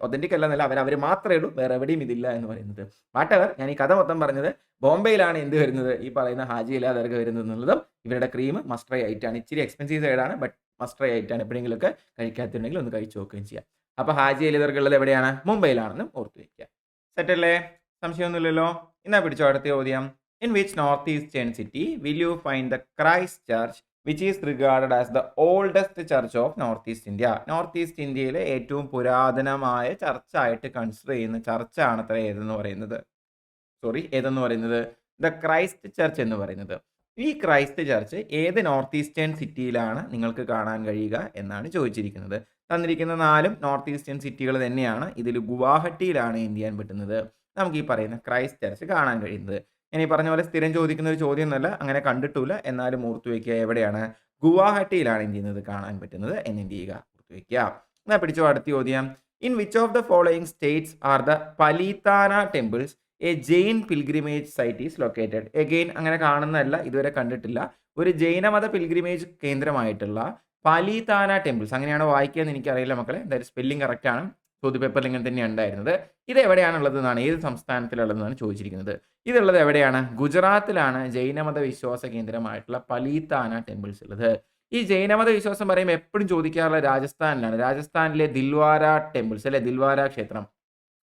ഒതന്റിക് അല്ല എന്നല്ല, അവർ മാത്രമേ ഉള്ളൂ, വേറെ എവിടെയും ഇതില്ല എന്ന് പറയുന്നത്. വാട്ടവർ, ഞാൻ ഈ കഥ മൊത്തം പറഞ്ഞത് ബോംബെയിലാണ് എന്ത് വരുന്നത്, ഈ പറയുന്ന ഹാജി അലി ദർഗ വരുന്നത് എന്നുള്ളതും ഇവരുടെ ക്രീം മസ്റ്റ് ട്രൈ ആയിട്ടാണ്. ഇച്ചിരി എക്സ്പെൻസീവ് സൈഡാണ്, ബട്ട് മസ്റ്റ് ട്രൈ ആയിട്ടാണ്. എപ്പോഴെങ്കിലുമൊക്കെ കഴിക്കാത്തുണ്ടെങ്കിൽ ഒന്ന് കഴിച്ചു നോക്കുകയും ചെയ്യാം. അപ്പോൾ ഹാജി അലി ദർഗ ഉള്ളത് എവിടെയാണ്? മുംബൈയിലാണെന്നും ഓർത്ത് വയ്ക്കുക. സെറ്റല്ലേ? സംശയമൊന്നുമില്ലല്ലോ. എന്നാ പിടിച്ചോ അടുത്ത ചോദ്യം. In which northeastern city will you find the Christ Church, which is regarded as the oldest church of Northeast India? North east ഇന്ത്യയിലെ ഏറ്റവും പുരാതനമായ ചർച്ചായിട്ട് കൺസിഡർ ചെയ്യുന്ന ചർച്ചാണ് അത്ര ഏതെന്ന് പറയുന്നത് ദ ക്രൈസ്റ്റ് ചർച്ച് എന്ന് പറയുന്നത്. ഈ ക്രൈസ്റ്റ് ചർച്ച് ഏത് നോർത്ത് ഈസ്റ്റേൺ സിറ്റിയിലാണ് നിങ്ങൾക്ക് കാണാൻ കഴിയുക എന്നാണ് ചോദിച്ചിരിക്കുന്നത്. തന്നിരിക്കുന്ന 4 നോർത്ത് ഈസ്റ്റേൺ സിറ്റികൾ തന്നെയാണ്. ഇതിൽ ഗുവാഹട്ടിയിലാണ് എന്ത് ചെയ്യാൻ പറ്റുന്നത്, നമുക്ക് ഈ പറയുന്ന ക്രൈസ്റ്റ് ചർച്ച് കാണാൻ കഴിയുന്നത്. ഞാൻ ഈ പറഞ്ഞ പോലെ സ്ഥിരം ചോദിക്കുന്ന ഒരു ചോദ്യം എന്നല്ല, അങ്ങനെ കണ്ടിട്ടില്ല, എന്നാലും ഓർത്തു വയ്ക്കുക. എവിടെയാണ്? ഗുവാഹട്ടിയിലാണ് എന്ത് ചെയ്യുന്നത്, കാണാൻ പറ്റുന്നത് എന്ന് എന്ത് ചെയ്യുക, ഓർത്തു വയ്ക്കുക. എന്നാൽ പിടിച്ചോ അടുത്ത ചോദ്യം. In which of the following states are the Palitana temples a Jain pilgrimage site is located? Again അങ്ങനെ കാണുന്നതല്ല, ഇതുവരെ കണ്ടിട്ടില്ല. ഒരു ജൈനമത പിൽഗ്രിമേജ് കേന്ദ്രമായിട്ടുള്ള പലീതാന ടെമ്പിൾസ്, അങ്ങനെയാണ് വായിക്കുക എന്ന് എനിക്കറിയില്ല മക്കളെ, എന്തായാലും സ്പെല്ലിംഗ് കറക്റ്റാണ്. ചോദ്യപേപ്പറിൽ ഇങ്ങനെ തന്നെയാണ് ഉണ്ടായിരുന്നത്. ഇത് എവിടെയാണുള്ളതെന്നാണ്, ഏത് സംസ്ഥാനത്തിലുള്ളതെന്നാണ് ചോദിച്ചിരിക്കുന്നത്. ഇതുള്ളത് എവിടെയാണ്? ഗുജറാത്തിലാണ് ജൈനമത വിശ്വാസ കേന്ദ്രമായിട്ടുള്ള പലീതാന ടെമ്പിൾസ് ഉള്ളത്. ഈ ജൈനമത വിശ്വാസം പറയുമ്പോൾ എപ്പോഴും ചോദിക്കാറുള്ള രാജസ്ഥാനിലാണ്. രാജസ്ഥാനിലെ ദിൽവാര ടെമ്പിൾസ് അല്ലെ, ദിൽവാര ക്ഷേത്രം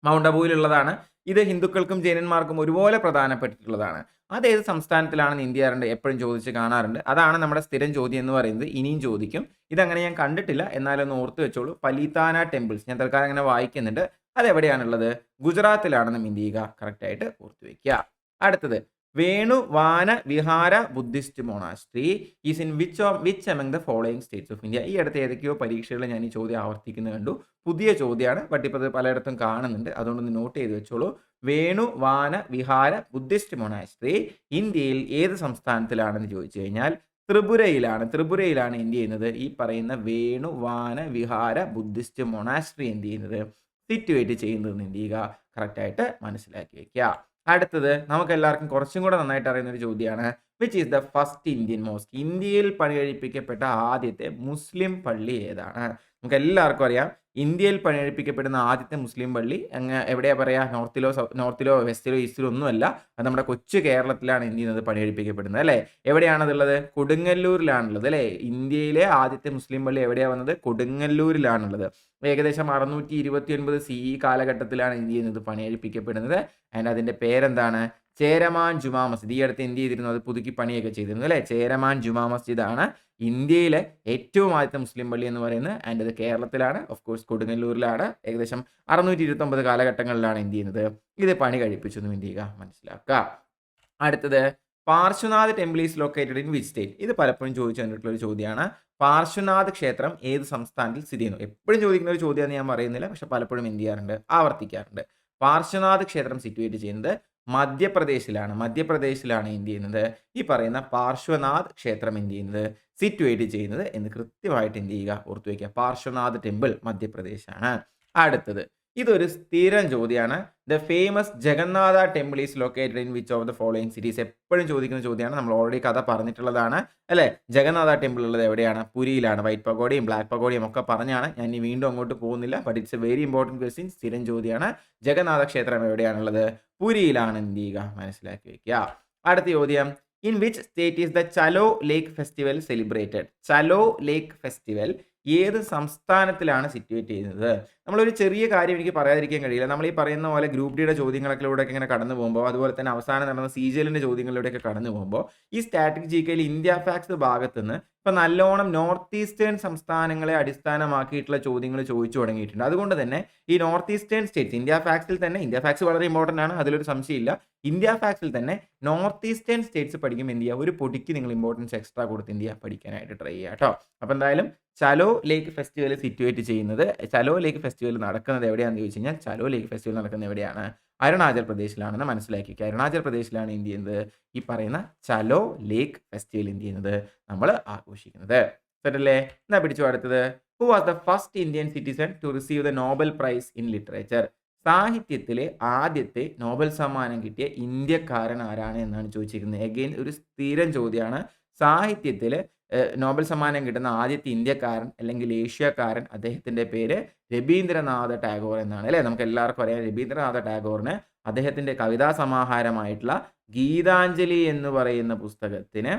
മൗണ്ട് അബുവിലുള്ളതാണ്. ഇത് ഹിന്ദുക്കൾക്കും ജൈനന്മാർക്കും ഒരുപോലെ പ്രധാനപ്പെട്ടിട്ടുള്ളതാണ്. അതേത് സംസ്ഥാനത്തിലാണെന്ന് ഇന്ത്യക്കാരുണ്ട് എപ്പോഴും ചോദിച്ച് കാണാറുണ്ട്. അതാണ് നമ്മുടെ സ്ഥിരം ചോദ്യം എന്ന് പറയുന്നത്. ഇനിയും ചോദിക്കും. ഇതങ്ങനെ ഞാൻ കണ്ടിട്ടില്ല, എന്നാലൊന്ന് ഓർത്ത് വെച്ചോളൂ. പലീതാന ടെമ്പിൾസ് ഞാൻ തൽക്കാലം അങ്ങനെ വായിക്കുന്നുണ്ട്. അതെവിടെയാണുള്ളത്? ഗുജറാത്തിലാണെന്നും എന്ത് ചെയ്യുക, കറക്റ്റായിട്ട് ഓർത്ത് വയ്ക്കുക. അടുത്തത്, Venu Vana Vihara Buddhist monastery is in which among the following states of India? ഈ അടുത്ത് ഏതൊക്കെയോ പരീക്ഷകളിൽ ഞാൻ ഈ ചോദ്യം ആവർത്തിക്കുന്നത് കണ്ടു. പുതിയ ചോദ്യമാണ്, ബട്ട് ഇപ്പോൾ അത് പലയിടത്തും കാണുന്നുണ്ട്, അതുകൊണ്ടൊന്ന് നോട്ട് ചെയ്ത് വെച്ചോളൂ. വേണു വാന വിഹാര ബുദ്ധിസ്റ്റ് മൊണാസ്ട്രി ഇന്ത്യയിൽ ഏത് സംസ്ഥാനത്തിലാണെന്ന് ചോദിച്ചു കഴിഞ്ഞാൽ ത്രിപുരയിലാണ് എന്ത് ചെയ്യുന്നത്, ഈ പറയുന്ന വേണു വാന വിഹാര ബുദ്ധിസ്റ്റ് മൊണാസ്ട്രി എന്ത് ചെയ്യുന്നത്, സിറ്റുവേറ്റ് ചെയ്യുന്നതെന്ന് എന്ത് ചെയ്യുക, കറക്റ്റായിട്ട് മനസ്സിലാക്കി വയ്ക്കുക. അടുത്തത് നമുക്ക് എല്ലാവർക്കും കുറച്ചും കൂടെ നന്നായിട്ട് അറിയുന്ന ഒരു ചോദ്യമാണ്. Which is the first Indian mosque? ഇന്ത്യയിൽ പണി കഴിപ്പിക്കപ്പെട്ട ആദ്യത്തെ മുസ്ലിം പള്ളി ഏതാണ്? നമുക്ക് എല്ലാവർക്കും അറിയാം ഇന്ത്യയിൽ പണികഴിപ്പിക്കപ്പെടുന്ന ആദ്യത്തെ മുസ്ലിം പള്ളി എവിടെയാ പറയാ? നോർത്തിലോ വെസ്റ്റിലോ ഈസ്റ്റിലോ ഒന്നുമല്ല. അത് നമ്മുടെ കൊച്ചു കേരളത്തിലാണ് എന്ത് ചെയ്യുന്നത്? പണികഴിപ്പിക്കപ്പെടുന്നത് അല്ലേ? എവിടെയാണതുള്ളത്? കൊടുങ്ങല്ലൂരിലാണുള്ളത് അല്ലേ? ഇന്ത്യയിലെ ആദ്യത്തെ മുസ്ലിം പള്ളി എവിടെയാ വന്നത്? കൊടുങ്ങല്ലൂരിലാണുള്ളത്. ഏകദേശം 629 CE കാലഘട്ടത്തിലാണ് എന്ത് ചെയ്യുന്നത്? പണികഴിപ്പിക്കപ്പെടുന്നത്. ആൻഡ് അതിന്റെ പേരെന്താണ്? ചേരമാൻ ജുമാ മസ്ജിദ്. ഈ അടുത്ത് എന്ത് ചെയ്തിരുന്നു? അത് പുതുക്കി പണിയൊക്കെ ചെയ്തിരുന്നു അല്ലേ? ചേരമാൻ ജുമാ മസ്ജിദ് ആണ് ഇന്ത്യയിലെ ഏറ്റവും ആദ്യത്തെ മുസ്ലിം പള്ളി എന്ന് പറയുന്നത്. ആൻഡ് ഇത് കേരളത്തിലാണ്, ഓഫ് കോഴ്സ് കൊടുങ്ങല്ലൂരിലാണ്. ഏകദേശം 629 കാലഘട്ടങ്ങളിലാണ് എന്ത് ചെയ്യുന്നത്? ഇത് പണി കഴിപ്പിച്ചു എന്ന് എന്ത് ചെയ്യുക? മനസ്സിലാക്കുക. അടുത്തത് Parshvanath temple is located in which state? ഇത് പലപ്പോഴും ചോദിച്ചു തന്നിട്ടുള്ള ഒരു ചോദ്യമാണ്. പാർശ്വനാഥ് ക്ഷേത്രം ഏത് സംസ്ഥാനത്തിൽ സ്ഥിതി ചെയ്യുന്നു? എപ്പോഴും ചോദിക്കുന്ന ഒരു ചോദ്യമാണെന്ന് ഞാൻ പറയുന്നില്ല, പക്ഷെ പലപ്പോഴും എന്ത് ചെയ്യാറുണ്ട്? ആവർത്തിക്കാറുണ്ട്. പാർശ്വനാഥ് ക്ഷേത്രം സിറ്റുവേറ്റ് ചെയ്യുന്നത് മധ്യപ്രദേശിലാണ്. മധ്യപ്രദേശിലാണ് എന്ത് ചെയ്യുന്നത്? ഈ പറയുന്ന പാർശ്വനാഥ് ക്ഷേത്രം എന്ത് ചെയ്യുന്നത്? സിറ്റുവേറ്റ് ചെയ്യുന്നത് എന്ന് കൃത്യമായിട്ട് എന്ത് ചെയ്യുക? ഓർത്തു വയ്ക്കുക. പാർശ്വനാഥ് ടെമ്പിൾ മധ്യപ്രദേശാണ്. അടുത്തത് ഇതൊരു സ്ഥിരം ചോദ്യമാണ്. The famous Jagannath temple is located in which of the following cities? എപ്പോഴും ചോദിക്കുന്ന ചോദ്യമാണ്. നമ്മൾ ഓൾറെഡി കഥ പറഞ്ഞിട്ടുള്ളതാണ് അല്ലേ? ജഗന്നാഥ ടെമ്പിൾ ഉള്ളത് എവിടെയാണ്? പുരിയിലാണ്. വൈറ്റ് പഗോഡയും ബ്ലാക്ക് പഗോഡയും ഒക്കെ പറഞ്ഞാണ്. ഞാൻ ഇനി വീണ്ടും അങ്ങോട്ട് പോകുന്നില്ല. But it's A very important question. സ്ഥിരം ചോദ്യമാണ്. ജഗന്നാഥ ക്ഷേത്രം എവിടെയാണുള്ളത്? പുരിയിലാണ് എന്ത് ചെയ്യുക? മനസ്സിലാക്കി വയ്ക്കുക. അടുത്ത ചോദ്യം, in which state is the Chalo lake festival celebrated? Chalo lake festival ഏത് സംസ്ഥാനത്തിലാണ് സിറ്റുവേറ്റ് ചെയ്യുന്നത്? നമ്മളൊരു ചെറിയ കാര്യം എനിക്ക് പറയാതിരിക്കാൻ കഴിയില്ല. നമ്മൾ ഈ പറയുന്ന പോലെ ഗ്രൂപ്പ് ഡിയുടെ ചോദ്യങ്ങളിലൂടെയൊക്കെ ഇങ്ങനെ കടന്നു പോകുമ്പോൾ, അതുപോലെ തന്നെ അവസാനം നടന്ന CGLന്റെ ചോദ്യങ്ങളിലൂടെയൊക്കെ കടന്നു പോകുമ്പോൾ, ഈ സ്റ്റാറ്റിക് GKയിൽ ഇന്ത്യ ഫാക്ട്സ് ഭാഗത്ത് നിന്ന് ഇപ്പൊ നല്ലോണം നോർത്ത് ഈസ്റ്റേൺ സംസ്ഥാനങ്ങളെ അടിസ്ഥാനമാക്കിയിട്ടുള്ള ചോദ്യങ്ങൾ ചോദിച്ചു തുടങ്ങിയിട്ടുണ്ട്. അതുകൊണ്ട് തന്നെ ഈ നോർത്ത് ഈസ്റ്റേൺ സ്റ്റേറ്റ്സ് ഇന്ത്യ ഫാക്ട്സിൽ തന്നെ, ഇന്ത്യ ഫാക്ട്സ് വളരെ ഇമ്പോർട്ടന്റ് ആണ്, അതിലൊരു സംശയമില്ല. ഇന്ത്യ ഫാക്ട്സിൽ തന്നെ നോർത്ത് ഈസ്റ്റേൺ സ്റ്റേറ്റ്സ് പഠിക്കുമ്പോൾ എന്ത് ചെയ്യുക? ഒരു പൊടിക്ക് നിങ്ങൾ ഇമ്പോർട്ടൻസ് എക്സ്ട്രാ കൊടുത്ത് എന്ത് ചെയ്യുക? പഠിക്കാനായിട്ട് ട്രൈ ചെയ്യുക കേട്ടോ. അപ്പോൾ എന്തായാലും ചലോ ലേക്ക് ഫെസ്റ്റിവൽ സിറ്റുവേറ്റ് ചെയ്യുന്നത്, ചലോ ലേക്ക് ഫെസ്റ്റിവൽ നടക്കുന്നത് എവിടെയാണെന്ന് ചോദിച്ചു കഴിഞ്ഞാൽ, ചലോ ലേക്ക് ഫെസ്റ്റിവൽ നടക്കുന്നത് എവിടെയാണ്? അരുണാചൽ പ്രദേശിലാണെന്ന് മനസ്സിലാക്കി. അരുണാചൽ പ്രദേശിലാണ് എന്ത് ചെയ്യുന്നത്? ഈ പറയുന്ന ചലോ ലേക്ക് ഫെസ്റ്റിവൽ എന്ത് ചെയ്യുന്നത്? നമ്മൾ ആഘോഷിക്കുന്നത്. സെറ്റല്ലേ? എന്നാ പിടിച്ചു. അടുത്തത്, who was the first Indian citizen to receive the Nobel prize in literature? സാഹിത്യത്തിലെ ആദ്യത്തെ നോബൽ സമ്മാനം കിട്ടിയ ഇന്ത്യക്കാരൻ ആരാണ് എന്നാണ് ചോദിച്ചിരിക്കുന്നത്. എഗെയിൻ ഒരു സ്ഥിരം ചോദ്യമാണ്. സാഹിത്യത്തിൽ നോബൽ സമ്മാനം കിട്ടുന്ന ആദ്യത്തെ ഇന്ത്യക്കാരൻ അല്ലെങ്കിൽ ഏഷ്യക്കാരൻ, അദ്ദേഹത്തിന്റെ പേര് രവീന്ദ്രനാഥ ടാഗോർ എന്നാണ് അല്ലേ? നമുക്ക് എല്ലാവർക്കും അറിയാം രവീന്ദ്രനാഥ ടാഗോറിന് അദ്ദേഹത്തിന്റെ കവിതാ സമാഹാരമായിട്ടുള്ള ഗീതാഞ്ജലി എന്ന് പറയുന്ന പുസ്തകത്തിന്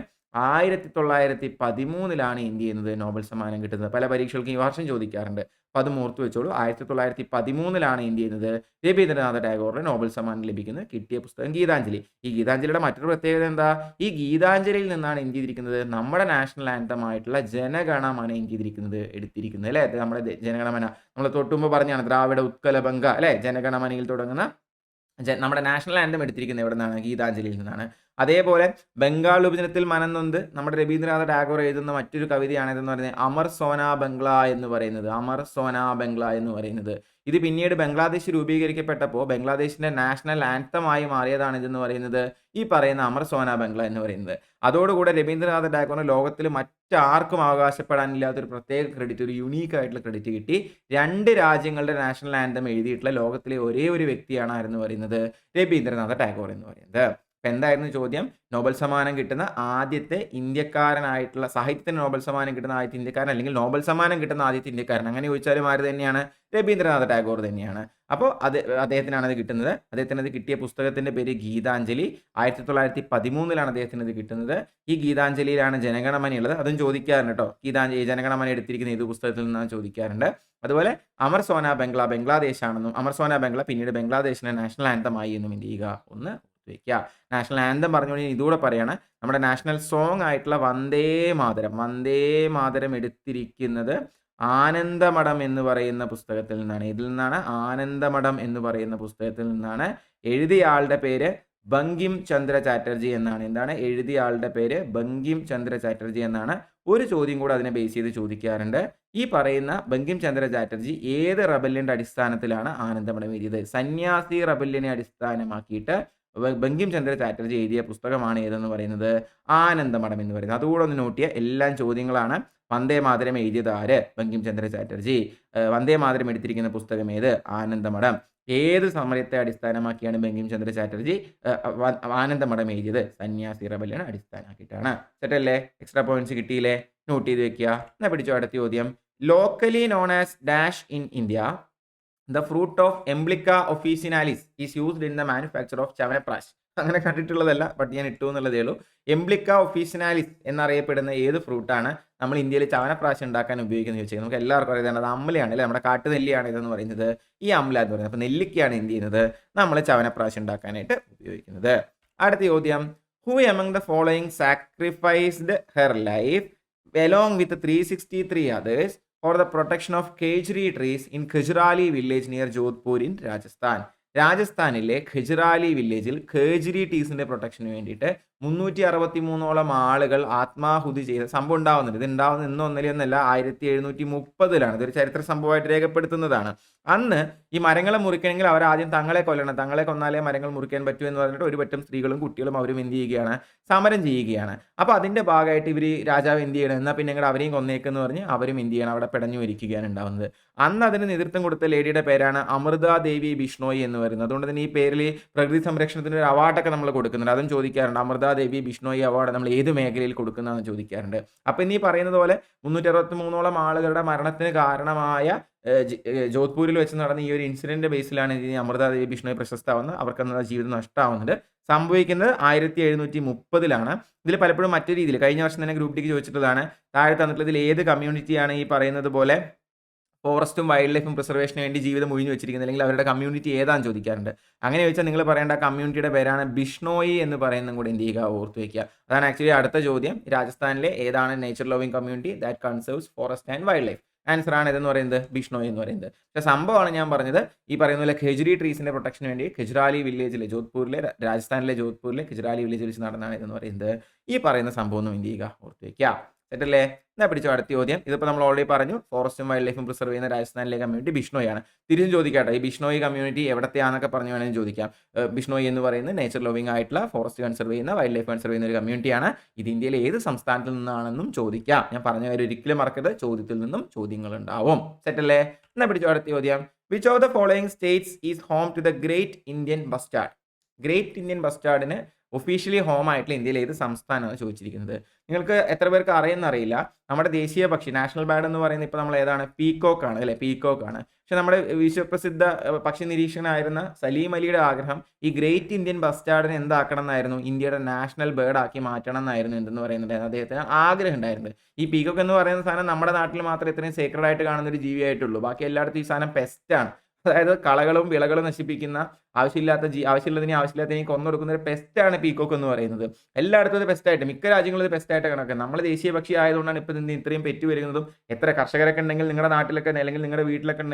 1913 എന്ത് ചെയ്യുന്നത്? നോബൽ സമ്മാനം കിട്ടുന്നത്. പല പരീക്ഷകൾക്കും ഈ വർഷം ചോദിക്കാറുണ്ട്. അപ്പോൾ അത് ഓർത്ത് വെച്ചോളൂ. 1913 എന്ത് ചെയ്യുന്നത്? രവീന്ദ്രനാഥ ടാഗോറിന് നോബൽ സമ്മാനം ലഭിക്കുന്നത്. കിട്ടിയ പുസ്തകം ഗീതാഞ്ജലി. ഈ ഗീതാഞ്ജലിയുടെ മറ്റൊരു പ്രത്യേകത എന്താ? ഈ ഗീതാഞ്ജലിയിൽ നിന്നാണ് എന്ത് ചെയ്തിരിക്കുന്നത്? നമ്മുടെ നാഷണൽ ആന്തമായിട്ടുള്ള ജനഗണമന എന്ത് ചെയ്തിരിക്കുന്നത്? എടുത്തിരിക്കുന്നത് അല്ലേ? നമ്മുടെ ജനഗണമന നമ്മൾ തൊട്ടുമുമ്പ് പറഞ്ഞാണ്, ദ്രാവിഡ ഉത്കല ബംഗ അല്ലേ? ജനഗണമനയിൽ തുടങ്ങുന്ന നമ്മുടെ നാഷണൽ ആന്തം എടുത്തിരിക്കുന്നത് എവിടെ നിന്നാണ്? ഗീതാഞ്ജലിയിൽ നിന്നാണ്. അതേപോലെ ബംഗാൾ വിഭജനത്തിൽ മനംനൊന്ത് നമ്മുടെ രവീന്ദ്രനാഥ ടാഗോർ എഴുതുന്ന മറ്റൊരു കവിതയാണ് ഇതെന്ന് പറയുന്നത് അമർ സോനാ ബംഗ്ല എന്ന് പറയുന്നത്. അമർ സോനാ ബംഗ്ല എന്ന് പറയുന്നത് ഇത് പിന്നീട് ബംഗ്ലാദേശ് രൂപീകരിക്കപ്പെട്ടപ്പോൾ ബംഗ്ലാദേശിന്റെ നാഷണൽ ആന്തമായി മാറിയതാണ് ഇതെന്ന് പറയുന്നത് ഈ പറയുന്ന അമർ സോനാ ബംഗ്ല എന്ന് പറയുന്നത്. അതോടുകൂടെ രവീന്ദ്രനാഥ ടാഗോറിന് ലോകത്തിൽ മറ്റാർക്കും അവകാശപ്പെടാനില്ലാത്തൊരു പ്രത്യേക ക്രെഡിറ്റ്, ഒരു യുണീക്ക് ആയിട്ടുള്ള ക്രെഡിറ്റ് കിട്ടി. 2 രാജ്യങ്ങളുടെ നാഷണൽ ആന്തം എഴുതിയിട്ടുള്ള ലോകത്തിലെ ഒരേ ഒരു വ്യക്തിയാണ് ആരെന്ന് പറയുന്നത്? രവീന്ദ്രനാഥ ടാഗോർ എന്ന് പറയുന്നത്. അപ്പം എന്തായിരുന്നു ചോദ്യം? നോബൽ സമ്മാനം കിട്ടുന്ന ആദ്യത്തെ ഇന്ത്യക്കാരനായിട്ടുള്ള, സാഹിത്യത്തിന് നോബൽ സമ്മാനം കിട്ടുന്ന ആദ്യത്തെ ഇന്ത്യക്കാരൻ അല്ലെങ്കിൽ നോബൽ സമ്മാനം കിട്ടുന്ന ആദ്യത്തെ ഇന്ത്യക്കാരൻ, അങ്ങനെ ചോദിച്ചാലും ആര് തന്നെയാണ്? രവീന്ദ്രനാഥ ടാഗോർ തന്നെയാണ്. അപ്പോൾ അദ്ദേഹത്തിനാണ് അത് കിട്ടുന്നത്. അദ്ദേഹത്തിന് അത് കിട്ടിയ പുസ്തകത്തിന്റെ പേര് ഗീതാഞ്ജലി. 1913 അദ്ദേഹത്തിന് ഇത് കിട്ടുന്നത്. ഈ ഗീതാഞ്ജലിയിലാണ് ജനഗണമനയുള്ളത്. അതും ചോദിക്കാറുണ്ട് കേട്ടോ. ജനഗണമന എടുത്തിരിക്കുന്ന ഏത് പുസ്തകത്തിൽ നിന്നാണ് ചോദിക്കാറുണ്ട്. അതുപോലെ അമർ സോനാ ബംഗ്ല ബംഗ്ലാദേശ് ആണെന്നും അമർ സോനാ ബംഗ്ല പിന്നീട് ബംഗ്ലാദേശിന്റെ നാഷണൽ ആന്തമായി എന്നും എന്ത് ചെയ്യുക? ഒന്ന് വയ്ക്കുക. നാഷണൽ ആന്തം പറഞ്ഞുകൊണ്ട് ഇതുകൂടെ പറയാണ്, നമ്മുടെ നാഷണൽ സോങ് ആയിട്ടുള്ള വന്ദേ മാതരം, വന്ദേ മാതരം എടുത്തിരിക്കുന്നത് ആനന്ദമഠം എന്ന് പറയുന്ന പുസ്തകത്തിൽ നിന്നാണ്. ഇതിൽ നിന്നാണ് ആനന്ദമഠം എന്ന് പറയുന്ന പുസ്തകത്തിൽ നിന്നാണ്. എഴുതിയ ആളുടെ പേര് ബങ്കിം ചന്ദ്ര ചാറ്റർജി എന്നാണ്. എന്താണ് എഴുതിയ ആളുടെ പേര്? ബങ്കിം ചന്ദ്ര ചാറ്റർജി എന്നാണ്. ഒരു ചോദ്യം കൂടെ അതിനെ ബേസ് ചെയ്ത് ചോദിക്കാറുണ്ട്. ഈ പറയുന്ന ബങ്കിം ചന്ദ്ര ചാറ്റർജി ഏത് റബല്യന്റെ അടിസ്ഥാനത്തിലാണ് ആനന്ദമഠം എഴുതിയത്? സന്യാസി റബല്യനെ അടിസ്ഥാനമാക്കിയിട്ട് ബങ്കിം ചന്ദ്ര ചാറ്റർജി എഴുതിയ പുസ്തകമാണ് ഏതെന്ന് പറയുന്നത്? ആനന്ദമഠം എന്ന് പറയുന്നത്. അതുകൂടെ ഒന്ന് നോട്ട് ചെയ്യുക. എല്ലാം ചോദ്യങ്ങളാണ്. വന്ദേ മാതരം എഴുതിയത് ആര്? ബങ്കിം ചന്ദ്ര ചാറ്റർജി. വന്ദേ മാതരം എടുത്തിരിക്കുന്ന പുസ്തകം ഏത്? ആനന്ദമഠം. ഏത് സമരത്തെ അടിസ്ഥാനമാക്കിയാണ് ബങ്കിം ചന്ദ്ര ചാറ്റർജി ആനന്ദമഠം എഴുതിയത്? സന്യാസി റബല്യനെ അടിസ്ഥാനമാക്കിയിട്ടാണ്. സെറ്റല്ലേ? എക്സ്ട്രാ പോയിന്റ്സ് കിട്ടിയില്ലേ? നോട്ട് ചെയ്ത് വെക്കുക. എന്നാ പിടിച്ചോ അടുത്ത ചോദ്യം. Locally known as dash in India the fruit of emblica officinalis is used in the manufacture of Chyawanprash. അങ്ങനെ കണ്ടിട്ടുള്ളതല്ല, ബട്ട് ഞാൻ ഇട്ടു എന്നുള്ളതേ ഉള്ളൂ. എംബ്ലിക്ക ഒഫീസിനാലിസ് എന്നറിയപ്പെടുന്ന ഏത് ഫ്രൂട്ടാണ് നമ്മൾ ഇന്ത്യയിൽ ചവനപ്രാശ് ഉണ്ടാക്കാൻ ഉപയോഗിക്കുന്നത് ചോദിച്ചാൽ നമുക്ക് എല്ലാവർക്കും അറിയാം, അത് അമ്ലയാണ് അല്ലേ, നമ്മുടെ കാട്ടുനെല്ലിയാണ് ഇതെന്ന് പറയുന്നത്, ഈ അമ്ല എന്ന് പറയുന്നത്. അപ്പോൾ നെല്ലിക്കയാണ് എന്ത് ചെയ്യുന്നത്, നമ്മൾ ചവനപ്രാശ് ഉണ്ടാക്കാനായിട്ട് ഉപയോഗിക്കുന്നത്. അടുത്ത ചോദ്യം, who among the following sacrificed her life along with 363 others for the protection of khejri trees in Khejrali village near Jodhpur in Rajasthan. രാജസ്ഥാനിലെ ഖെജ്റാലി വില്ലേജിൽ ഖേജ്രി ടീസിന്റെ പ്രൊട്ടക്ഷന് വേണ്ടിയിട്ട് 363ഓളം ആളുകൾ ആത്മാഹുതി ചെയ്ത സംഭവം ഉണ്ടാവുന്നുണ്ട്. ഇത് ഉണ്ടാവുന്നത് ഇന്നും ഒന്നല്ല 1730-ലാണ്. ഇതൊരു ചരിത്ര സംഭവമായിട്ട് രേഖപ്പെടുത്തുന്നതാണ്. അന്ന് ഈ മരങ്ങളെ മുറിക്കണമെങ്കിൽ അവർ ആദ്യം തങ്ങളെ കൊല്ലണം, തങ്ങളെ കൊന്നാലേ മരങ്ങൾ മുറിക്കാൻ പറ്റൂ എന്ന് പറഞ്ഞിട്ട് ഒരു പറ്റം സ്ത്രീകളും കുട്ടികളും അവരും എന്ത് ചെയ്യുകയാണ്, സമരം ചെയ്യുകയാണ്. അപ്പോൾ അതിന്റെ ഭാഗമായിട്ട് ഇവർ രാജാവ് എന്ത് ചെയ്യണം, എന്നാൽ പിന്നെ ഞങ്ങൾ അവരെയും കൊന്നേക്കെന്ന് പറഞ്ഞ് അവരും എന്ത് ചെയ്യണം, അവിടെ പിടഞ്ഞു വരിക്കുകയാണ് ഉണ്ടാവുന്നത്. അന്ന് അതിന് നേതൃത്വം കൊടുത്ത ലേഡിയുടെ പേരാണ് അമൃത ദേവി ബിഷ്ണോയി എന്ന് പറയുന്നത്. അതുകൊണ്ട് തന്നെ ഈ പേരിൽ പ്രകൃതി സംരക്ഷണത്തിന് ഒരു അവാർഡൊക്കെ നമ്മൾ കൊടുക്കുന്നുണ്ട്. അതും ചോദിക്കാറുണ്ട്, അമൃത ദേവി ബിഷ്ണോയി അവാർഡ് നമ്മൾ ഏത് മേഖലയിൽ കൊടുക്കുന്നതെന്ന് ചോദിക്കാറുണ്ട്. അപ്പം ഇനി പറയുന്നത് പോലെ 363ഓളം ആളുകളുടെ മരണത്തിന് കാരണമായ ജോധ്പൂരിൽ വെച്ച് നടന്ന ഈ ഒരു ഇൻസിഡന്റ് ബേസിലാണ് ഇനി അമൃത ദേവി ബിഷ്ണോയി പ്രശസ്തമാവുന്നത്. അവർക്ക് ജീവിതം നഷ്ടമാവുന്നുണ്ട്. സംഭവിക്കുന്നത് 1730-ലാണ്. ഇതിൽ പലപ്പോഴും മറ്റൊരു രീതിയിൽ കഴിഞ്ഞ വർഷം തന്നെ ഗ്രൂപ്പ് ഡിക്ക് ചോദിച്ചിട്ടുള്ളതാണ്, താഴെ തന്നിട്ടുള്ളതിൽ ഏത് കമ്മ്യൂണിറ്റിയാണ് ഈ പറയുന്നത് പോലെ ഫോറസ്റ്റും വൈൽഡ് ലൈഫും പ്രിസർവേഷന് വേണ്ടി ജീവിതം ഒഴിഞ്ഞു വെച്ചിരിക്കുന്നത്, അല്ലെങ്കിൽ അവരുടെ കമ്മ്യൂണിറ്റി ഏതാണെന്ന് ചോദിക്കാറുണ്ട്. അങ്ങനെ ചോദിച്ചാൽ നിങ്ങൾ പറയേണ്ട കമ്മ്യൂണിറ്റിയുടെ പേരാണ് ബിഷ്ണോയി എന്ന് പറയുന്നതും കൂടി എന്ത് ചെയ്യുക, ഓർത്ത് വയ്ക്കുക. അതാണ് ആക്ച്വലി അടുത്ത ചോദ്യം. രാജസ്ഥാനിലെ ഏതാണ് nature loving community that conserves forest and wildlife? Answer ആണ് ഇതെന്ന് പറയുന്നത് ബിഷ്ണോയി എന്ന് പറയുന്നത്. പക്ഷേ സംഭവമാണ് ഞാൻ പറഞ്ഞത്, ഈ പറയുന്ന പോലെ ഖെജ്രി ട്രീസിന്റെ പ്രൊട്ടക്ഷന് വേണ്ടി ഖെജ്രാലി വില്ലേജിലെ രാജസ്ഥാനിലെ ജോധ്പൂരിലെ ഖെജ്രാലി വില്ലേജിൽ വെച്ച് നടന്നതാണ് ഇതെന്ന് പറയുന്നത്. ഈ പറയുന്ന സംഭവം ഒന്നും എന്ത് ചെയ്യുക, ഓർത്ത് വയ്ക്കുക. സെറ്റല്ലേ? എന്നാ പിടിച്ചോ അടുത്ത ചോദ്യം. ഇതിപ്പോൾ നമ്മൾ ഓൾറെഡി പറഞ്ഞു, ഫോറസ്റ്റും വൈൽഡ് ലൈഫും പ്രിസർവ് ചെയ്യുന്ന രാജസ്ഥാനിലെ കമ്മ്യൂണിറ്റി ബിഷ്ണോയാണ്. തിരിച്ചും ചോദിക്കാട്ടെ, ഈ ബിഷ്ണോയി കമ്മ്യൂണിറ്റി എവിടത്തെയാണെന്നൊക്കെ പറഞ്ഞു വേണമെങ്കിൽ ചോദിക്കാം. ബിഷ്ണോയി എന്ന് പറയുന്നത് നേച്ചർ ലവിംഗ് ആയിട്ടുള്ള ഫോറസ്റ്റ് കൺസർവ് ചെയ്യുന്ന വൈൽഡ് ലൈഫ് കൺസർവ് ചെയ്യുന്ന ഒരു കമ്മ്യൂണിറ്റിയാണ്. ഇത് ഇന്ത്യയിലെ ഏത് സംസ്ഥാനത്തിൽ നിന്നാണെന്നും ചോദിക്കാം. ഞാൻ പറഞ്ഞ കാര്യം ഒരിക്കലും മറക്കരുത്, ചോദ്യത്തിൽ നിന്നും ചോദ്യങ്ങൾ ഉണ്ടാവും. സെറ്റല്ലേ? എന്നാ പിടിച്ചോ അടുത്ത ചോദ്യം. Which of the following states is home to the great Indian bustard? Great Indian ബസ്റ്റാർഡിന് ഒഫീഷ്യലി ഹോം ആയിട്ടുള്ള ഇന്ത്യയിലെ ഏത് സംസ്ഥാനമാണ് ചോദിച്ചിരിക്കുന്നത്. നിങ്ങൾക്ക് എത്ര പേർക്ക് അറിയില്ല, നമ്മുടെ ദേശീയ പക്ഷി നാഷണൽ ബേർഡ് എന്ന് പറയുന്നത് ഇപ്പോൾ നമ്മൾ ഏതാണ്, പീക്കോക്ക് ആണ് അല്ലേ, പീക്കോക്ക് ആണ്. പക്ഷെ നമ്മുടെ വിശ്വപ്രസിദ്ധ പക്ഷി നിരീക്ഷകനായിരുന്ന സലീം അലിയുടെ ആഗ്രഹം ഈ ഗ്രേറ്റ് ഇന്ത്യൻ ബസ്റ്റാർഡിനെ എന്താക്കണം എന്നായിരുന്നു, ഇന്ത്യയുടെ നാഷണൽ ബേർഡ് ആക്കി മാറ്റണം എന്നായിരുന്നു എന്തെന്ന് പറയുന്നുണ്ട് അദ്ദേഹത്തിന് ആഗ്രഹം ഉണ്ടായിരുന്നത്. ഈ പീക്കോക്ക് എന്ന് പറയുന്ന സാധനം നമ്മുടെ നാട്ടിൽ മാത്രമേ ഇത്രയും സേക്രഡ് ആയിട്ട് കാണുന്ന ഒരു ജീവിയായിട്ടുള്ളൂ. ബാക്കി എല്ലായിടത്തും ഈ സാധനം പെസ്റ്റാണ്. അതായത് കളകളും വിളകളും നശിപ്പിക്കുന്ന ആവശ്യമില്ലാത്തതിനെയും കൊന്നൊടുക്കുന്ന ഒരു പെസ്റ്റാണ് പീക്കോക്ക് എന്ന് പറയുന്നത്. എല്ലായിടത്തും ഇത് പെസ്റ്റായിട്ട്, മിക്ക രാജ്യങ്ങളും ഇത് പെസ്റ്റായിട്ട് കണക്കാണ്. നമ്മൾ ദേശീയ പക്ഷി ആയതുകൊണ്ടാണ് ഇപ്പോൾ ഇത്രയും പെറ്റ് വരുന്നതും. എത്ര കർഷകരൊക്കെ ഉണ്ടെങ്കിൽ നിങ്ങളുടെ നാട്ടിലൊക്കെ അല്ലെങ്കിൽ നിങ്ങളുടെ വീട്ടിലൊക്കെ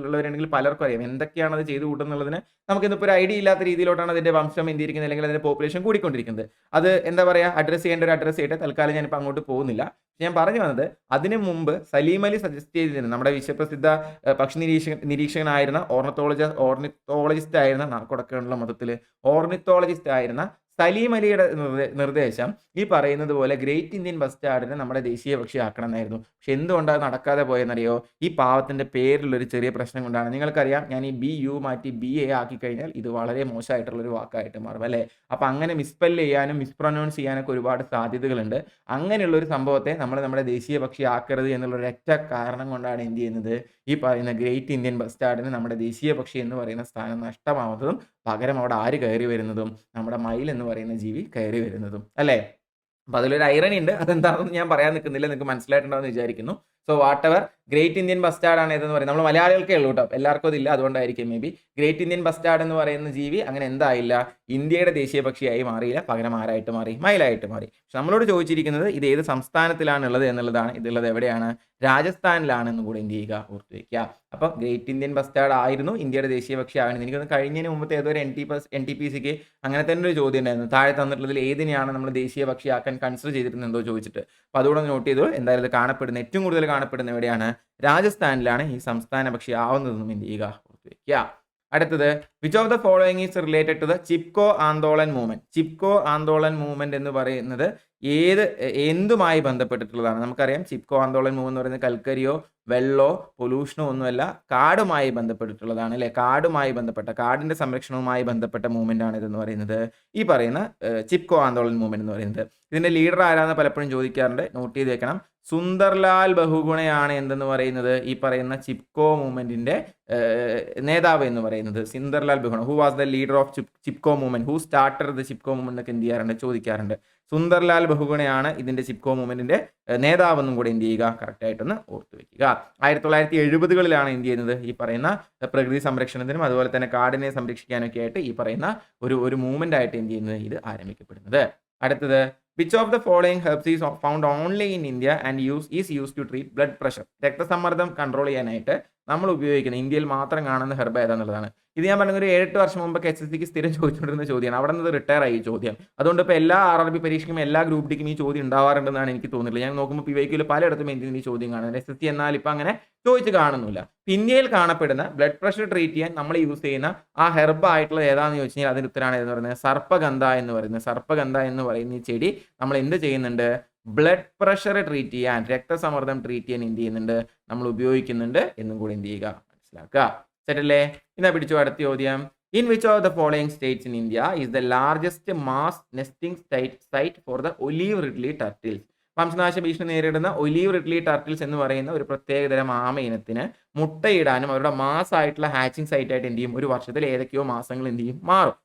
ഉള്ളവരുണ്ടെങ്കിൽ പലർക്കും അറിയാം എന്തൊക്കെയാണ് അത് ചെയ്ത് കൂട്ടുന്നുള്ളതിന്. നമുക്കിന്നിപ്പോൾ ഒരു ഐഡിയ ഇല്ലാത്ത രീതിയിലോട്ടാണ് അതിന്റെ വംശം എന്തിരിക്കുന്നത്, അല്ലെങ്കിൽ അതിന്റെ പോപ്പുലേഷൻ കൂടിക്കൊണ്ടിരിക്കുന്നത്. അത് എന്താ പറയുക, അഡ്രസ് ചെയ്യേണ്ട ഒരു അഡ്രസ് ചെയ്തിട്ട് തൽക്കാലം ഞാനിപ്പോൾ അങ്ങോട്ട് പോകുന്നില്ല. ഞാൻ പറഞ്ഞു വന്നത്, അതിനു മുമ്പ് സലീം അലി സജസ്റ്റ് ചെയ്തിരുന്നു, നമ്മുടെ വിശ്വപ്രസിദ്ധ പക്ഷി നിരീക്ഷകനായിരുന്ന ഓർണിത്തോളജിസ്റ്റ് ആയിരുന്ന കൊടുക്കാനുള്ള മതത്തിൽ ഓർണിത്തോളജിസ്റ്റ് ആയിരുന്ന സലീം അലിയുടെ നിർദ്ദേശം ഈ പറയുന്നത് പോലെ ഗ്രേറ്റ് ഇന്ത്യൻ ബസ്റ്റാർഡിനെ നമ്മുടെ ദേശീയ പക്ഷി ആക്കണം എന്നായിരുന്നു. പക്ഷെ എന്തുകൊണ്ടാണ് നടക്കാതെ പോയെന്നറിയോ? ഈ പാവത്തിന്റെ പേരിലുള്ളൊരു ചെറിയ പ്രശ്നം കൊണ്ടാണ്. നിങ്ങൾക്കറിയാം, ഞാൻ ഈ BU മാറ്റി BA ആക്കി കഴിഞ്ഞാൽ ഇത് വളരെ മോശമായിട്ടുള്ളൊരു വാക്കായിട്ട് മാറും അല്ലേ. അപ്പം അങ്ങനെ മിസ്പെല്ല് ചെയ്യാനും മിസ്പ്രൊനൗൺസ് ചെയ്യാനൊക്കെ ഒരുപാട് സാധ്യതകളുണ്ട്. അങ്ങനെയുള്ളൊരു സംഭവത്തെ നമ്മുടെ ദേശീയ പക്ഷി ആക്കരുത് എന്നുള്ളൊരു ഒറ്റ കാരണം കൊണ്ടാണ് എന്ത് ചെയ്യുന്നത്, ഈ പറയുന്ന ഗ്രേറ്റ് ഇന്ത്യൻ ബസ്റ്റാർഡിന് നമ്മുടെ ദേശീയ പക്ഷി എന്ന് പറയുന്ന സ്ഥാനം നഷ്ടമാവുന്നതും പകരം അവിടെ ആര് കയറി വരുന്നതും, നമ്മുടെ മയിൽ എന്ന് പറയുന്ന ജീവി കയറി വരുന്നതും അല്ലേ. അപ്പം അതിലൊരു ഐറണി ഉണ്ട്. അതെന്താണെന്ന് ഞാൻ പറയാൻ നിൽക്കുന്നില്ല, നിങ്ങൾക്ക് മനസ്സിലായിട്ടുണ്ടാവുമെന്ന് വിചാരിക്കുന്നു. So what ever, great Indian bastard ആണ് ഏതെന്ന് പറയുന്നത് നമ്മൾ മലയാളികൾക്കേ ഉള്ളൂ കേട്ടോ, എല്ലാവർക്കും അതില്ല, അതുകൊണ്ടായിരിക്കും may be. Great Indian bastard എന്ന് പറയുന്ന ജീവി അങ്ങനെ എന്തായില്ല, ഇന്ത്യയുടെ ദേശീയ പക്ഷിയായി മാറിയില്ല, പകരം ആരായിട്ട് മാറി, മയിലായിട്ട് മാറി. പക്ഷെ നമ്മളോട് ചോദിച്ചിരിക്കുന്നത് ഇത് ഏത് സംസ്ഥാനത്തിലാണ് ഉള്ളത് എന്നുള്ളതാണ്. ഇതുള്ളത് എവിടെയാണ്, രാജസ്ഥാനിലാണെന്നും കൂടെ എന്ത് ചെയ്യുക, ഓർത്ത് വയ്ക്കുക. അപ്പം ഗ്രേറ്റ് ഇന്ത്യൻ ബസ്റ്റാർഡ് ആയിരുന്നു ഇന്ത്യയുടെ ദേശീയ പക്ഷി ആവുന്നത്. എനിക്കൊന്ന് കഴിഞ്ഞതിന് മുമ്പത്തെ ഏതോ ഒരു NTPCക്ക് അങ്ങനെ തന്നെ ഒരു ചോദ്യം ഉണ്ടായിരുന്നു, താഴെ തന്നിട്ടുള്ളതിൽ ഏതിനെയാണ് നമ്മൾ ദേശീയ പക്ഷിയാക്കാൻ കൺസിഡർ ചെയ്തിരുന്നത് എന്തോ ചോദിച്ചിട്ട്. അപ്പോൾ അതുകൂടെ നോട്ട് ചെയ്തു. എന്തായാലും ഇത് കാണപ്പെടുന്ന ഏറ്റവും കൂടുതൽ കാണപ്പെടുന്ന എവിടെയാണ്, രാജസ്ഥാനിലാണ് ഈ സംസ്ഥാന പക്ഷി ആവുന്നതെന്നും എന്ത് ചെയ്യുക, ഓർത്ത് വയ്ക്കുക. അടുത്തത്, which of the following is related to the Chipko Andolan movement? Chipko Andolan movement എന്ന് പറയുന്നത് എന്തുമായി ബന്ധപ്പെട്ടിട്ടുള്ളതാണ്? നമുക്കറിയാം ചിപ്കോ ആന്തോളൻ മൂവ്മെന്റ് എന്ന് പറയുന്നത് കൽക്കരിയോ വെള്ളോ പൊല്യൂഷനോ ഒന്നുമല്ല, കാടുമായി ബന്ധപ്പെട്ടിട്ടുള്ളതാണ് അല്ലെ. കാടുമായി ബന്ധപ്പെട്ട, കാടിന്റെ സംരക്ഷണവുമായി ബന്ധപ്പെട്ട മൂവ്മെന്റ് ആണ് ഇതെന്ന് പറയുന്നത്, ഈ പറയുന്ന ചിപ്കോ ആന്തോളൻ മൂവ്മെന്റ് എന്ന് പറയുന്നത്. ഇതിന്റെ ലീഡർ ആരാന്ന് പലപ്പോഴും ചോദിക്കാറുണ്ട്, നോട്ട് ചെയ്ത് വെക്കണം. സുന്ദർലാൽ ബഹുഗുണയാണ് എന്തെന്ന് പറയുന്നത് ഈ പറയുന്ന ചിപ്കോ മൂവ്മെന്റിന്റെ നേതാവ് എന്ന് പറയുന്നത്. Sunderlal Bahuguna, who was the leader of Chipko movement, who started the Chipko movement ഒക്കെ എന്ത് ചെയ്യാറുണ്ട്, ചോദിക്കാറുണ്ട്. സുന്ദർലാൽ ബഹുഗുണയാണ് ഇതിന്റെ ചിപ്കോ മൂവ്മെന്റിന്റെ നേതാവെന്നും കൂടെ എന്ത് ചെയ്യുക, കറക്റ്റ് ആയിട്ടൊന്ന് ഓർത്തു വെക്കുക. 1970കളിലാണ് എന്ത് ചെയ്യുന്നത്, ഈ പറയുന്ന പ്രകൃതി സംരക്ഷണത്തിനും അതുപോലെ തന്നെ കാടിനെ സംരക്ഷിക്കാനൊക്കെ ആയിട്ട് ഈ പറയുന്ന ഒരു മൂവ്മെന്റ് ആയിട്ട് എന്ത് ചെയ്യുന്നത്, ഇത് ആരംഭിക്കപ്പെടുന്നത്. അടുത്തത്, which of the following herbs is found only in India and is use to treat blood pressure. രക്തസമ്മർദ്ദം കൺട്രോൾ ചെയ്യാനായിട്ട് നമ്മൾ ഉപയോഗിക്കുന്ന ഇന്ത്യയിൽ മാത്രം കാണുന്ന ഹെർബ് ഏതാന്നുള്ളതാണ്. ഇത് ഞാൻ പറഞ്ഞ ഒരു 7-8 വർഷം മുമ്പ് HSCക്ക് സ്ഥിരം ചോദിച്ചുകൊണ്ടിരുന്ന ചോദ്യമാണ്. അവിടെ നിന്ന് റിട്ടയർ ആയി ചോദ്യം. അതുകൊണ്ട് ഇപ്പോൾ എല്ലാ RRB പരീക്ഷയ്ക്കും എല്ലാ ഗ്രൂപ്പ് ഡിക്കും ഈ ചോദ്യം ഉണ്ടാവാറുണ്ടെന്നാണ് എനിക്ക് തോന്നുന്നില്ല. ഞാൻ നോക്കുമ്പോൾ PYQയിൽ പലയിടത്തും എന്തിനും ഈ ചോദ്യം കാണുന്നത്. SSC എന്നാൽ ഇപ്പം അങ്ങനെ ചോദിച്ച് കാണുന്നില്ല. ഇന്ത്യയിൽ കാണപ്പെടുന്ന ബ്ലഡ് പ്രഷർ ട്രീറ്റ് ചെയ്യാൻ നമ്മൾ യൂസ് ചെയ്യുന്ന ആ ഹെർബ് ആയിട്ടുള്ള ഏതാണെന്ന് ചോദിച്ചു കഴിഞ്ഞാൽ അതിന് ഉത്തരമാണ് എന്ന് പറയുന്നത് സർപ്പഗന്ധ എന്ന് പറയുന്നത്. സർപ്പഗന്ധ എന്ന് പറയുന്ന ഈ ചെടി നമ്മൾ എന്ത് ചെയ്യുന്നുണ്ട്, ബ്ലഡ് പ്രഷർ ട്രീറ്റ് ചെയ്യാൻ, രക്തസമ്മർദ്ദം ട്രീറ്റ് ചെയ്യാൻ എന്ത് ചെയ്യുന്നുണ്ട്, നമ്മൾ ഉപയോഗിക്കുന്നുണ്ട് എന്നും കൂടി എന്ത് ചെയ്യുക, മനസ്സിലാക്കുക. സെറ്റല്ലേ? ഇതാ പിടിച്ചു അടുത്ത ചോദ്യം. In which of the following states in India is the largest mass nesting site for the olive ridley turtles. വംശനാശ ഭീഷണി നേരിടുന്ന ഒലീവ് റിഡ്ലി ടർട്ടിൽസ് എന്ന് പറയുന്ന ഒരു പ്രത്യേകതരം ആമ ഇനത്തിന് മുട്ടയിടാനും അവരുടെ മാസ് ആയിട്ടുള്ള ഹാച്ചിങ് സൈറ്റ് ആയിട്ട് എന്ത് ചെയ്യും, ഒരു വർഷത്തിൽ ഏതൊക്കെയോ മാസങ്ങൾ എന്ത് ചെയ്യും, മാറും.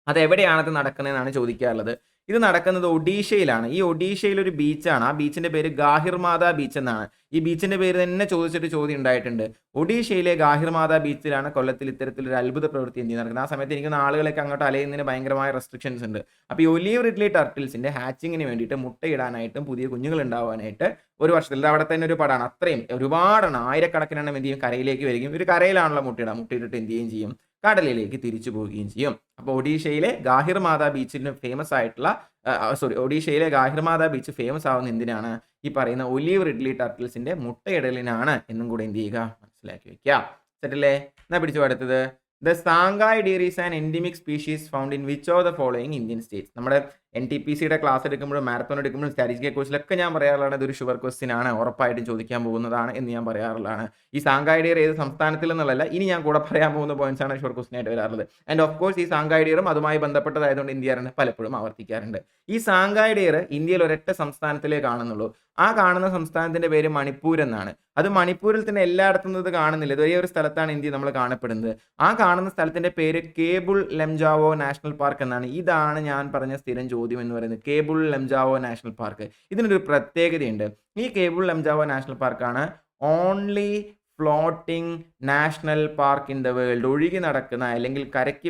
അതെവിടെയാണത് നടക്കുന്നതെന്നാണ് ചോദിക്കാറുള്ളത്. ഇത് നടക്കുന്നത് ഒഡീഷയിലാണ്. ഈ ഒഡീഷയിൽ ഒരു ബീച്ചാണ്. ആ ബീച്ചിന്റെ പേര് ഗാഹിർമാത ബീച്ച് എന്നാണ്. ഈ ബീച്ചിന്റെ പേര് തന്നെ ചോദിച്ചിട്ട് ചോദ്യം ഉണ്ടായിട്ടുണ്ട്. ഒഡീഷയിലെ ഗാഹിർമാത ബീച്ചിലാണ് കൊല്ലത്തിൽ ഇത്തരത്തിലൊരു അത്ഭുത പ്രവൃത്തി എന്ത് നടക്കുന്നത്. ആ സമയത്ത് എനിക്ക് ആളുകളൊക്കെ അങ്ങോട്ട് അലയുന്നതിന് ഭയങ്കരമായ റെസ്ട്രിക്ഷൻസ് ഉണ്ട്. അപ്പോൾ ഈ ഒലീവ് റിഡ്ലി ടർട്ടിൽസിന്റെ ഹാച്ചിങ്ങിന് വേണ്ടിയിട്ട് മുട്ടയിടാനായിട്ടും പുതിയ കുഞ്ഞുങ്ങൾ ഉണ്ടാവാനായിട്ട് ഒരു വർഷത്തിൽ അവിടെ തന്നെ ഒരു പടാണ്. അത്രയും ഒരുപാടാണ്, ആയിരക്കണക്കിനെണ്ണം എന്ത് ചെയ്യും, കരയിലേക്ക് വരികയും ഒരു കരയിലാണല്ലോ മുട്ടയിടുക, മുട്ടയിട്ടിട്ട് എന്ത് ചെയ്യുകയും ചെയ്യും, കടലിലേക്ക് തിരിച്ചു പോവുകയും ചെയ്യും. അപ്പോൾ ഒഡീഷയിലെ ഗാഹിർമാത ബീച്ചിന് ഫേമസ് ആയിട്ടുള്ള ഒഡീഷയിലെ ഗാഹിർമാത ബീച്ച് ഫേമസ് ആവുന്ന എന്തിനാണ്, ഈ പറയുന്ന ഒലീവ് റിഡ്ലി ടർട്ടിൽസിന്റെ മുട്ടയിടലിനാണ് എന്നും കൂടെ എന്ത് ചെയ്യുക, മനസ്സിലാക്കി വെക്കുക. സെറ്റല്ലേ? എന്നാ പിടിച്ചു അടുത്തത്. The Sangai deer is an endemic species found in which of the following Indian states. നമ്മുടെ NTPCയുടെ ക്ലാസ് എടുക്കുമ്പോഴും മാരത്തോൺ എടുക്കുമ്പോഴും സ്റ്റാറ്റിസ്റ്റിക്കൽ കോഴ്സിലൊക്കെ ഞാൻ പറയാറുള്ളതാണ് ഇതൊരു ഷുവർ ക്വസ്റ്റ്യൻ ആണ്, ഉറപ്പായിട്ടും ചോദിക്കാൻ പോകുന്നതാണ് എന്ന് ഞാൻ പറയാറുള്ളതാണ്. ഈ സാങ്കായ് ഡിയർ ഏത് സംസ്ഥാനത്തിൽ നിന്നുള്ളതല്ല, ഇനി ഞാൻ കൂടെ പറയാൻ പോകുന്ന പോയിന്റ്സ് ആണ് ഷുവർ ക്വസ്റ്റ്യൻ ആയിട്ട് വരാറുള്ളത്. ആൻഡ് ഓഫ് കോഴ്സ് ഈ സാങ്കായ് ഡിയറും അതുമായി ബന്ധപ്പെട്ടതായതുകൊണ്ട് എന്ത് ചെയ്യാറുണ്ട്, പലപ്പോഴും ആവർത്തിക്കാറുണ്ട്. ഈ സാങ്കായ് ഡിയർ ഇന്ത്യയിൽ ഒരൊറ്റ സംസ്ഥാനത്തിലേ കാണുന്നുള്ളൂ. ആ കാണുന്ന സംസ്ഥാനത്തിന്റെ പേര് മണിപ്പൂർ എന്നാണ്. അത് മണിപ്പൂരിൽ തന്നെ എല്ലായിടത്തും ഇത് കാണുന്നില്ല. ഇതൊരേ ഒരു സ്ഥലത്താണ് ഇന്ത്യ നമ്മൾ കാണപ്പെടുന്നത്. ആ കാണുന്ന സ്ഥലത്തിന്റെ പേര് കേബിൾ ലംജാവോ നാഷണൽ പാർക്ക് എന്നാണ്. ഇതാണ് ഞാൻ പറഞ്ഞ സ്ഥിരം ചോദ്യം എന്ന് പറയുന്നത്, കേബിൾ ലംജാവോ നാഷണൽ പാർക്ക്. ഇതിനൊരു പ്രത്യേകതയുണ്ട്. ഈ കേബിൾ ലംജാവോ നാഷണൽ പാർക്കാണ് only floating national park in the world. ഒഴുകി നടക്കുന്ന അല്ലെങ്കിൽ കരയ്ക്ക്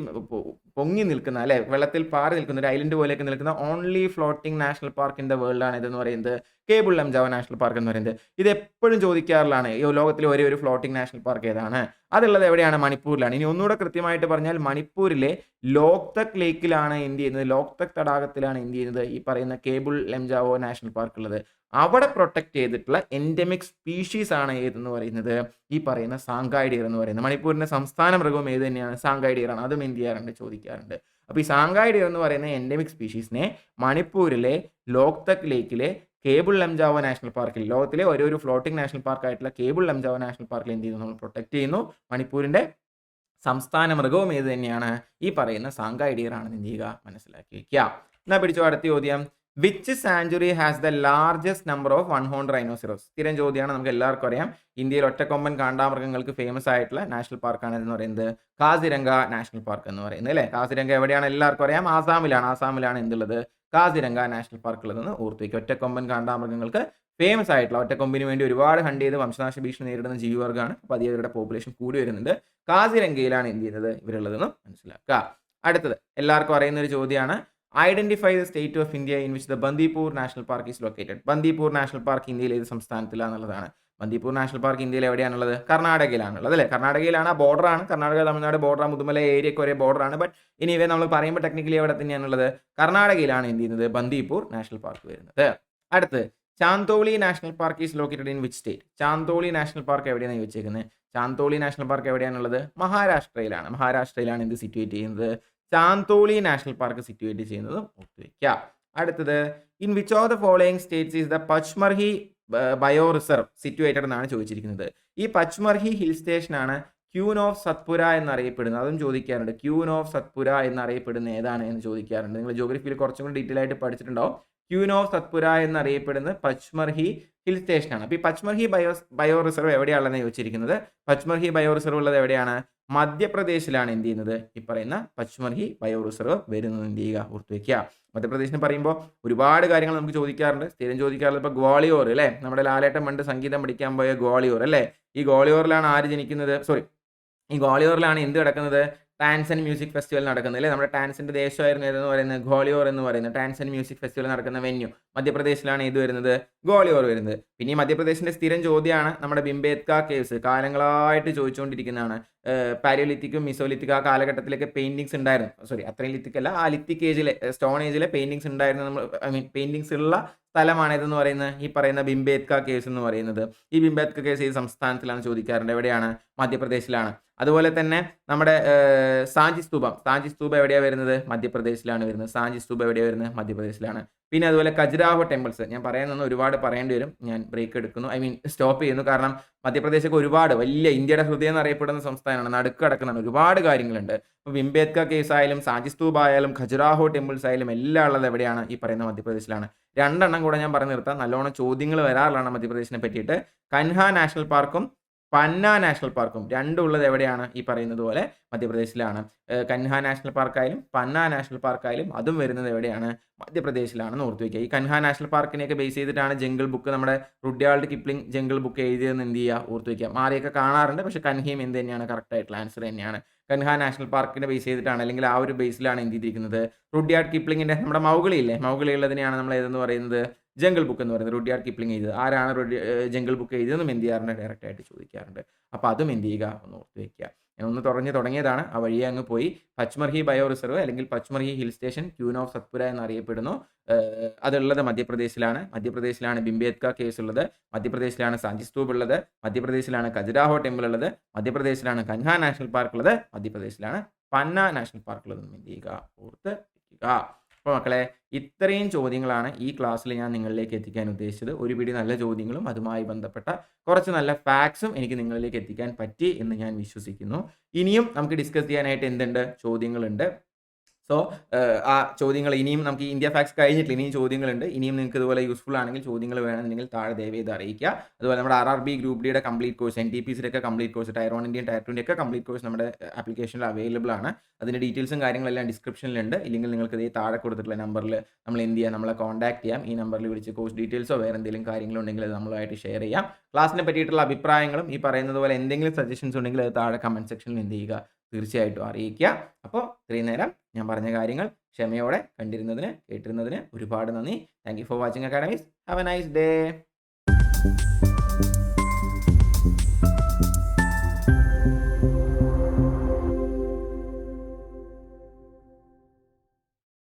പൊങ്ങി നിൽക്കുന്ന, അല്ലെ, വെള്ളത്തിൽ പാറി നിൽക്കുന്ന ഒരു ഐലൻഡ് പോലെയൊക്കെ നിൽക്കുന്ന only floating national park in the world ആണ് ഇതെന്ന് പറയുന്നത്, കേബിൾ ലംജാവോ നാഷണൽ പാർക്ക് എന്ന് പറയുന്നത്. ഇത് എപ്പോഴും ചോദിക്കാറുള്ളതാണ്, ഈ ലോകത്തിലെ ഒരേ ഒരു ഫ്ലോട്ടിംഗ് നാഷണൽ പാർക്ക് ഏതാണ്, അതുള്ളത് എവിടെയാണ്, മണിപ്പൂരിലാണ്. ഇനി ഒന്നുകൂടെ കൃത്യമായിട്ട് പറഞ്ഞാൽ മണിപ്പൂരിലെ ലോക്തക് ലേക്കിലാണ് എന്ത് ചെയ്യുന്നത്, ലോക്തക് തടാകത്തിലാണ് എന്ത് ചെയ്യുന്നത്, ഈ പറയുന്ന കേബിൾ ലംജാവോ നാഷണൽ പാർക്ക് ഉള്ളത്. അവിടെ പ്രൊട്ടക്ട് ചെയ്തിട്ടുള്ള എൻഡമിക് സ്പീഷീസ് ആണ് ഏതെന്ന് പറയുന്നത്, ഈ പറയുന്ന സാങ്കായ് ഡിയർ എന്ന് പറയുന്നത്. മണിപ്പൂരിന്റെ സംസ്ഥാന മൃഗവും ഏത് തന്നെയാണ്, സാങ്കായ് ഡിയർ ആണ്. അതും എന്ത് ചെയ്യാറുണ്ട്, ചോദിക്കാറുണ്ട്. അപ്പോൾ ഈ സാങ്കായ് ഡിയർ എന്ന് പറയുന്ന എൻഡമിക് സ്പീഷീസിനെ മണിപ്പൂരിലെ ലോക്തക് ലേക്കിലെ കേബിൾ ലംജാവോ നാഷണൽ പാർക്കിൽ, ലോകത്തിലെ ഒരു ഫ്ലോട്ടിംഗ് നാഷണൽ പാർക്ക് ആയിട്ടുള്ള കേബിൾ ലംജാവോ നാഷണൽ പാർക്കിൽ എന്ത് ചെയ്യുന്നു, നമ്മൾ പ്രൊട്ടക്ട് ചെയ്യുന്നു. മണിപ്പൂരിന്റെ സംസ്ഥാന മൃഗവും ഏത് തന്നെയാണ്, ഈ പറയുന്ന സാങ്കായ് ഡിയർ ആണെന്ന് എന്ത് ചെയ്യുക, മനസ്സിലാക്കി വെക്കുക. എന്നാ പിടിച്ചോ അടുത്ത ചോദ്യം. Which sanctuary has the largest number of one horn rhinoceros. സ്ഥിരം ചോദ്യമാണ്, നമുക്ക് എല്ലാവർക്കും അറിയാം. ഇന്ത്യയിൽ ഒറ്റക്കൊമ്പൻ കാണ്ടാമൃഗങ്ങൾക്ക് ഫേമസ് ആയിട്ടുള്ള നാഷണൽ പാർക്കാണ് എന്ന് പറയുന്നത് കാസിരംഗ നാഷണൽ പാർക്ക് എന്ന് പറയുന്നത്, അല്ലേ. കാസിരംഗ എവിടെയാണ് എല്ലാവർക്കും അറിയാം, ആസാമിലാണ് എന്തുള്ളത്, കാസിരംഗ നാഷണൽ പാർക്ക് ഉള്ളതെന്ന് ഓർത്തു വയ്ക്കുക. ഒറ്റക്കൊമ്പൻ കാണ്ടാമൃഗങ്ങൾക്ക് ഫേമസ് ആയിട്ടുള്ള, ഒറ്റക്കൊമ്പിന് വേണ്ടി ഒരുപാട് ഹണ്ട് ചെയ്ത് വംശനാശ ഭീഷണി നേരിടുന്ന ജീവിവർഗ്ഗമാണ്. അപ്പോൾ അത് ഇവരുടെ പോപ്പുലേഷൻ കൂടി വരുന്നുണ്ട്. കാസിരംഗയിലാണ് എന്ത് ചെയ്യുന്നത്, ഇവരുള്ളതെന്ന് മനസ്സിലാക്കുക. അടുത്തത് എല്ലാവർക്കും അറിയുന്ന ഒരു ചോദ്യമാണ്. Identify the state of India in which the Bandipur national park is located. Bandipur national park ഇന്ത്യയിലെ ഏത് സംസ്ഥാനത്തിലാണെന്നുള്ളതാണ്. ബന്ദിപ്പൂർ നാഷണൽ പാർക്ക് ഇന്ത്യയിൽ എവിടെയാണുള്ളത്, കർണാടകയിലാണുള്ളത്, അല്ലേ. കർണാടകയിലാണ്, ആ ബോർഡറാണ്, കർണാടക തമിഴ്നാട് ബോർഡർ, മുതുമല ഏരിയയ്ക്ക് ഒരേ ബോർഡറാണ്. ബട്ട് ഇനി ഇവ നമ്മൾ പറയുമ്പോൾ ടെക്നിക്കലി എവിടെ തന്നെയാണുള്ളത്, കർണാടകയിലാണ് എന്ത് ചെയ്യുന്നത്, ബന്ദിപ്പൂർ നാഷണൽ പാർക്ക് വരുന്നത്. അടുത്ത് Chandoli national park is located in which state. Chandoli national park എവിടെയാണ് ചോദിച്ചേക്കുന്നത്. ചാന്തോളി നാഷണൽ പാർക്ക് എവിടെയാണുള്ളത്, മഹാരാഷ്ട്രയിലാണ്. മഹാരാഷ്ട്രയിലാണ് എന്ത് സിറ്റുവേറ്റ് ചെയ്യുന്നത്, ചാന്തോളി നാഷണൽ പാർക്ക് സിറ്റുവേറ്റ് ചെയ്യുന്നത് ഓർത്തു വയ്ക്കുക. അടുത്തത് in which of the following states is the Pachmarhi bio reserve situated എന്നാണ് ചോദിച്ചിരിക്കുന്നത്. ഈ പച്മർഹി ഹിൽ സ്റ്റേഷനാണ് ക്യൂൻ ഓഫ് സത്പുര എന്നറിയപ്പെടുന്നത്. അതും ചോദിക്കാറുണ്ട്. ക്യൂൻ ഓഫ് സത്പുര എന്നറിയപ്പെടുന്ന ഏതാണ് എന്ന് ചോദിക്കാറുണ്ട്. നിങ്ങൾ ജോഗ്രഫിയിൽ കുറച്ചും കൂടി ഡീറ്റെയിൽ ആയിട്ട് പഠിച്ചിട്ടുണ്ടാവും. ക്യൂൻ ഓഫ് സത്പുര എന്നറിയപ്പെടുന്നത് പച്മർഹി ഹിൽ സ്റ്റേഷനാണ്. അപ്പോൾ ഈ പച്മർഹി ബയോ റിസർവ് എവിടെയാണെന്ന് ചോദിച്ചിരിക്കുന്നത്. പച്മർഹി ബയോ റിസർവ് ഉള്ളത് എവിടെയാണ്? മധ്യപ്രദേശിലാണ് എന്ത് ചെയ്യുന്നത്? ഈ പറയുന്ന പച്മർഹി ബയോ റിസർവ് വരുന്നത്. എന്ത് ചെയ്യുക? ഓർത്ത് വയ്ക്കുക. മധ്യപ്രദേശിന് പറയുമ്പോൾ ഒരുപാട് കാര്യങ്ങൾ നമുക്ക് ചോദിക്കാറുണ്ട്. സ്ഥിരം ചോദിക്കാറുള്ളത് ഇപ്പോൾ ഗ്വാളിയോർ അല്ലേ, നമ്മുടെ ലാലേട്ടൻ പണ്ട് സംഗീതം പഠിക്കാൻ പോയ ഗ്വാളിയോർ അല്ലേ, ഈ ഗ്വാളിയോറിലാണ് ആര് ജനിക്കുന്നത്? സോറി, ഈ ഗ്വാളിയോറിലാണ് എന്ത് നടക്കുന്നത്? ടാൻസൻ മ്യൂസിക് ഫെസ്റ്റിവൽ നടക്കുന്നത് അല്ലേ. നമ്മുടെ ടാൻസിൻ്റെ ദേശമായിരുന്നു ഏതെന്ന് പറയുന്നത്? ഗ്വാളിയോർ എന്ന് പറയുന്നത്. ടാൻസൻ മ്യൂസിക് ഫെസ്റ്റിവൽ നടക്കുന്ന വെന്യൂ മധ്യപ്രദേശിലാണ് ഇത് വരുന്നത്? ഗ്വാളിയോർ വരുന്നത്. പിന്നെ ഈ മധ്യപ്രദേശിൻ്റെ സ്ഥിരം ചോദ്യമാണ് നമ്മുടെ ഭിംബേത്ക കേവ്സ്. കാലങ്ങളായിട്ട് ചോദിച്ചുകൊണ്ടിരിക്കുന്നതാണ്. പാലിയോലിത്തിക്കും മിസോലിത്തിക്കും ആ കാലഘട്ടത്തിലൊക്കെ പെയിന്റിങ്സ് ഉണ്ടായിരുന്നു. സോറി, അത്രയും ലിത്തിക് അല്ല, ആ ലിത്തിക് ഏജിലെ സ്റ്റോൺ ഏജിലെ പെയിന്റിങ്സ് ഉണ്ടായിരുന്നു. നമ്മൾ പെയിന്റിങ്സ് ഉള്ള സ്ഥലമാണ് ഇതെന്ന് പറയുന്നത് ഈ പറയുന്ന ഭിംബേത്ക കേവ്സ് എന്ന് പറയുന്നത്. ഈ ഭിംബേത്ക കേവ്സ് ഈ സംസ്ഥാനത്തിലാണ് ചോദിക്കാറുണ്ട്. എവിടെയാണ്? മധ്യപ്രദേശിലാണ്. അതുപോലെ തന്നെ നമ്മുടെ സാഞ്ചി സ്തൂപം എവിടെയാണ് വരുന്നത്? മധ്യപ്രദേശിലാണ് വരുന്നത്. സാഞ്ചി സ്തൂപം എവിടെയാണ് വരുന്നത്? മധ്യപ്രദേശിലാണ്. പിന്നെ അതുപോലെ ഖജുരാഹോ ടെമ്പിൾസ് ഞാൻ പറയുന്നത് ഒരുപാട് പറയേണ്ടി വരും. ഞാൻ ബ്രേക്ക് എടുക്കുന്നു, സ്റ്റോപ്പ് ചെയ്യുന്നു. കാരണം മധ്യപ്രദേശൊക്കെ ഒരുപാട് വലിയ ഇന്ത്യയുടെ ഹൃദയം എന്നറിയപ്പെടുന്ന സംസ്ഥാനമാണ്. നടുക്ക് കിടക്കുന്നതാണ്. ഒരുപാട് കാര്യങ്ങളുണ്ട്. ഇപ്പോൾ ഭിംബേത്ക കേവ്സ് ആയാലും സാഞ്ചി സ്തൂപ ആയാലും ഖജുരാഹോ ടെമ്പിൾസ് ആയാലും എല്ലാം ഉള്ളത് എവിടെയാണ്? ഈ പറയുന്ന മധ്യപ്രദേശിലാണ്. രണ്ടെണ്ണം കൂടെ ഞാൻ പറഞ്ഞു നിർത്താം. നല്ലോണം ചോദ്യങ്ങൾ വരാറുള്ളതാണ് മധ്യപ്രദേശിനെ പറ്റിയിട്ട്. കൻഹ നാഷണൽ പാർക്കും പന്ന നാഷണൽ പാർക്കും രണ്ടും ഉള്ളത് എവിടെയാണ്? ഈ പറയുന്നത് പോലെ മധ്യപ്രദേശിലാണ്. കൻഹ നാഷണൽ പാർക്കായാലും പന്ന നാഷണൽ പാർക്കായാലും അതും വരുന്നത് എവിടെയാണ്? മധ്യപ്രദേശിലാണെന്ന് ഓർത്ത് വയ്ക്കുക. ഈ കൻഹ നാഷണൽ പാർക്കിനെയൊക്കെ ബേസ് ചെയ്തിട്ടാണ് ജംഗിൾ ബുക്ക്, നമ്മുടെ റുഡ്യാൾഡ് കിപ്ലിംഗ് ജംഗിൾ ബുക്ക് എഴുതിയതെന്ന് എന്ത് ചെയ്യുക? ഓർത്ത് വയ്ക്കുക. മാറിയൊക്കെ കാണാറുണ്ട്, പക്ഷേ കൻഹയും എന്ത് തന്നെയാണ്? കറക്റ്റ് ആയിട്ടുള്ള ആൻസർ തന്നെയാണ്. കൻഹ നാഷണൽ പാർക്കിനെ ബേസ് ചെയ്തിട്ടാണ്, അല്ലെങ്കിൽ ആ ഒരു ബേസിലാണ് എന്ത് ചെയ്തിരിക്കുന്നത്? റുഡ്യാർഡ് കിപ്ലിങ്ങിൻ്റെ നമ്മുടെ മൗഗ്ലി ഇല്ലേ, മൗഗ്ലി ഉള്ളതിനെയാണ് നമ്മൾ ഏതെന്ന് പറയുന്നത്? ജംഗിൾ ബുക്ക് എന്ന് പറയുന്നത്. റുഡ്യാർഡ് കിപ്ലിംഗ് എഴുതിയത് ആരാണ്? ജംഗിൾ ബുക്ക് എഴുതിയതെന്നും എന്ത് ചെയ്യാറുണ്ട്? ഡയറക്റ്റ് ആയിട്ട് ചോദിക്കാറുണ്ട്. അപ്പോൾ അതും എന്ത് ചെയ്യുക? ഒന്ന് ഓർത്ത് വയ്ക്കുക. ഞാൻ ഒന്ന് തുടങ്ങിയതാണ്, ആ വഴിയെ അങ്ങ് പോയി. പച്മർഹി ബയോ റിസർവ് അല്ലെങ്കിൽ Pachmarhi hill station queen of Satpura എന്നറിയപ്പെടുന്നു. അതുള്ളത് മധ്യപ്രദേശിലാണ് ഭിംബേത്ക കേവ്സ് ഉള്ളത്. മധ്യപ്രദേശിലാണ് സാഞ്ചി സ്തൂപ് ഉള്ളത്. മധ്യപ്രദേശിലാണ് ഖജുരാഹോ ടെമ്പിൾ ഉള്ളത്. മധ്യപ്രദേശിലാണ് കൻഹ നാഷണൽ പാർക്ക് ഉള്ളത്. മധ്യപ്രദേശിലാണ് പന്ന നാഷണൽ പാർക്ക് ഉള്ളത്. എന്ത് ചെയ്യുക? ഓർത്ത് വയ്ക്കുക. അപ്പോൾ മക്കളെ, ഇത്രയും ചോദ്യങ്ങളാണ് ഈ ക്ലാസ്സിൽ ഞാൻ നിങ്ങളിലേക്ക് എത്തിക്കാൻ ഉദ്ദേശിച്ചത്. ഒരു പിടി നല്ല ചോദ്യങ്ങളും അതുമായി ബന്ധപ്പെട്ട കുറച്ച് നല്ല ഫാക്ട്സും എനിക്ക് നിങ്ങളിലേക്ക് എത്തിക്കാൻ പറ്റി എന്ന് ഞാൻ വിശ്വസിക്കുന്നു. ഇനിയും നമുക്ക് ഡിസ്കസ് ചെയ്യാനായിട്ട് എന്തുണ്ട്? ചോദ്യങ്ങളുണ്ട്. സോ ആ ചോദ്യങ്ങൾ ഇനിയും നമുക്ക് ഇന്ത്യ ഫാക്ട്സ് കഴിഞ്ഞിട്ടില്ല, ഇനിയും ചോദ്യങ്ങളുണ്ട്. ഇനിയും നിങ്ങൾക്ക് ഇതുപോലെ യൂസ്ഫുൾ ആണെങ്കിൽ ചോദ്യങ്ങൾ വേണമെന്നുണ്ടെങ്കിൽ താഴെ ദയവേത് അറിയിക്കുക. അതുപോലെ നമ്മുടെ RRB ഗ്രൂപ്പ് ഡിയുടെ കംപ്ലീറ്റ് കോഴ്സ്, NTPCയുടെ ഒക്കെ കംപ്ലീറ്റ് കോഴ്സ്, ടയർ 1 ടയർ 2 ഒക്കെ കംപ്ലീറ്റ് കോഴ്സ് നമ്മുടെ ആപ്ലിക്കേഷനിൽ അവൈലബിൾ ആണ്. അതിൻ്റെ ഡീറ്റെയിൽസും കാര്യങ്ങളെല്ലാം ഡിസ്ക്രിപ്ഷനിലുണ്ട്. ഇല്ലെങ്കിൽ നിങ്ങൾക്ക് ഇതേ താഴെ കൊടുത്തിട്ടുള്ള നമ്പറിൽ നമ്മൾ എന്ത് ചെയ്യാം? നമ്മളെ കോൺടാക്ട് ചെയ്യാം. ഈ നമ്പറിൽ വിളിച്ച് കോഴ്സ് ഡീറ്റെയിൽസോ വേറെ എന്തെങ്കിലും കാര്യങ്ങളുണ്ടെങ്കിൽ അത് നമ്മളുമായിട്ട് ഷെയർ ചെയ്യാം. ക്ലാസ്സിനെ പറ്റിയിട്ടുള്ള അഭിപ്രായങ്ങളും ഈ പറയുന്നത് പോലെ എന്തെങ്കിലും സജഷൻസ് ഉണ്ടെങ്കിൽ അത് താഴെ കമൻറ്റ് സെക്ഷനിൽ എന്ത് ചെയ്യുക? തീർച്ചയായിട്ടും അറിയിക്കുക. അപ്പോൾ ഇത്രയും നേരം ഞാൻ പറഞ്ഞ കാര്യങ്ങൾ ക്ഷമയോടെ കേട്ടിരുന്നതിന് ഒരുപാട് നന്ദി. Thank you for watching academies. Have A nice day.